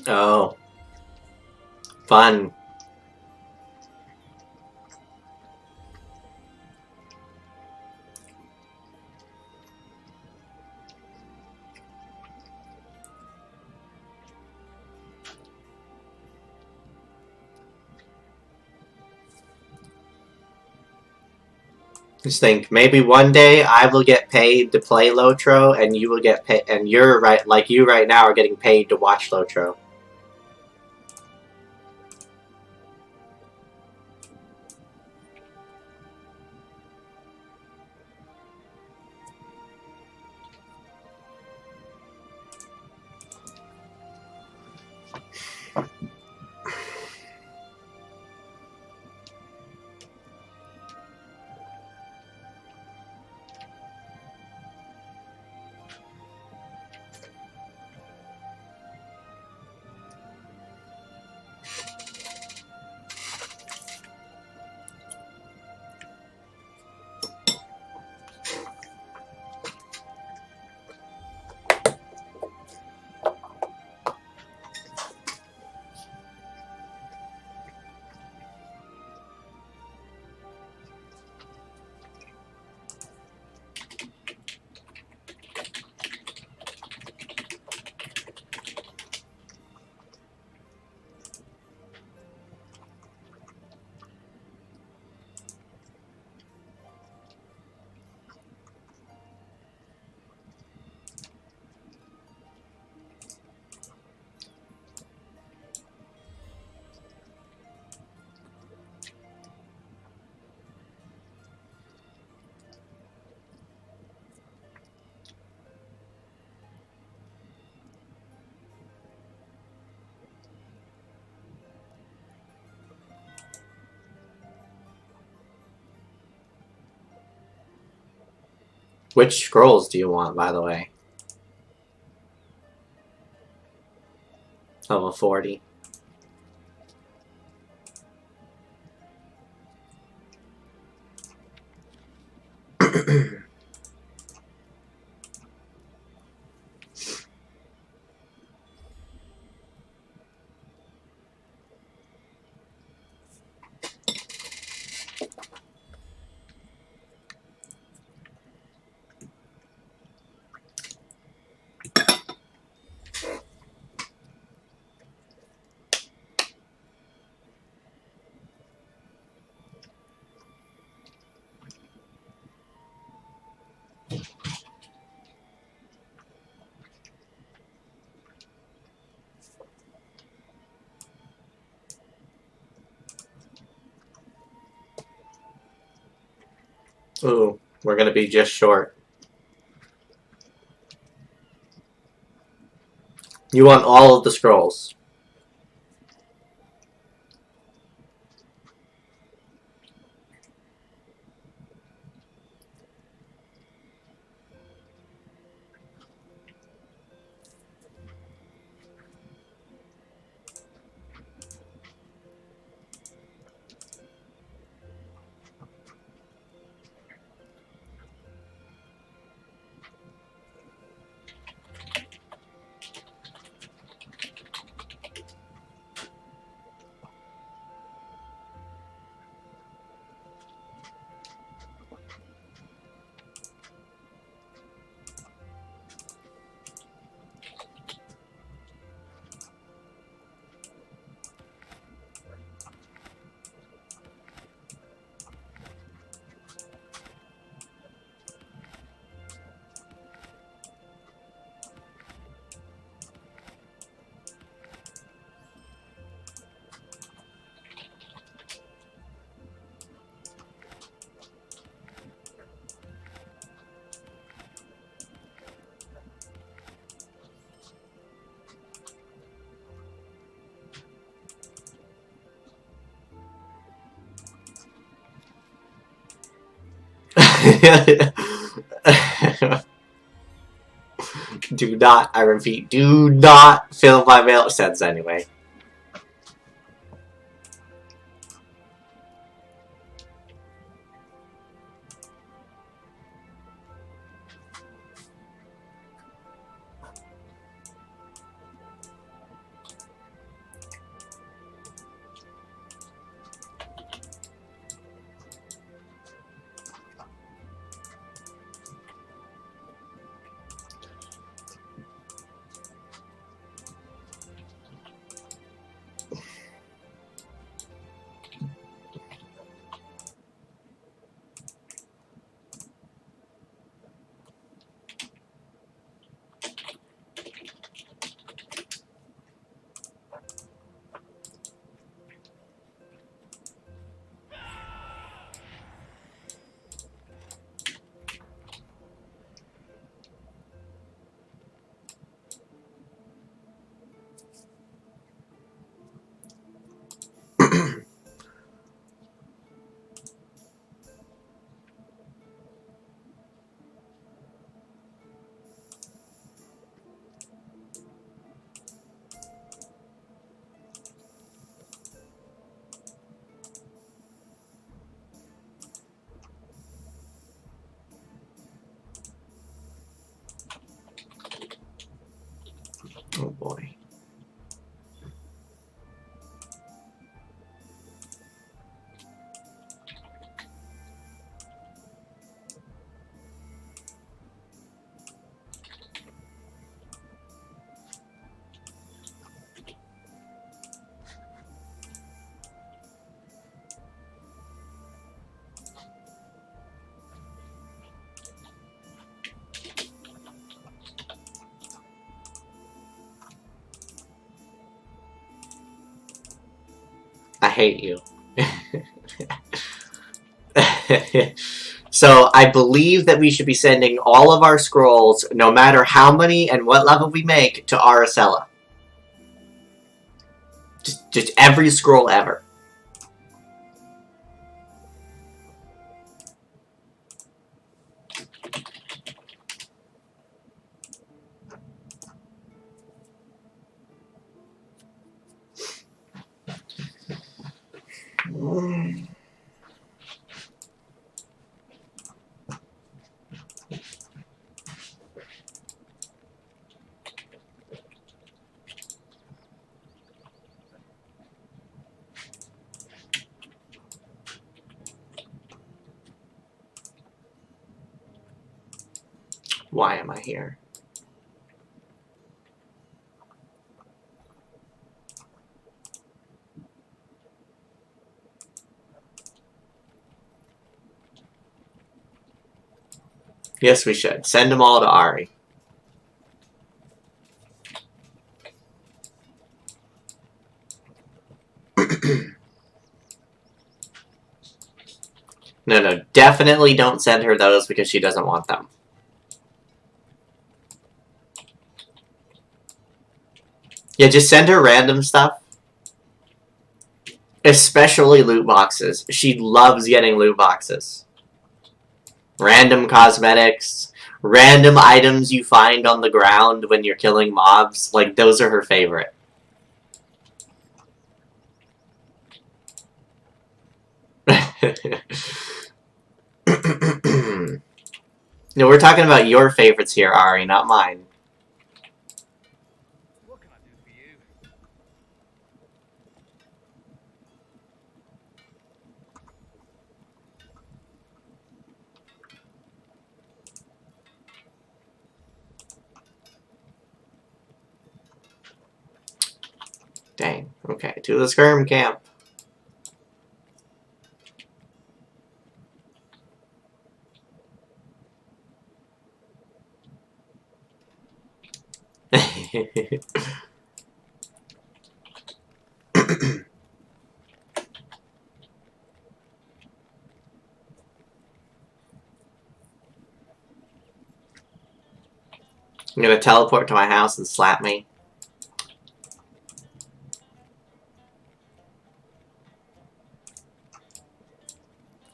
Speaker 1: Oh. Fun. Just think, maybe one day I will get paid to play LotRO, and you will get paid, and you're right, like you right now are getting paid to watch LotRO. Which scrolls do you want, by the way? Level 40. Ooh, we're gonna be just short. You want all of the scrolls. Do not, I repeat, do not fill my mail sense anyway. Oh boy. I hate you. So I believe that we should be sending all of our scrolls, no matter how many and what level we make, to Aracella. Just every scroll ever. Why am I here? Yes, we should. Send them all to Ari. No, definitely don't send her those because she doesn't want them. Yeah, just send her random stuff. Especially loot boxes. She loves getting loot boxes. Random cosmetics. Random items you find on the ground when you're killing mobs. Like, those are her favorite. No, we're talking about your favorites here, Ari, not mine.
Speaker 3: What can I do for you?
Speaker 1: Dang. Okay, to the skirm camp. I'm gonna teleport to my house and slap me.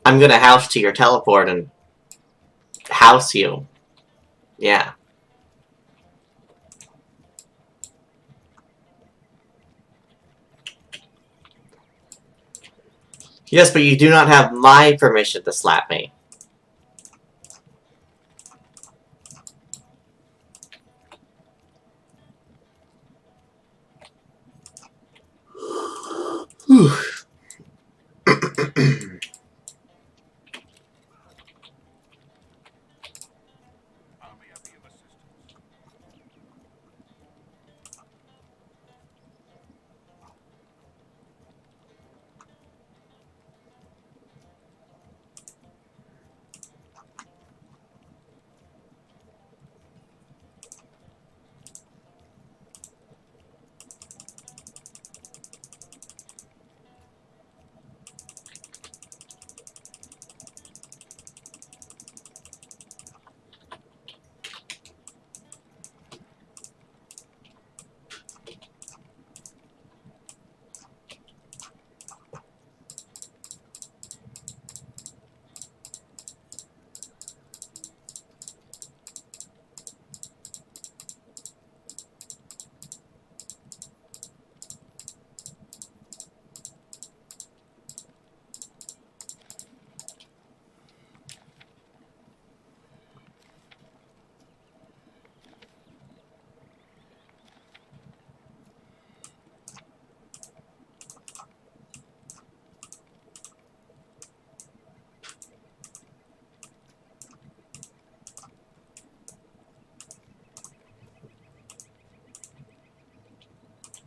Speaker 1: I'm gonna house to your teleport and house you. Yeah. Yes, but you do not have my permission to slap me. Whew.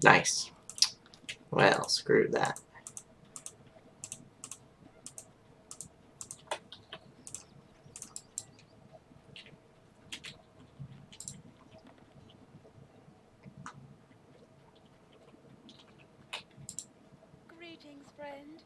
Speaker 1: Nice. Well, screw that.
Speaker 2: Greetings, friend.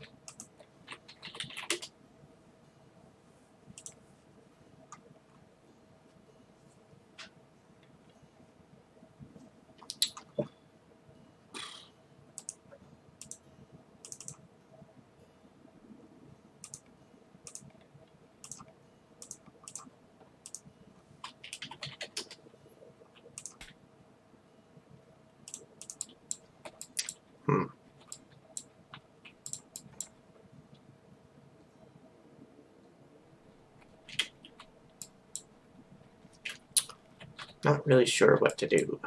Speaker 1: Hmm. Not really sure what to do.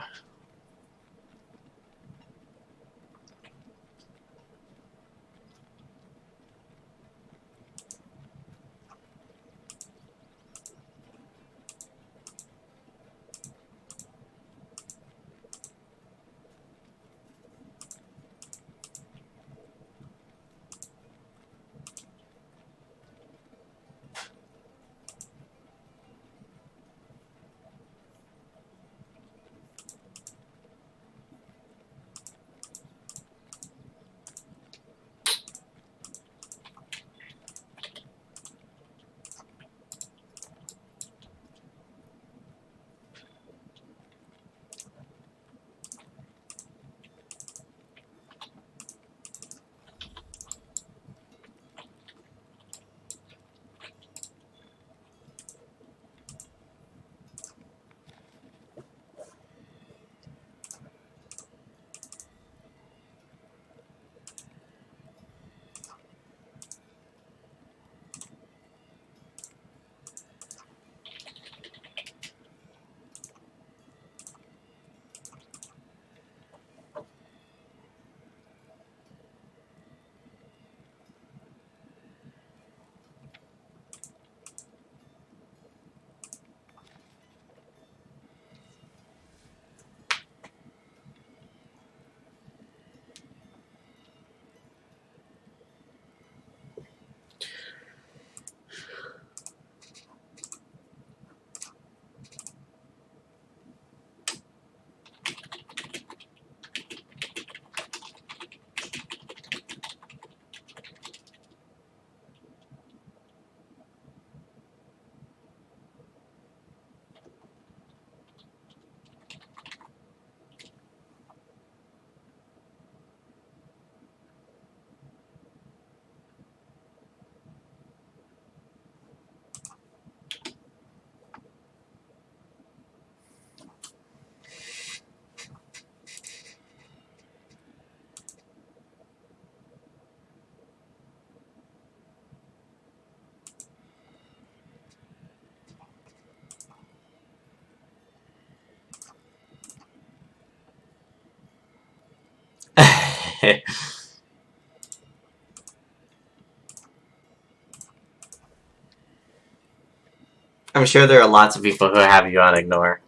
Speaker 1: I'm sure there are lots of people who have you on ignore.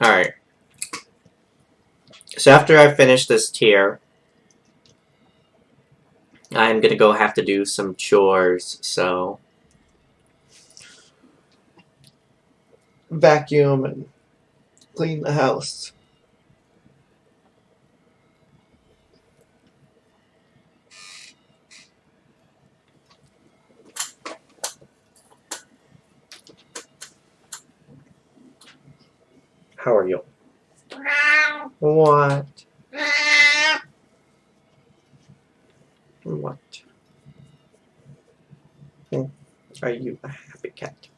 Speaker 1: Alright. So after I finish this tier, I'm gonna go have to do some chores, so vacuum and clean the house. How are you? What? What? Are you a happy cat?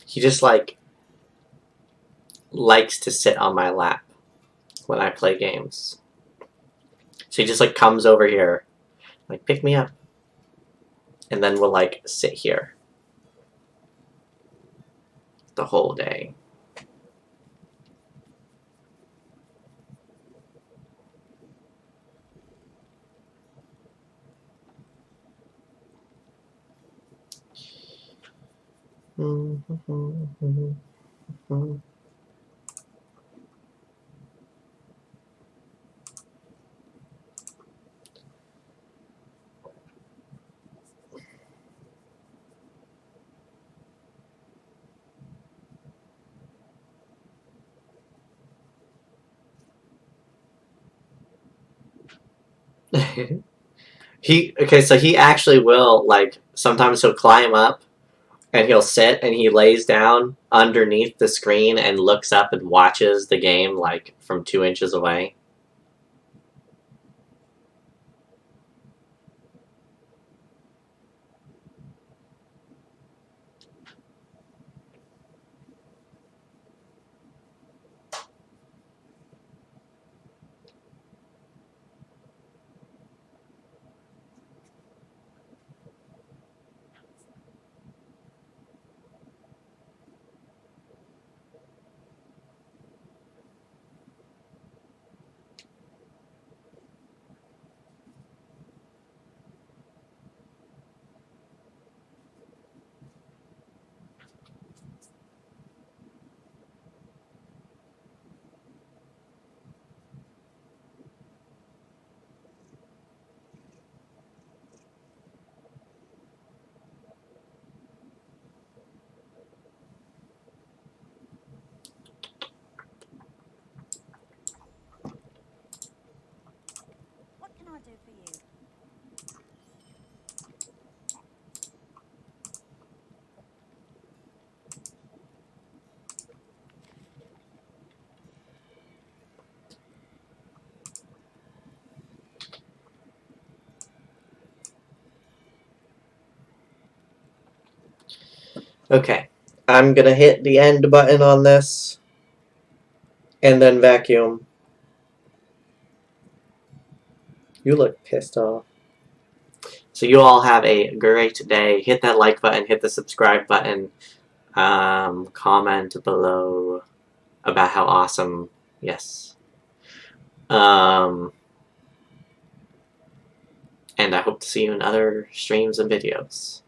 Speaker 1: He just likes to sit on my lap when I play games. So he just comes over here, pick me up, and then we'll sit here the whole day. So he actually will sometimes he'll climb up and he'll sit and he lays down underneath the screen and looks up and watches the game from 2 inches away.
Speaker 2: What can I do for you?
Speaker 1: Okay, I'm gonna hit the end button on this and then vacuum. You look pissed off. So you all have a great day. Hit that like button, hit the subscribe button, comment below about how awesome, yes. And I hope to see you in other streams and videos.